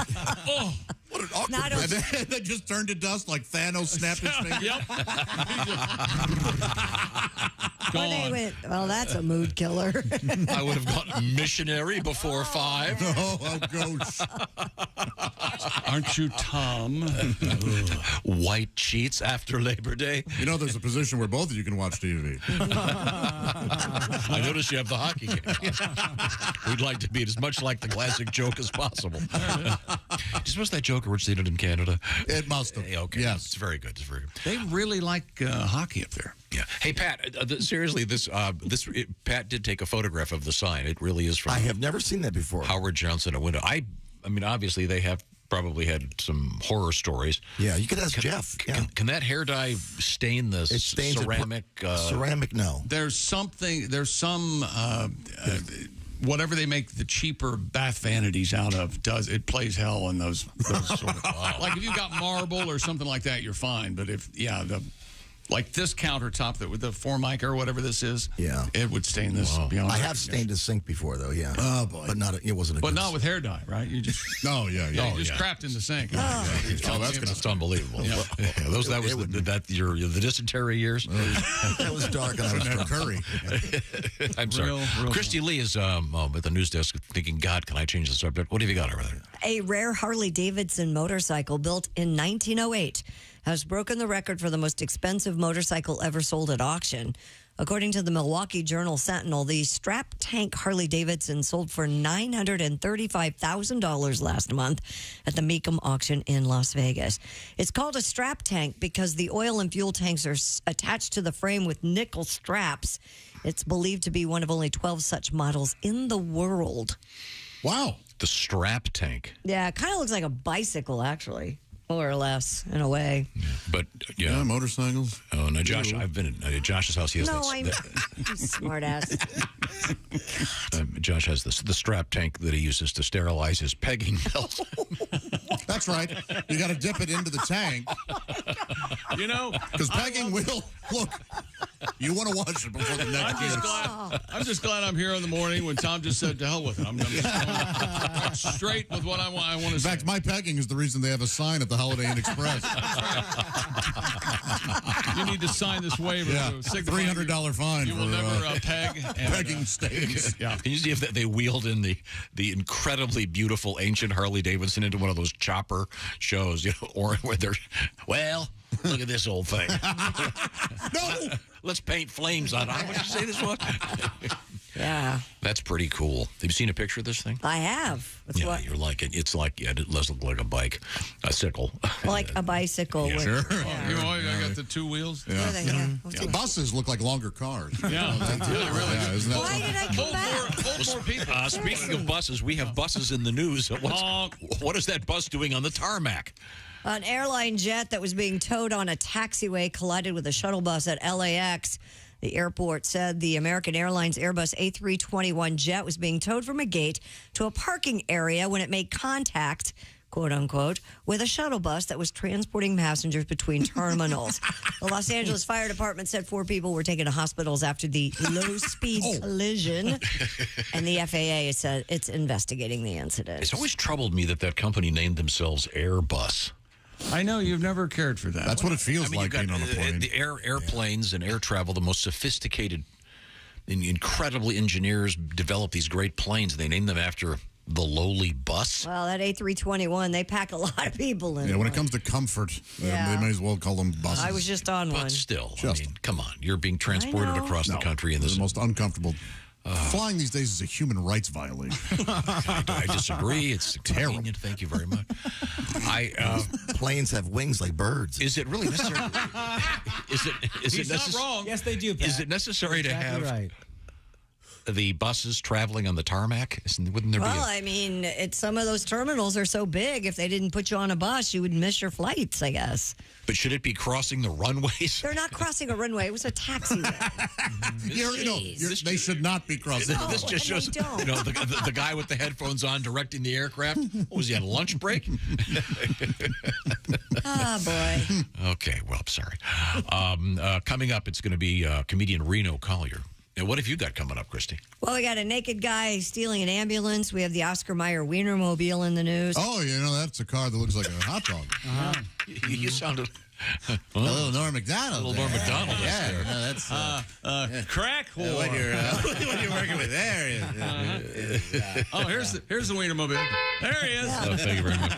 what an awkward. Not And then just turned to dust like Thanos snapped his finger. Yep. When they went, well, that's a mood killer. I would have gotten missionary before 5. Oh, gosh. Aren't you Tom? White sheets after Labor Day. You know, there's a position where both of you can watch TV. I noticed you have the hockey game. We'd like to be as much like the classic joke as possible. Was that joke originated in Canada? It must have. Okay. Yes. It's very good. It's very good. They really like hockey up there. Yeah. Hey, Pat, seriously, Pat did take a photograph of the sign. It really is from... I have never seen that before. Howard Johnson, a window. I mean, obviously, they have probably had some horror stories. Yeah, you could ask Jeff. Can that hair dye stain the ceramic? Ceramic, no. There's some whatever they make the cheaper bath vanities out of it plays hell in those sort of like if you got marble or something like that, you're fine. But if like this countertop that with the Formica or whatever this is, it would stain this. Beyond I have stained a sink before though, yeah. Oh boy, but it wasn't. But not with hair dye, right? You just you just crapped in the sink. That's unbelievable. Yeah. That was the dysentery years. That was dark. And I was drunk. Curry. I'm sorry. Real Christy Lee is at the news desk thinking, God, can I change the subject? What have you got over there? A rare Harley-Davidson motorcycle built in 1908 has broken the record for the most expensive motorcycle ever sold at auction. According to the Milwaukee Journal-Sentinel, the strap tank Harley-Davidson sold for $935,000 last month at the Mecum auction in Las Vegas. It's called a strap tank because the oil and fuel tanks are attached to the frame with nickel straps. It's believed to be one of only 12 such models in the world. Wow. The strap tank. Yeah, it kind of looks like a bicycle, actually. More or less, in a way. But, yeah, motorcycles. Oh, no, Josh, I've been at Josh's house. He has Smart ass. Josh has the strap tank that he uses to sterilize his pegging belt. That's right. You got to dip it into the tank. You know, because pegging will look. You want to watch it before the next game. I'm just glad I'm here in the morning when Tom just said to hell with it. I'm just going straight with what I want to say. In fact, my pegging is the reason they have a sign at the Holiday Inn Express. You need to sign this waiver. Yeah, $300 fine. You will never peg. Pegging stains. Yeah. Can you see if they wheeled in the incredibly beautiful ancient Harley Davidson into one of those chopper shows, or where they're, well, look at this old thing. No! Let's paint flames on it. What did you say this was? Yeah. That's pretty cool. Have you seen a picture of this thing? I have. It's Yeah, you're like it. It's like, yeah, it does look like a bike, a sickle. like a bicycle. with- Sure. You know, I got the two wheels. Yeah. Buses look like longer cars. Yeah, really. Yeah, isn't that Why did I come back? Hold more people. Speaking of buses, we have buses in the news. What is that bus doing on the tarmac? An airline jet that was being towed on a taxiway collided with a shuttle bus at LAX. The airport said the American Airlines Airbus A321 jet was being towed from a gate to a parking area when it made contact, quote unquote, with a shuttle bus that was transporting passengers between terminals. The Los Angeles Fire Department said 4 people were taken to hospitals after the low-speed collision, and the FAA said it's investigating the incident. It's always troubled me that company named themselves Airbus. I know you've never cared for that. That's what it feels like being on a plane. The airplanes and air travel, the most sophisticated and incredibly engineers develop these great planes. They name them after the lowly bus. Well, that A321, they pack a lot of people in. Yeah, when it comes to comfort, they may as well call them buses. I was just on one. But still, I mean, come on. You're being transported across the country in this. The most uncomfortable. Flying these days is a human rights violation. I disagree. It's terrible. Thank you very much. Planes have wings like birds. Is it really necessary? Is it not wrong. Yes, they do, Pat. Is it necessary to Exactly have right. the buses traveling on the tarmac? Wouldn't there be? Well, I mean, some of those terminals are so big. If they didn't put you on a bus, you would miss your flights, I guess. But should it be crossing the runways? They're not crossing a runway. It was a taxiway. They should not be crossing. This just shows, the guy with the headphones on directing the aircraft. What was he on lunch break? Ah, boy. Okay, well, sorry. Coming up, it's going to be comedian Reno Collier. Now, what have you got coming up, Christy? Well, we got a naked guy stealing an ambulance. We have the Oscar Mayer Wienermobile in the news. Oh, that's a car that looks like a hot dog. You sounded... a little Norm Macdonald. A little Norm Macdonald. Yeah, that's... crack whore. What you're working with there is... here's the Wienermobile. There he is. Thank you very much.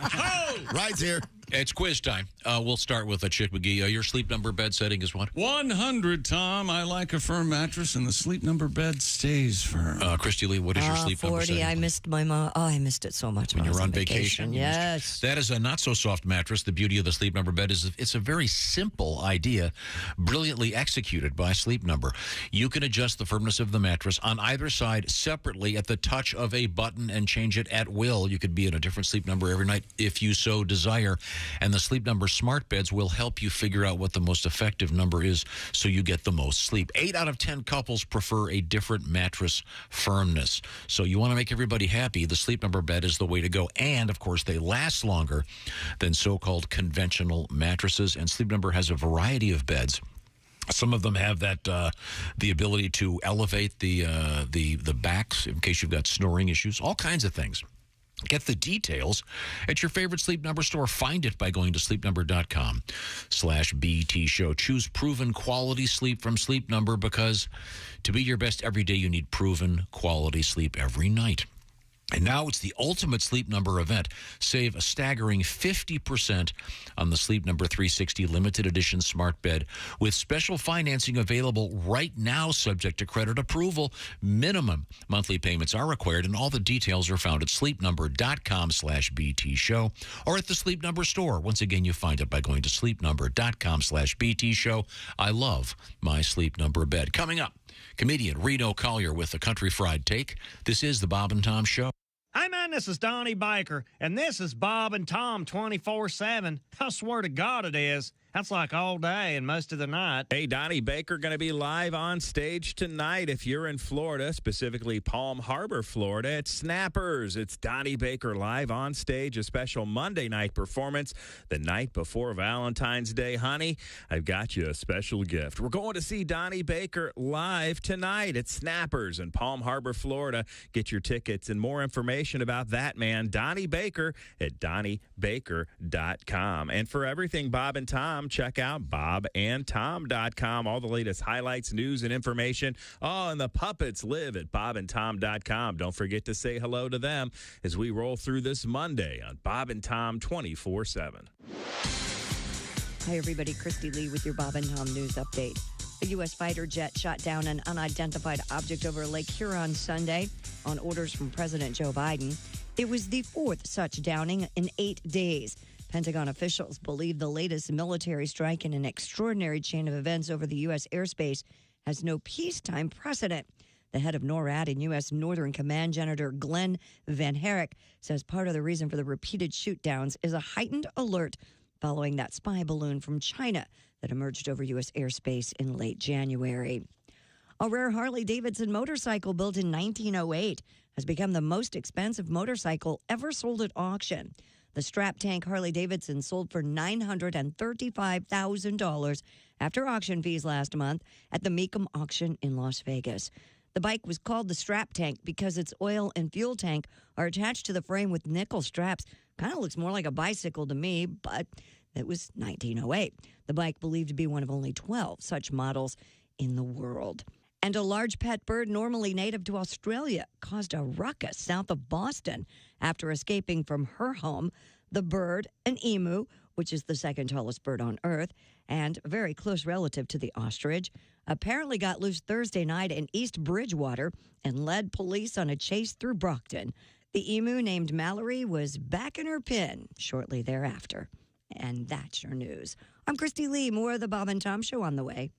Ride's here. It's quiz time. We'll start with Chick McGee. Your sleep number bed setting is what? 100, Tom. I like a firm mattress, and the sleep number bed stays firm. Christy Lee, what is your sleep number 40. setting? I missed my mom. Oh, I missed it so much When when I you're was on vacation. Yes. That is a not-so-soft mattress. The beauty of the sleep number bed is it's a very simple idea, brilliantly executed by Sleep Number. You can adjust the firmness of the mattress on either side separately at the touch of a button and change it at will. You could be in a different sleep number every night if you so desire. And the Sleep Number smart beds will help you figure out what the most effective number is so you get the most sleep. 8 out of 10 couples prefer a different mattress firmness. So you want to make everybody happy, the Sleep Number bed is the way to go. And, of course, they last longer than so-called conventional mattresses. And Sleep Number has a variety of beds. Some of them have that the ability to elevate the backs in case you've got snoring issues, all kinds of things. Get the details at your favorite Sleep Number store. Find it by going to sleepnumber.com/BT show. Choose proven quality sleep from Sleep Number because to be your best every day, you need proven quality sleep every night. And now it's the ultimate Sleep Number event. Save a staggering 50% on the Sleep Number 360 limited edition smart bed with special financing available right now subject to credit approval. Minimum monthly payments are required, and all the details are found at sleepnumber.com/BT show or at the Sleep Number store. Once again, you find it by going to sleepnumber.com/BT show. I love my Sleep Number bed. Coming up, comedian Reno Collier with the Country Fried Take. This is the Bob and Tom Show. Hi, man, this is Donnie Baker, and this is Bob and Tom 24/7. I swear to God it is. That's like all day and most of the night. Hey, Donnie Baker going to be live on stage tonight if you're in Florida, specifically Palm Harbor, Florida. It's Snappers. It's Donnie Baker live on stage, a special Monday night performance the night before Valentine's Day. Honey, I've got you a special gift. We're going to see Donnie Baker live tonight at Snappers in Palm Harbor, Florida. Get your tickets and more information about that man, Donnie Baker, at DonnieBaker.com. And for everything Bob and Tom, check out bobandtom.com. All the latest highlights, news, and information. Oh, and the puppets live at bobandtom.com. Don't forget to say hello to them as we roll through this Monday on Bob and Tom 24/7. Hi, everybody. Christy Lee with your Bob and Tom News Update. A U.S. fighter jet shot down an unidentified object over Lake Huron Sunday on orders from President Joe Biden. It was the fourth such downing in 8 days. Pentagon officials believe the latest military strike in an extraordinary chain of events over the U.S. airspace has no peacetime precedent. The head of NORAD and U.S. Northern Command General Glenn Van Herrick says part of the reason for the repeated shoot-downs is a heightened alert following that spy balloon from China that emerged over U.S. airspace in late January. A rare Harley-Davidson motorcycle built in 1908 has become the most expensive motorcycle ever sold at auction. The strap tank Harley-Davidson sold for $935,000 after auction fees last month at the Mecum auction in Las Vegas. The bike was called the strap tank because its oil and fuel tank are attached to the frame with nickel straps. Kind of looks more like a bicycle to me, but it was 1908. The bike believed to be one of only 12 such models in the world. And a large pet bird normally native to Australia caused a ruckus south of Boston after escaping from her home. The bird, an emu, which is the second tallest bird on Earth and a very close relative to the ostrich, apparently got loose Thursday night in East Bridgewater and led police on a chase through Brockton. The emu, named Mallory, was back in her pen shortly thereafter. And that's your news. I'm Christy Lee. More of the Bob and Tom Show on the way.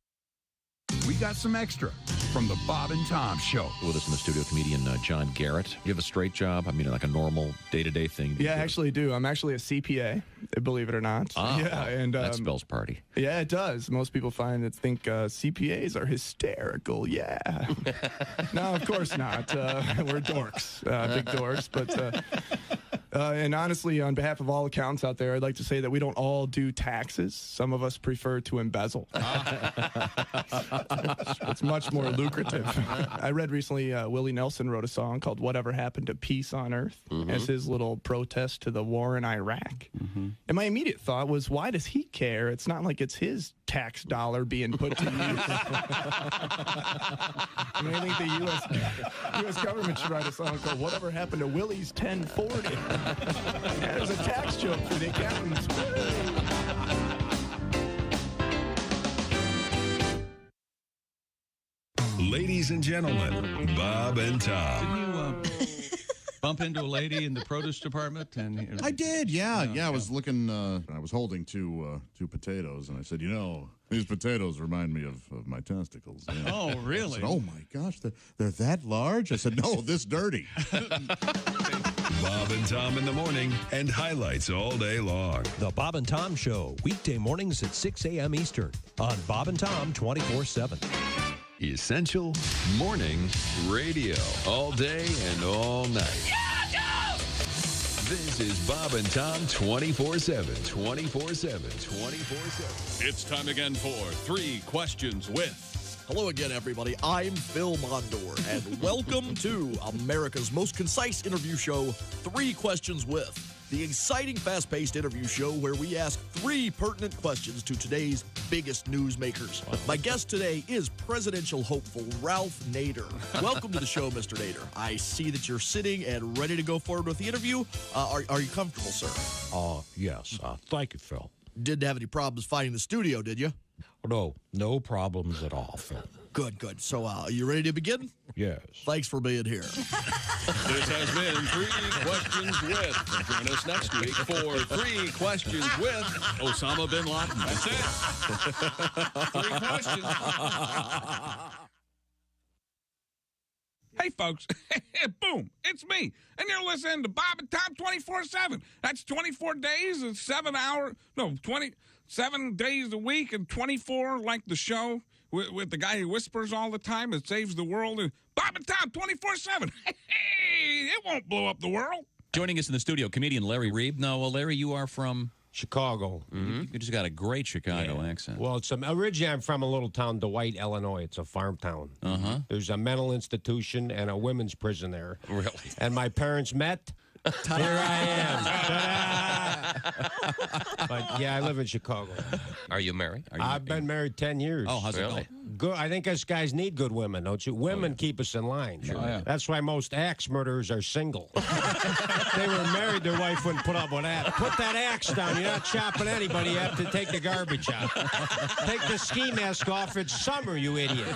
We got some extra from the Bob and Tom Show. With us in the studio, comedian John Garrett. You have a straight job? I mean, like a normal day-to-day thing? Yeah, I actually do. I'm actually a CPA, believe it or not. Oh, yeah, and that spells party. Yeah, it does. Most people think CPAs are hysterical. Yeah. No, of course not. We're dorks, big dorks. But and honestly, on behalf of all accountants out there, I'd like to say that we don't all do taxes. Some of us prefer to embezzle. It's much more lucrative. I read recently Willie Nelson wrote a song called Whatever Happened to Peace on Earth as his little protest to the war in Iraq. And my immediate thought was, why does he care? It's not like it's his tax dollar being put to use. I mean, I think the U.S. government should write a song called Whatever Happened to Willie's 1040. Yeah, there's a tax joke for the accountants. Ladies and gentlemen, Bob and Tom. Didn't you bump into a lady in the produce department? And I did, yeah. I was looking, I was holding two potatoes, and I said, these potatoes remind me of my testicles. Yeah. Oh, really? I said, oh, my gosh, they're that large? I said, no, this dirty. Bob and Tom in the morning and highlights all day long. The Bob and Tom Show, weekday mornings at 6 a.m. Eastern on Bob and Tom 24/7. Essential morning radio. All day and all night. This is Bob and Tom 24/7. 24/7. 24/7. It's time again for 3 Questions With. Hello again, everybody. I'm Phil Mondor, and welcome to America's most concise interview show, 3 Questions With, the exciting, fast-paced interview show where we ask 3 pertinent questions to today's biggest newsmakers. My guest today is presidential hopeful Ralph Nader. Welcome to the show, Mr. Nader. I see that you're sitting and ready to go forward with the interview. Are you comfortable, sir? Yes. Thank you, Phil. Didn't have any problems finding the studio, did you? No problems at all, Phil. Good. So, are you ready to begin? Yes. Thanks for being here. This has been 3 Questions With. Join us next week for 3 Questions with Osama bin Laden. That's it. 3 questions. Hey, folks. Boom. It's me. And you're listening to Bob and Tom 24/7. That's 24 days and 7 days a week and 24 like the show with the guy who whispers all the time and saves the world. And Bob and Tom 24/7. Hey, it won't blow up the world. Joining us in the studio, comedian Larry Reeb. Now, Larry, you are from Chicago. You just got a great Chicago accent. Well, originally I'm from a little town, DeWitt, Illinois. It's a farm town. There's a mental institution and a women's prison there. Really? And my parents met. Here I am. But yeah, I live in Chicago. Are you married? I've been married 10 years. Oh, how's it going? Good. I think us guys need good women, don't you? Women keep us in line. Sure. That's why most axe murderers are single. They were married, their wife wouldn't put up with that. Put that axe down. You're not chopping anybody. You have to take the garbage out. Take the ski mask off. It's summer, you idiot.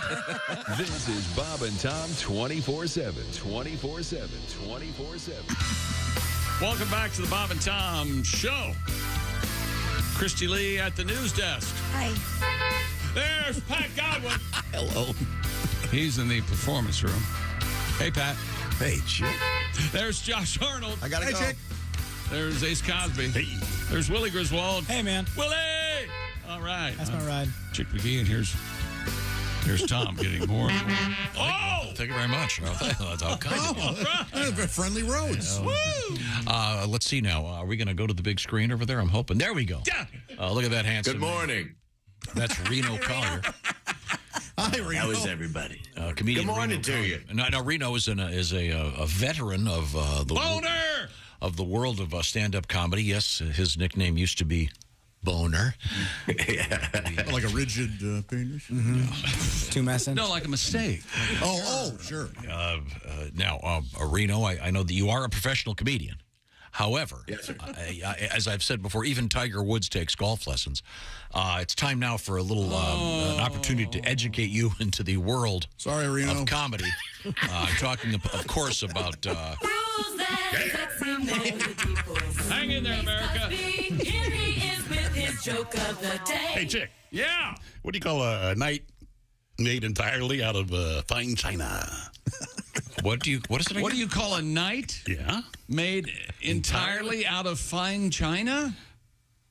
This is Bob and Tom 24/7. 24/7. 24/7. Welcome back to the Bob and Tom Show. Christy Lee at the news desk. Hi. There's Pat Godwin. Hello. He's in the performance room. Hey, Pat. Hey, Chick. There's Josh Arnold. I gotta go. Chick. There's Ace Cosby. Hey. There's Willie Griswold. Hey, man. Willie! All right. That's my ride. Chick McGee, and here's Tom getting more. Oh! Thank you very much. That's all kind of you. Friendly roads. Woo! Let's see now. Are we going to go to the big screen over there? I'm hoping. There we go. Yeah. Look at that handsome. Good morning. Man. That's Reno Collier. Hi, Reno. How is everybody? Comedian. Good morning Reno to Collier. you. No, Reno is a veteran of the Boner! Of the world of stand-up comedy. Yes, his nickname used to be Boner. Like a rigid penis? Too messy? No, like a mistake. Sure. Now, Reno, I know that you are a professional comedian. However, yes, as I've said before, even Tiger Woods takes golf lessons. It's time now for a little an opportunity to educate you into the world of comedy. I'm talking, of course, about... Hang in there, America. Hey, Chick. Yeah. What do you call a night made entirely out of fine china? What is it again? What do you call a night? Yeah. Made entirely out of fine china?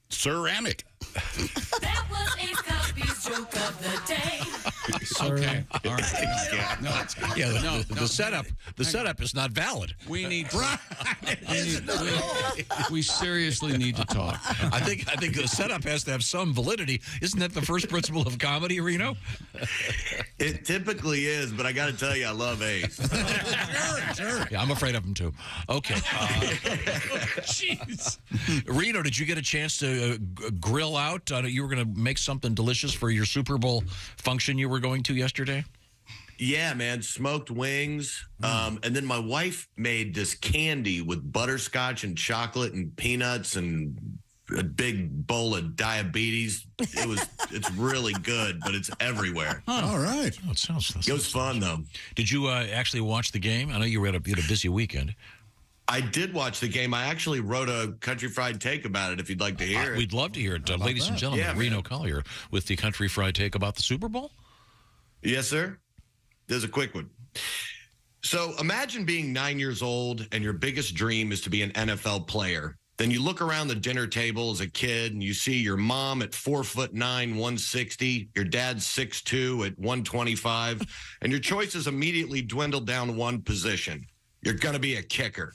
Ceramic. That was Ace Cosby's joke of the day. Okay. All right. The setup is not valid. We need to, we seriously need to talk. I think the setup has to have some validity. Isn't that the first principle of comedy, Reno? It typically is, but I got to tell you, I love Ace. Sure. Yeah, I'm afraid of him too. Okay. Jeez. Reno, did you get a chance to grill out? You were going to make something delicious for your Super Bowl function you were going to yesterday? Yeah, man, smoked wings. And then my wife made this candy with butterscotch and chocolate and peanuts and a big bowl of diabetes. It's really good, but it's everywhere. All right. Oh, it was fun, though. Did you actually watch the game? I know you had a busy weekend. I did watch the game. I actually wrote a Country Fried Take about it, if you'd like to hear it. We'd love to hear it. Ladies and gentlemen, Reno Collier with the Country Fried Take about the Super Bowl. Yes, sir. There's a quick one. So imagine being 9 years old and your biggest dream is to be an NFL player. Then you look around the dinner table as a kid and you see your mom at 4'9", 160, your dad 6'2" at 125, and your choices immediately dwindle down one position. You're going to be a kicker.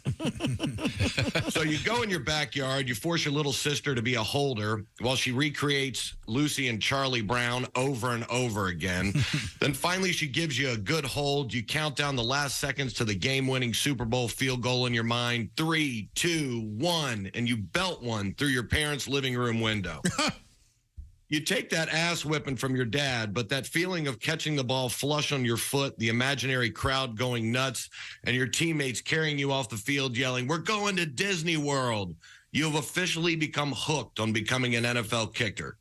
So you go in your backyard, you force your little sister to be a holder while she recreates Lucy and Charlie Brown over and over again. Then finally she gives you a good hold. You count down the last seconds to the game-winning Super Bowl field goal in your mind. 3, 2, 1, and you belt one through your parents' living room window. You take that ass whipping from your dad, but that feeling of catching the ball flush on your foot, the imaginary crowd going nuts, and your teammates carrying you off the field yelling, "We're going to Disney World." You have officially become hooked on becoming an NFL kicker.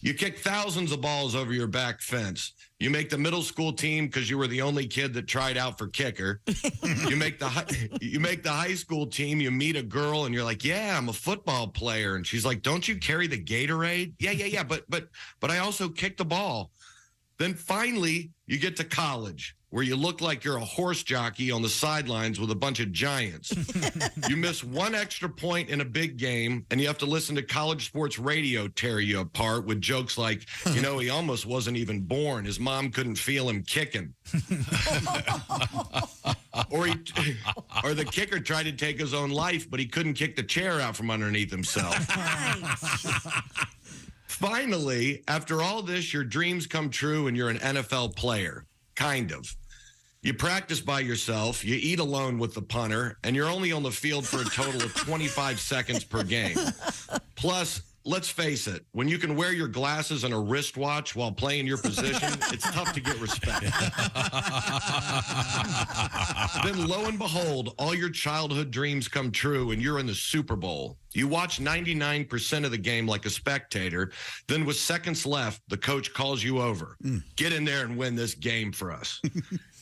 You kick thousands of balls over your back fence. You make the middle school team because you were the only kid that tried out for kicker. You make the high school team. You meet a girl and you're like, "Yeah, I'm a football player." And she's like, "Don't you carry the Gatorade?" Yeah. But I also kick the ball. Then finally you get to college where you look like you're a horse jockey on the sidelines with a bunch of giants. You miss one extra point in a big game, and you have to listen to college sports radio tear you apart with jokes like, he almost wasn't even born. His mom couldn't feel him kicking. Or the kicker tried to take his own life, but he couldn't kick the chair out from underneath himself. Finally, after all this, your dreams come true and you're an NFL player. Kind of. You practice by yourself, you eat alone with the punter, and you're only on the field for a total of 25 seconds per game. Plus, let's face it, when you can wear your glasses and a wristwatch while playing your position, it's tough to get respect. Then lo and behold, all your childhood dreams come true and you're in the Super Bowl. You watch 99% of the game like a spectator. Then with seconds left, the coach calls you over. Get in there and win this game for us.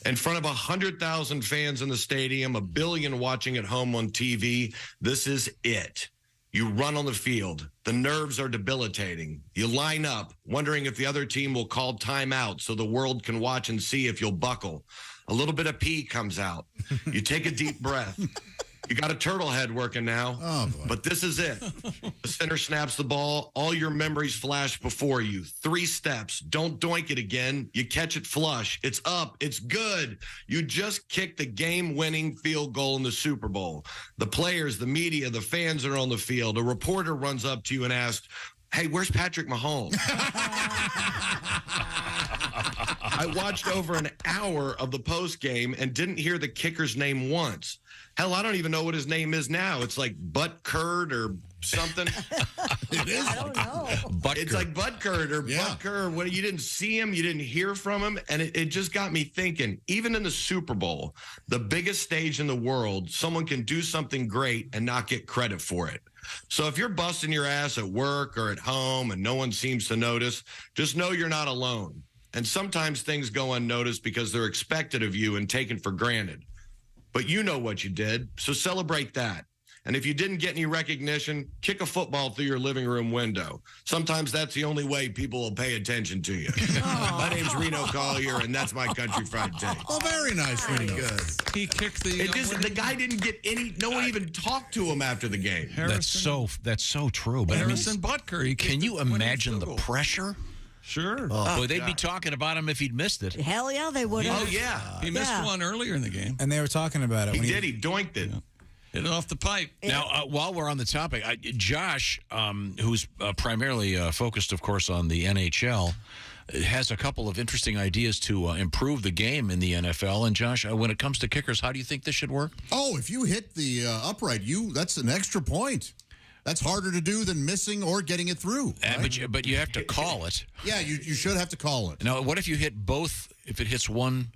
In front of 100,000 fans in the stadium, 1 billion watching at home on TV, this is it. You run on the field. The nerves are debilitating. You line up, wondering if the other team will call timeout so the world can watch and see if you'll buckle. A little bit of pee comes out. You take a deep breath. You got a turtle head working now, but this is it. The center snaps the ball. All your memories flash before you. 3 steps. Don't doink it again. You catch it flush. It's up. It's good. You just kicked the game-winning field goal in the Super Bowl. The players, the media, the fans are on the field. A reporter runs up to you and asks, "Hey, where's Patrick Mahomes?" I watched over an hour of the post game and didn't hear the kicker's name once. Hell, I don't even know what his name is now. It's like Butt Curd or something. It is. I don't know. It's like Butt Curd or Butt Curd. What, you didn't see him, you didn't hear from him, and it just got me thinking. Even in the Super Bowl, the biggest stage in the world, someone can do something great and not get credit for it. So if you're busting your ass at work or at home and no one seems to notice, just know you're not alone. And sometimes things go unnoticed because they're expected of you and taken for granted. But you know what you did, so celebrate that. And if you didn't get any recognition, kick a football through your living room window. Sometimes that's the only way people will pay attention to you. My name's Reno Collier, and that's my country fried take. Oh, very nice, Reno. Good. He kicked the. The guy didn't get any. No one even talked to him after the game. That's so true. But Harrison Butker. Can you imagine the pressure? Sure. Boy, they'd be talking about him if he'd missed it. Hell yeah, they would have. Oh, yeah. He missed one earlier in the game. And they were talking about it. He did. He doinked it. Hit it off the pipe. Now, while we're on the topic, Josh, who's primarily focused, of course, on the NHL, has a couple of interesting ideas to improve the game in the NFL. And, Josh, when it comes to kickers, how do you think this should work? Oh, if you hit the upright, that's an extra point. That's harder to do than missing or getting it through. Right? But you have to call it. Yeah, you should have to call it. Now, what if you hit both? If it hits one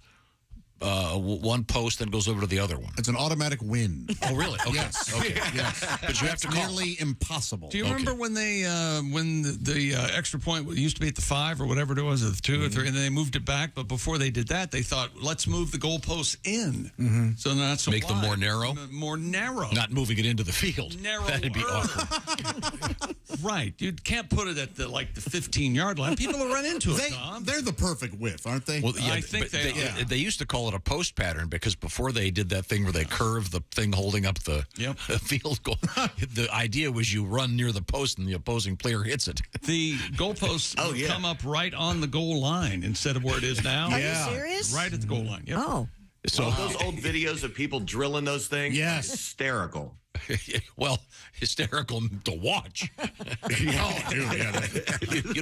post, then goes over to the other one. It's an automatic win. Oh, really? Okay. Yes. Okay. Yes. But you have to call. Nearly impossible. Do you remember when they when the extra point used to be at the 5 or whatever it was, at the 2 or 3, and then they moved it back? But before they did that, they thought, let's move the goalposts in. So not so make them more narrow. More narrow. Not moving it into the field. Narrow. That'd be awkward. Right. You can't put it at the 15-yard line. People will run into it, Tom. They're the perfect width, aren't they? Well, yeah, I think they used to call it a post pattern because before they did that thing where they curve the thing holding up the field goal, the idea was you run near the post and the opposing player hits it. The goalposts come up right on the goal line instead of where it is now. Are you serious? Right at the goal line. Yep. Oh. So those old videos of people drilling those things, hysterical. Well, hysterical to watch. You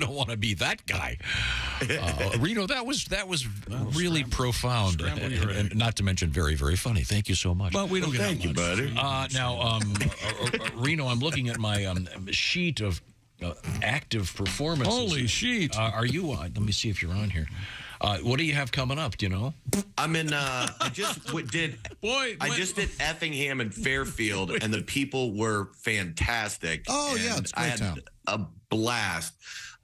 don't want to be that guy. Reno, that was really profound, and not to mention very, very funny. Thank you so much. Well, we don't get Thank you, buddy. Now, Reno, I'm looking at my sheet of active performances. Holy sheet! Are you? Let me see if you're on here. What do you have coming up? Do you know? I'm in. I just did Effingham and Fairfield, and the people were fantastic. Oh yeah, it's a great town. A blast.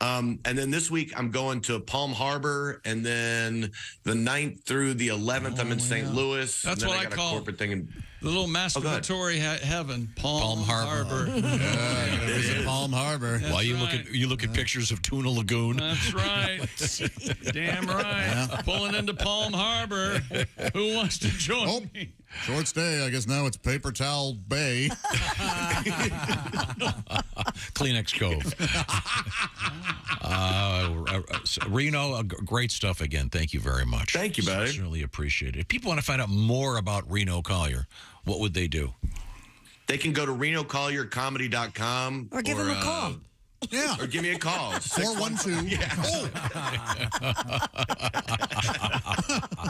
And then this week I'm going to Palm Harbor, and then the 9th through the 11th I'm in St. Louis. That's and then what I got I call a corporate thing in the little masturbatory heaven, Palm Harbor. Palm Harbor. While you look at pictures of Tuna Lagoon. That's right. Damn right. Yeah. Pulling into Palm Harbor. Who wants to join me? Short stay. I guess now it's Paper Towel Bay. Kleenex Cove. Reno, great stuff again. Thank you very much. Thank you, buddy. Really appreciate it. If people want to find out more about Reno Collier, what would they do? They can go to RenoCollierComedy.com. Or give him a call. Yeah. Or give me a call. 412. Yeah.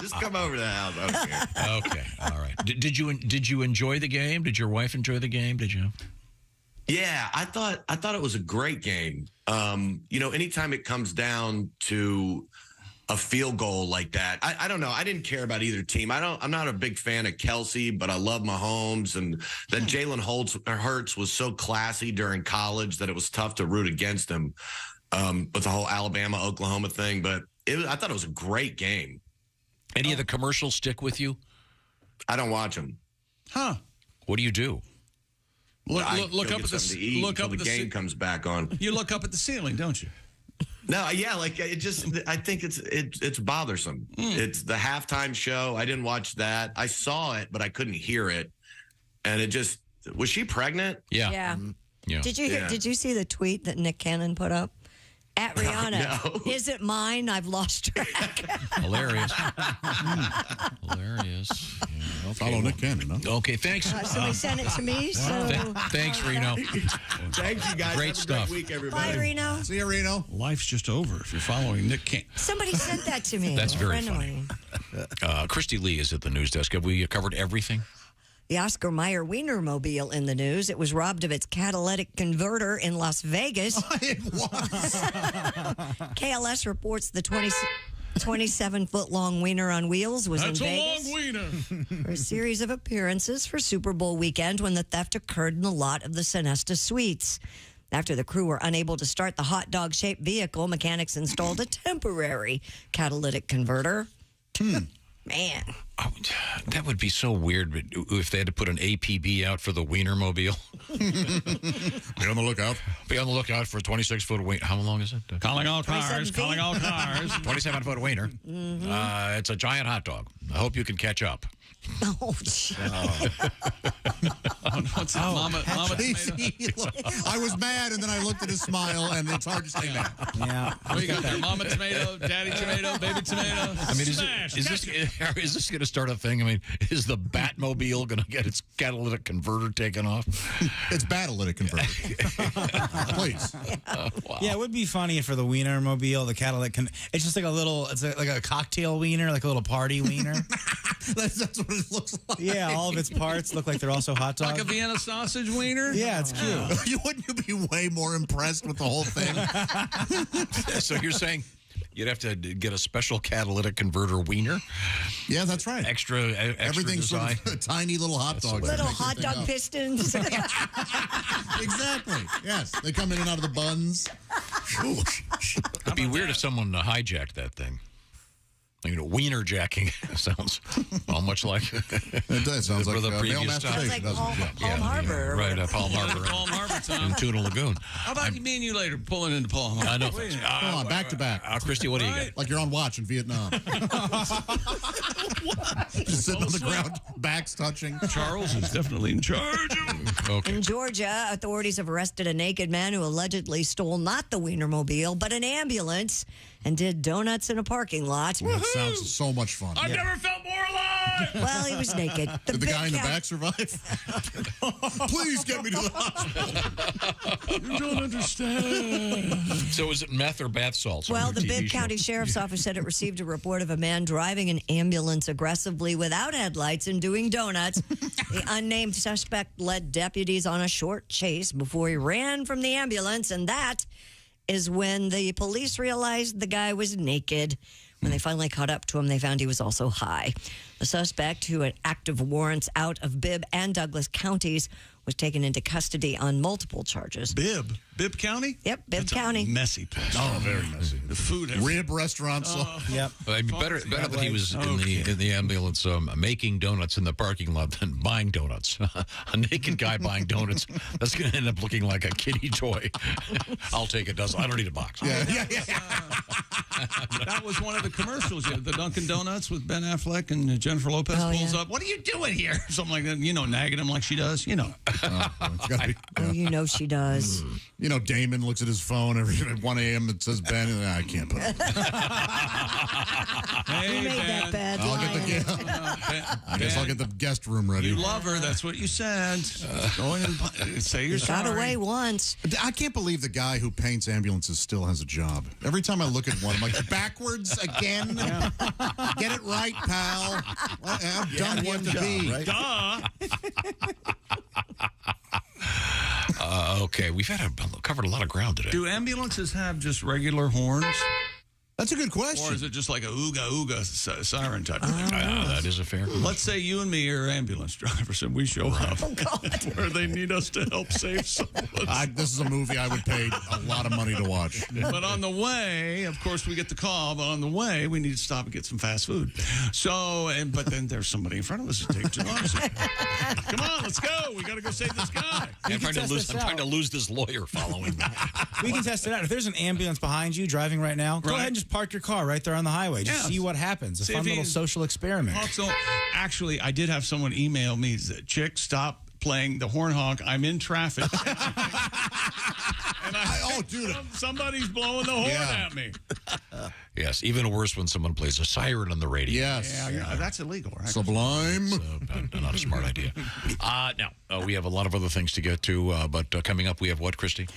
Just come over to the house. Okay. All right. Did you enjoy the game? Did your wife enjoy the game? Did you? Yeah, I thought it was a great game. Anytime it comes down to a field goal like that, I don't know. I didn't care about either team. I'm not a big fan of Kelsey, but I love Mahomes, and that Jalen Hurts was so classy during college that it was tough to root against him. With the whole Alabama-Oklahoma thing, but I thought it was a great game. Any of the commercials stick with you? I don't watch them. Huh? What do you do? Look up at the game comes back on. You look up at the ceiling, don't you? No, yeah, like I think it's bothersome. It's the halftime show. I didn't watch that. I saw it, but I couldn't hear it. And was she pregnant? Yeah. Yeah. Did you see the tweet that Nick Cannon put up? At Rihanna. No. Is it mine? I've lost track. Hilarious. Hilarious. Yeah, okay. Follow Nick Cannon, no? Okay, thanks. Somebody sent it to me. So Thanks, Reno. Thank you, guys. Great stuff. Great week, everybody. Bye, Reno. See you, Reno. Life's just over if you're following Nick Cannon. Somebody sent that to me. That's very A friend of funny. mine. Christy Lee is at the news desk. Have we covered everything? The Oscar Mayer Wienermobile in the news. It was robbed of its catalytic converter in Las Vegas. It was. KLS reports the 27-foot-long wiener on wheels was That's in a Vegas long wiener. for a series of appearances for Super Bowl weekend when the theft occurred in the lot of the Sonesta Suites. After the crew were unable to start the hot dog-shaped vehicle, mechanics installed a temporary catalytic converter. Man. Oh, that would be so weird if they had to put an APB out for the Wienermobile. Be on the lookout. Be on the lookout for a 26-foot wiener. How long is it? Calling all cars. 27-foot wiener. Mm-hmm. It's a giant hot dog. I hope you can catch up. Oh, What's it? Mama Look, I was mad, and then I looked at his smile, and it's hard to stay mad. Yeah. What you got there? Mama tomato, daddy tomato, baby tomato. I mean, is this going to start a thing? I mean, is the Batmobile going to get its catalytic converter taken off? It's Batalytic converter. Please. Wow. Yeah, it would be funny for the Wienermobile, the catalytic. It's just like a little, like a cocktail wiener, like a little party wiener. That's what it looks like. Yeah, all of its parts look like they're also hot dogs. Like a Vienna sausage wiener? Yeah, it's cute. Wouldn't you be way more impressed with the whole thing? So you're saying you'd have to get a special catalytic converter wiener? Yeah, that's right. Extra Everything's design. sort of tiny little hot dogs. little hot dog pistons. Exactly. Yes, they come in and out of the buns. It'd be weird if someone hijacked that thing. Wiener jacking sounds all much like it does. Sounds like the male previous masturbation. Like Palm Harbor. Right, Palm Harbor. Palm Harbor time. In Tuna Lagoon. How about me and you later pulling into Palm Harbor? I know. Come on, back to back. Christy, what do you got? Like you're on watch in Vietnam. Just sitting on the ground, backs touching. Charles is definitely in charge. Okay. In Georgia, authorities have arrested a naked man who allegedly stole not the Wienermobile, but an ambulance and did donuts in a parking lot. That sounds so much fun. I've never felt more alive. Well, he was naked. Did the guy in the back survive? Please get me to the hospital. You don't understand. So is it meth or bath salts? Well, the Bibb County Sheriff's Office said it received a report of a man driving an ambulance aggressively without headlights and doing donuts. The unnamed suspect led deputies on a short chase before he ran from the ambulance, and that is when the police realized the guy was naked. When they finally caught up to him, they found he was also high. The suspect, who had active warrants out of Bibb and Douglas counties, was taken into custody on multiple charges. Bibb County? Yep, Bibb That's County. A messy place. Oh, very messy. The food. Rib restaurants. Yep. I mean, better that he was in the ambulance making donuts in the parking lot than buying donuts. A naked guy buying donuts, that's going to end up looking like a kiddie toy. I'll take a dozen. I don't need a box. Yeah. That was one of the commercials. Yeah, the Dunkin' Donuts with Ben Affleck and Jennifer Lopez pulls up. What are you doing here? Something like that. Nagging him like she does. It's gotta be, Oh, you know she does. Damon looks at his phone at 1 a.m. It says Ben. And I can't put it. Hey, You made that bad I guess I'll get the guest room ready. You love her. That's what you said. Go in and say you're sorry. Got away once. I can't believe the guy who paints ambulances still has a job. Every time I look at one, I'm like, backwards again? Get it right, pal. I'm done one to be. Right? Duh. Okay, we've covered a lot of ground today. Do ambulances have just regular horns? That's a good question. Or is it just like a ooga ooga siren type of thing? That is a fair question. Let's say you and me are ambulance drivers and we show up God. where they need us to help save someone. This is a movie I would pay a lot of money to watch. But on the way, of course, we get the call, but on the way, we need to stop and get some fast food. But then there's somebody in front of us who takes too long. So, come on, let's go. We got to go save this guy. I'm trying to lose this lawyer following me. We can test it out. If there's an ambulance behind you driving right now, go ahead and just park your car right there on the highway. Just see what happens. A fun little social experiment. Also, actually, I did have someone email me, chick, stop playing the horn honk. I'm in traffic. Dude, somebody's blowing the horn at me. Yes, even worse when someone plays a siren on the radio. Yes. Yeah, that's illegal, right? Sublime. Not a smart idea. Now, we have a lot of other things to get to, but coming up, we have what, Christy?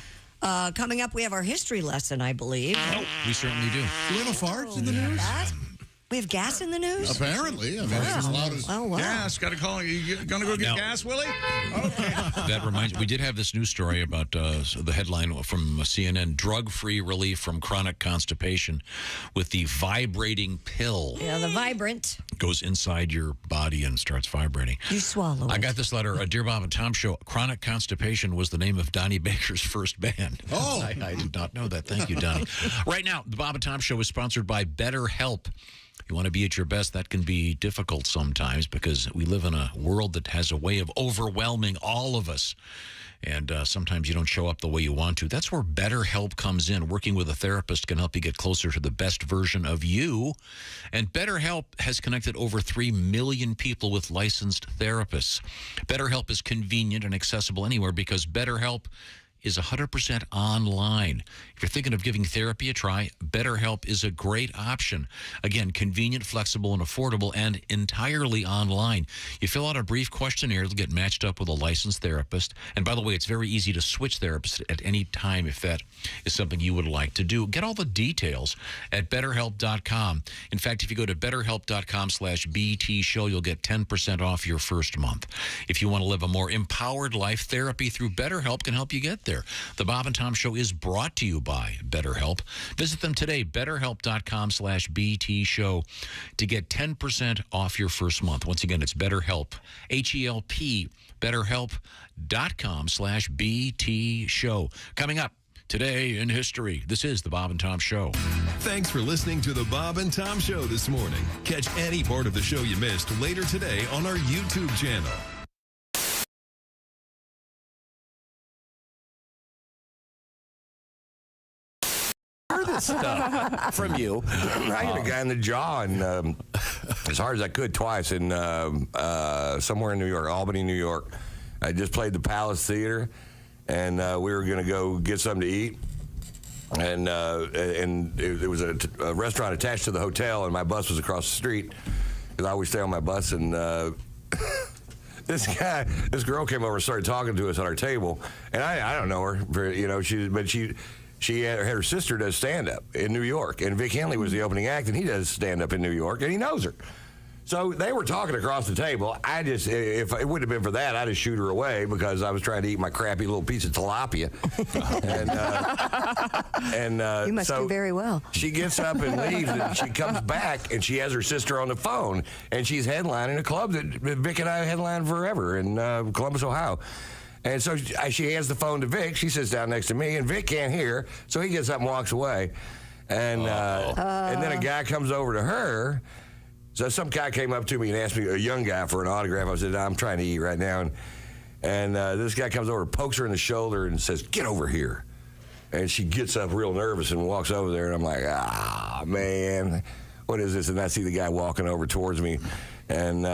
Coming up, we have our history lesson, I believe. Oh, we certainly do. Do we have a fart in the news? We have gas in the news? Apparently. I mean, it's as loud as... Wow. Gas, got to call. You going to go get gas, Willie? Okay. That reminds me, we did have this news story about the headline from CNN, drug-free relief from chronic constipation with the vibrating pill. Yeah, the Vibrant. Goes inside your body and starts vibrating. You swallow it. I got this letter, Dear Bob and Tom Show. Chronic constipation was the name of Donnie Baker's first band. Oh. I did not know that. Thank you, Donnie. Right now, the Bob and Tom Show is sponsored by BetterHelp. You want to be at your best, that can be difficult sometimes because we live in a world that has a way of overwhelming all of us. And sometimes you don't show up the way you want to. That's where BetterHelp comes in. Working with a therapist can help you get closer to the best version of you. And BetterHelp has connected over 3 million people with licensed therapists. BetterHelp is convenient and accessible anywhere because BetterHelp is 100% online. If you're thinking of giving therapy a try, BetterHelp is a great option. Again, convenient, flexible, and affordable, and entirely online. You fill out a brief questionnaire to get matched up with a licensed therapist. And by the way, it's very easy to switch therapists at any time if that is something you would like to do. Get all the details at BetterHelp.com. In fact, if you go to BetterHelp.com/BT show, you'll get 10% off your first month. If you want to live a more empowered life, therapy through BetterHelp can help you get there. The Bob and Tom Show is brought to you by BetterHelp. Visit them today, BetterHelp.com/BT show to get 10% off your first month. Once again, it's BetterHelp, HELP, BetterHelp.com/BT show. Coming up today in history, this is the Bob and Tom Show. Thanks for listening to the Bob and Tom Show this morning. Catch any part of the show you missed later today on our YouTube channel. This stuff from you. I hit a guy in the jaw and as hard as I could twice in somewhere in New York, Albany, New York. I just played the Palace Theater, and we were going to go get something to eat. And it was a restaurant attached to the hotel, and my bus was across the street because I always stay on my bus. And this girl came over and started talking to us at our table, and I don't know her, you know, She had her sister does stand-up in New York, and Vic Henley was the opening act, and he does stand-up in New York, and he knows her. So they were talking across the table. If it wouldn't have been for that, I'd just shoot her away because I was trying to eat my crappy little piece of tilapia. You must do very well. She gets up and leaves, and she comes back, and she has her sister on the phone, and she's headlining a club that Vic and I headlined forever in Columbus, Ohio. And so she hands the phone to Vic. She sits down next to me, and Vic can't hear, so he gets up and walks away. And then a guy comes over to her. So some guy came up to me and asked me, a young guy, for an autograph. I said, I'm trying to eat right now. And this guy comes over, pokes her in the shoulder, and says, get over here. And she gets up real nervous and walks over there, and I'm like, man, what is this? And I see the guy walking over towards me, and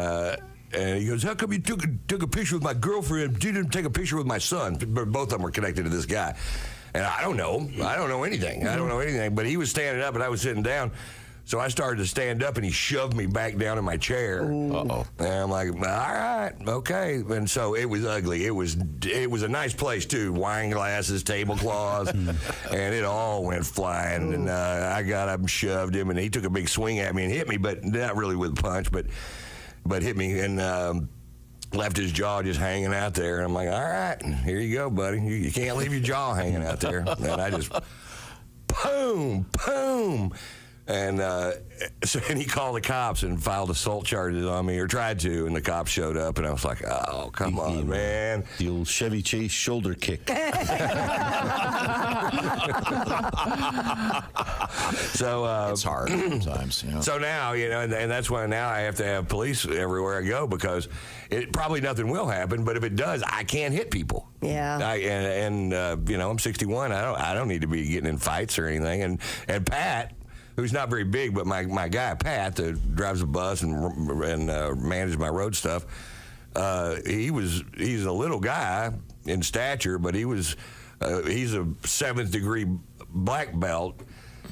he goes, how come you took a picture with my girlfriend, but you didn't take a picture with my son? Both of them were connected to this guy. And I don't know. I don't know anything. But he was standing up, and I was sitting down. So I started to stand up, and he shoved me back down in my chair. Uh-oh. And I'm like, all right, okay. And so it was ugly. It was a nice place, too. Wine glasses, tablecloths, and it all went flying. And I got up and shoved him, and he took a big swing at me and hit me, but not really with a punch, but hit me. And left his jaw just hanging out there. And I'm like, all right, here you go, buddy. You can't leave your jaw hanging out there. And I just, boom, boom. And so he called the cops and filed assault charges on me, or tried to, and the cops showed up, and I was like, oh, come on, man. The old Chevy Chase shoulder kick. So it's hard sometimes. You know? So now, and that's why now I have to have police everywhere I go, because probably nothing will happen, but if it does, I can't hit people. Yeah. I'm 61. I don't need to be getting in fights or anything. And Pat, who's not very big, but my guy Pat that drives a bus and manages my road stuff, he's a little guy in stature, but he's a 7th degree black belt.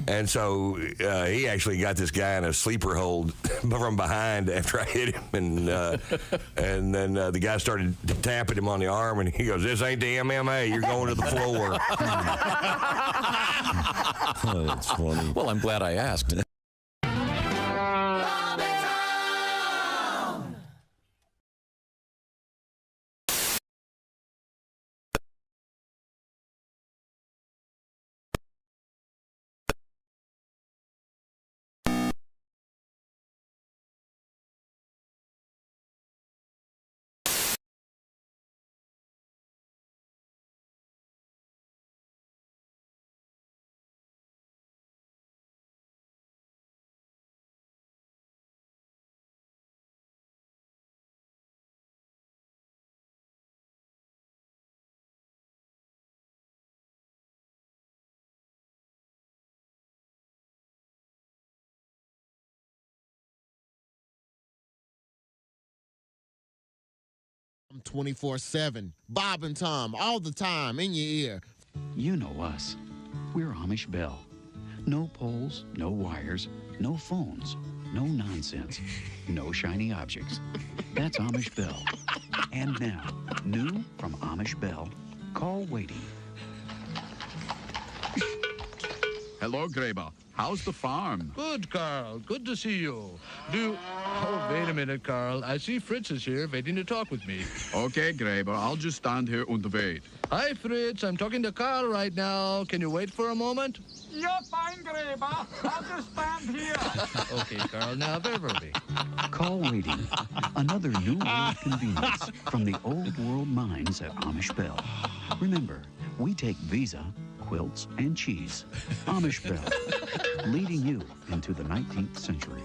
And so he actually got this guy in a sleeper hold from behind after I hit him, and then the guy started tapping him on the arm, and he goes, "This ain't the MMA. You're going to the floor." Oh, that's funny. Well, I'm glad I asked. I'm 24/7. Bob and Tom, all the time, in your ear. You know us. We're Amish Bell. No poles, no wires, no phones, no nonsense, no shiny objects. That's Amish Bell. And now, new from Amish Bell, call waiting. Hello, Graber. How's the farm? Good, Carl. Good to see you. Oh, wait a minute, Carl. I see Fritz is here waiting to talk with me. Okay, Graber. I'll just stand here and wait. Hi, Fritz. I'm talking to Carl right now. Can you wait for a moment? Yeah, fine, Graber. I'll just stand here. Okay, Carl. Now, verbally. Call waiting. Another new world convenience from the old world minds at Amish Bell. Remember, we take Visa, quilts, and cheese. Amish Bell, leading you into the 19th century.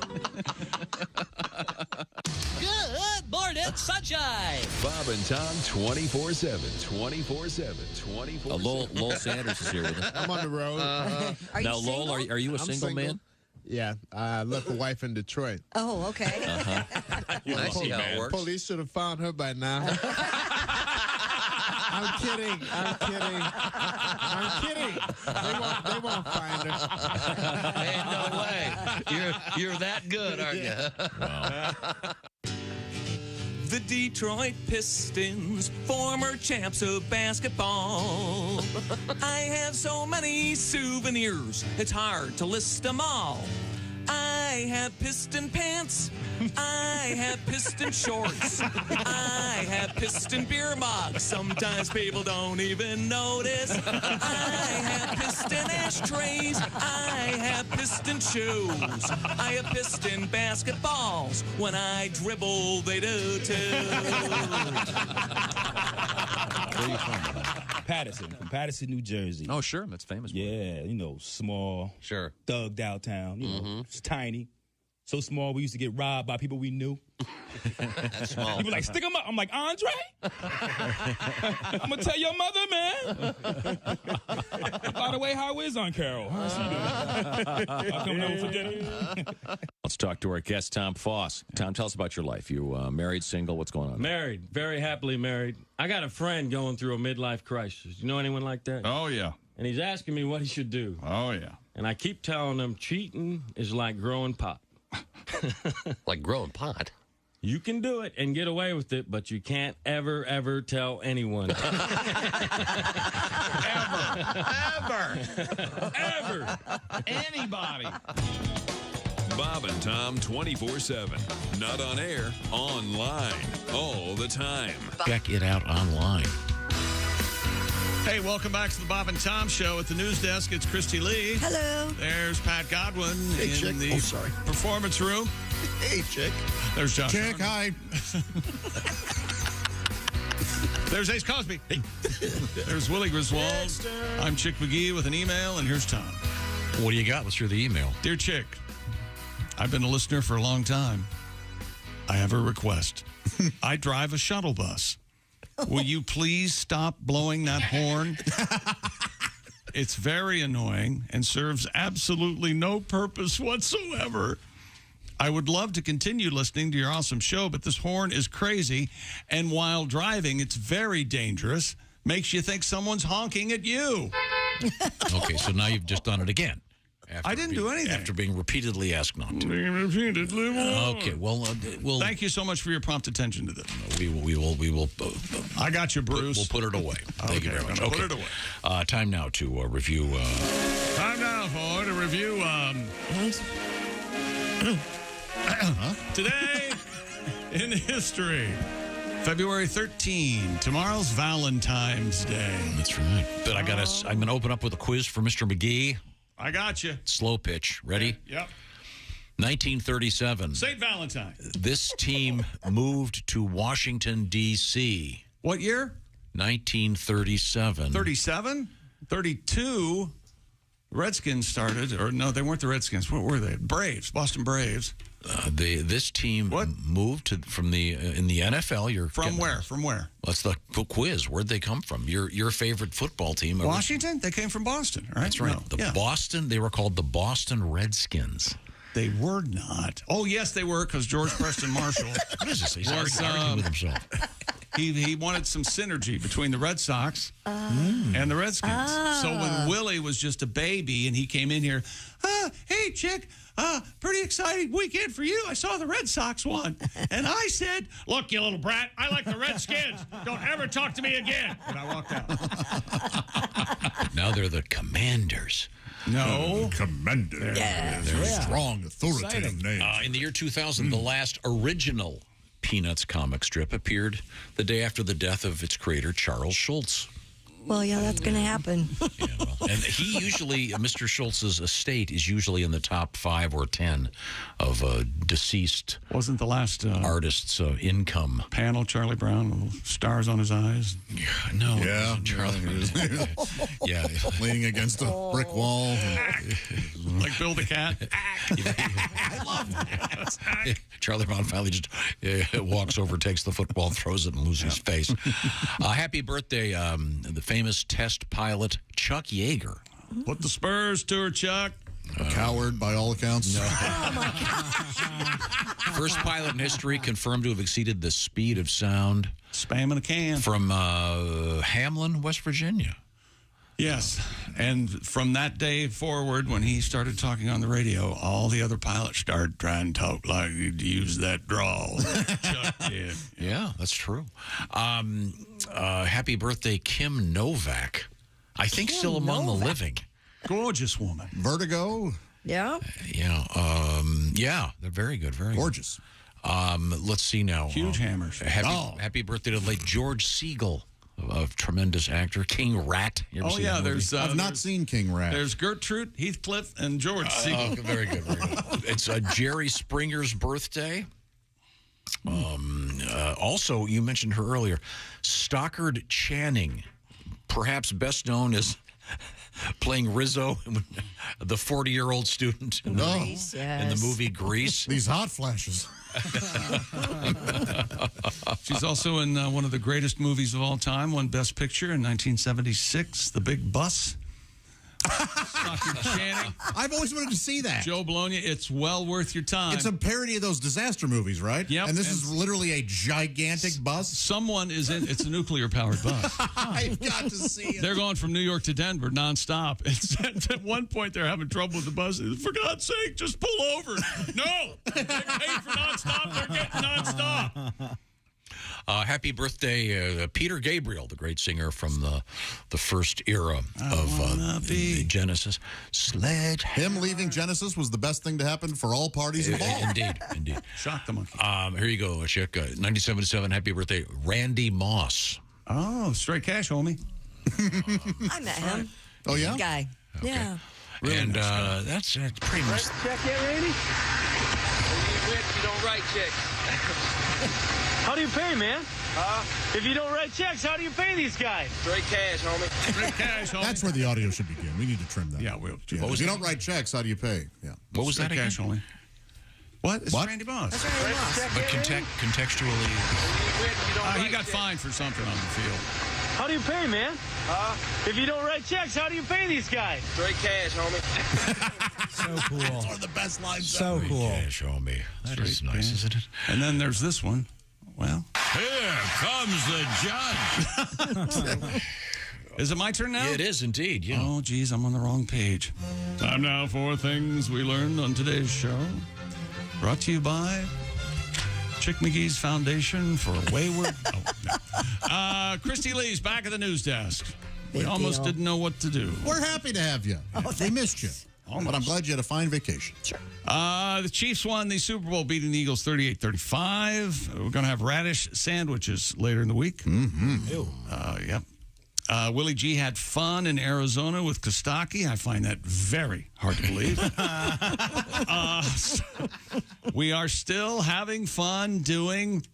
Good morning, sunshine. Bob and Tom 24/7, 24/7, 24/7. Lowell Sanders is here with us. I'm on the road. Are you now, Lowell, single? are you a single man? Yeah, I left a wife in Detroit. Oh, okay. I see how it works. Police should have found her by now. I'm kidding. They won't find her. Ain't no way. You're that good, aren't you? Wow. The Detroit Pistons, former champs of basketball. I have so many souvenirs, it's hard to list them all. I have piston pants, I have piston shorts, I have piston beer mugs, sometimes people don't even notice. I have piston ashtrays, I have piston shoes, I have piston basketballs, when I dribble they do too. Where are you from? Patterson, from Patterson, New Jersey. Oh, sure, that's famous. Yeah, small. Sure. Thug downtown, it's tiny. So small, we used to get robbed by people we knew. That's small. People like, stick them up. I'm like, Andre? I'm going to tell your mother, man. By the way, how is Aunt Carol? How's she doing? I'll come over for dinner. Let's talk to our guest, Tom Foss. Tom, tell us about your life. You married, single, what's going on? Married, very happily married. I got a friend going through a midlife crisis. You know anyone like that? Oh, yeah. And he's asking me what he should do. Oh, yeah. And I keep telling him cheating is like growing pot. Like growing pot? You can do it and get away with it, but you can't ever, ever tell anyone. Ever. Anybody. Bob and Tom 24/7. Not on air, online, all the time. Check it out online. Hey, welcome back to the Bob and Tom Show. At the news desk, it's Christy Lee. Hello. There's Pat Godwin Hey, in chick. the Oh, sorry. performance room. Hey, chick. There's Josh. Chick, hi. There's Ace Cosby. Hey. There's Willie Griswold. I'm Chick McGee with an email, and here's Tom. What do you got? Let's hear the email. Dear Chick, I've been a listener for a long time. I have a request. I drive a shuttle bus. Will you please stop blowing that horn? It's very annoying and serves absolutely no purpose whatsoever. I would love to continue listening to your awesome show, but this horn is crazy. And while driving, it's very dangerous. Makes you think someone's honking at you. Okay, so now you've just done it again. I didn't do anything. After being repeatedly asked not to. Repeatedly. Okay, well, thank you so much for your prompt attention to this. We will. I got you, Bruce. We'll put it away. Thank you very much. Put it away. Time now to review. Time now for to review. Today in history, February 13. Tomorrow's Valentine's Day. That's right. But I'm going to open up with a quiz for Mr. McGee. I got you. Slow pitch. Ready? Yep. 1937. St. Valentine. This team moved to Washington, D.C. What year? 1937. 37? 32. Redskins started, or no, they weren't the Redskins. What were they? Braves, Boston Braves. This team moved from the in the NFL. From where? From where? That's the quiz. Where'd they come from? Your favorite football team? Washington. They came from Boston, right? That's right. Boston. They were called the Boston Redskins. They were not. Oh, yes, they were, because George Preston Marshall. What is this? He's arguing with himself. He wanted some synergy between the Red Sox and the Redskins. So when Willie was just a baby and he came in here, hey, Chick, pretty exciting weekend for you. I saw the Red Sox won. And I said, look, you little brat, I like the Redskins. Don't ever talk to me again. And I walked out. Now they're the Commanders. No. Commander. Yeah. They're a strong, authoritative name. In the year 2000, the last original Peanuts comic strip appeared the day after the death of its creator, Charles Schulz. Well, yeah, that's going to happen. And he usually, Mr. Schultz's estate is usually in the top 5 or 10 of deceased Wasn't the last artists' income. Panel, Charlie Brown, little stars on his eyes? No. Yeah. Charlie. Yeah. Leaning against a brick wall. Like Bill the Cat? I love that. Charlie Brown finally just walks over, takes the football, throws it, and loses his face. Happy birthday, the famous test pilot Chuck Yeager. Put the Spurs to her, Chuck. A coward, by all accounts. No. Oh, my God. First pilot in history confirmed to have exceeded the speed of sound. Spam in a can. From Hamlin, West Virginia. Yes. And from that day forward, when he started talking on the radio, all the other pilots started trying to talk like he'd use that drawl. Chuck did. Yeah, that's true. Happy birthday, Kim Novak. I think still among the living. Gorgeous woman. Vertigo. Yeah. Yeah, they're very good. Very gorgeous. Let's see now. Huge hammers. Happy birthday to late George Siegel. A tremendous actor, King Rat. You ever seen that movie? I've not seen King Rat. There's Gertrude, Heathcliff, and George Siegel. Very good, very good. It's Jerry Springer's birthday. Also, you mentioned her earlier, Stockard Channing, perhaps best known as playing Rizzo, the 40-year-old student in the movie Grease. These hot flashes. She's also in one of the greatest movies of all time, won Best Picture in 1976, The Big Bus. Channing. I've always wanted to see that. Joe Bologna, it's well worth your time. It's a parody of those disaster movies, right? Yep. And this is literally a gigantic bus? Someone is in, it's a nuclear-powered bus. I've got to see it. They're going from New York to Denver nonstop. At one point, they're having trouble with the bus. For God's sake, just pull over. No! They're paid for nonstop. They're getting nonstop. Happy birthday, Peter Gabriel, the great singer from the first era of Genesis. Him leaving Genesis was the best thing to happen for all parties involved. Indeed. Shock the monkey. Here you go, Chick. 97.7, happy birthday, Randy Moss. Oh, straight cash, homie. I met him. Oh, yeah? Good guy. Okay. Yeah. Really and nice that's pretty much... Check it, Randy? You don't write checks. How do you pay, man? If you don't write checks, how do you pay these guys? Straight cash, homie. Straight cash, homie. That's where the audio should begin. We need to trim that. Yeah, we'll. If you don't write checks, how do you pay? Yeah. What was that again? Cash, homie. What? It's What? Randy Moss. That's Randy Moss. But contextually... He got fined for something on the field. How do you pay, man? If you don't write checks, how do you pay these guys? Straight cash, homie. So cool. That's one of the best lines So ever. cool. Show me. That is nice, isn't it? And then there's this one. Well, here comes the judge. Is it my turn now? It is indeed, yeah. Oh, geez, I'm on the wrong page. Time now for things we learned on today's show. Brought to you by Chick McGee's Foundation for Wayward. Christy Lee's back at the news desk. We almost didn't know what to do. We're happy to have you. We missed you. But I'm glad you had a fine vacation. Sure. The Chiefs won the Super Bowl, beating the Eagles 38-35. We're going to have radish sandwiches later in the week. Mm-hmm. Yep. Willie G had fun in Arizona with Kostaki. I find that very hard to believe. We are still having fun doing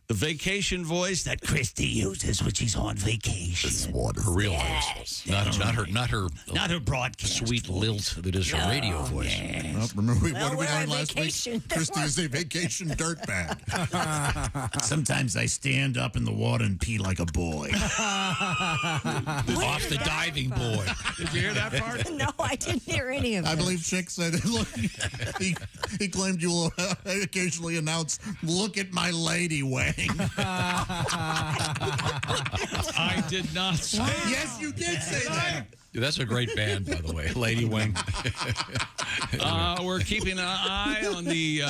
the vacation voice that Christy uses when she's on vacation. Her real voice. Not her broadcast sweet lilt that is her radio voice. Well, remember what did we we're learn on last week? vacation. Christy is a vacation dirtbag. Sometimes I stand up in the water and pee like a boy. Off the diving board. Did you hear that part? No, I didn't hear any of it. I believe Chick said, look, he claimed you will occasionally announce, look at my lady wang. I did not say that. Yes, you did say that. Dude, that's a great band, by the way. Lady Wing. We're keeping an eye on the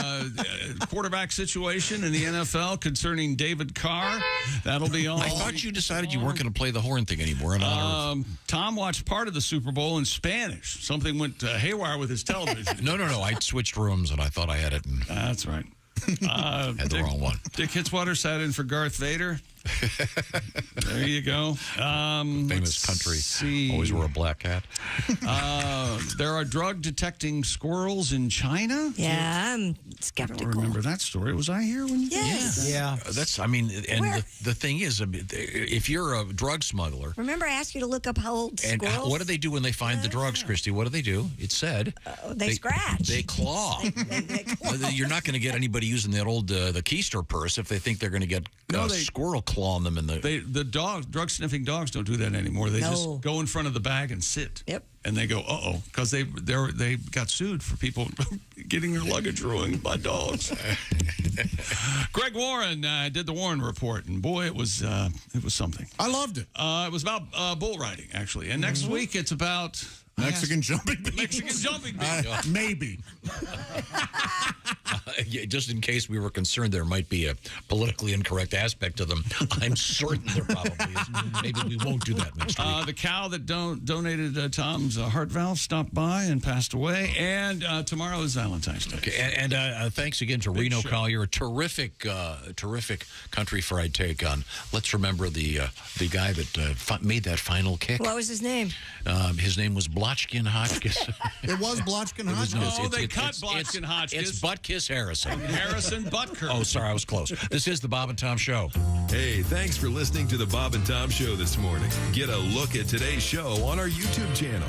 quarterback situation in the NFL concerning David Carr. That'll be on. I thought you decided you weren't going to play the horn thing anymore. Tom watched part of the Super Bowl in Spanish. Something went haywire with his television. No. I switched rooms, and I thought I had it. And that's right. had the wrong one. Dick Hitzwater sat in for Garth Vader. There you go. Famous country. Always wore a black hat. There are drug detecting squirrels in China. Yeah, I'm skeptical. I don't remember that story. Was I here when you? Yes. Yeah. That's. I mean, and the thing is, if you're a drug smuggler, Remember, I asked you to look up how old and squirrels. what do they do when they find the drugs, Christy? What do they do? It said They scratch. They claw. They claw. You're not going to get anybody using that old the keister purse if they think they're going to get squirrel clawing them in the. The drug sniffing dogs don't do that anymore. They just go in front of the bag and sit. Yep. And they go, because they got sued for people getting their luggage ruined by dogs. Greg Warren did the Warren Report, and boy, it was something. I loved it. It was about bull riding, actually. And next week it's about Mexican jumping beans. Mexican jumping beans. Maybe. Just in case we were concerned there might be a politically incorrect aspect to them, I'm certain there probably is. Maybe we won't do that next week. The cow that donated Tom's heart valve stopped by and passed away. And tomorrow is Valentine's Day. Okay, and thanks again to Reno Collier, a terrific country fried take on. Let's remember the guy that made that final kick. What was his name? His name was Blotchkin Hotchkiss. It was Blotchkin Hotchkiss. They cut Blotchkin Hotchkiss. It's Buttkiss Harrison. Harrison Butker. Oh, sorry, I was close. This is the Bob and Tom Show. Hey, thanks for listening to the Bob and Tom Show this morning. Get a look at today's show on our YouTube channel.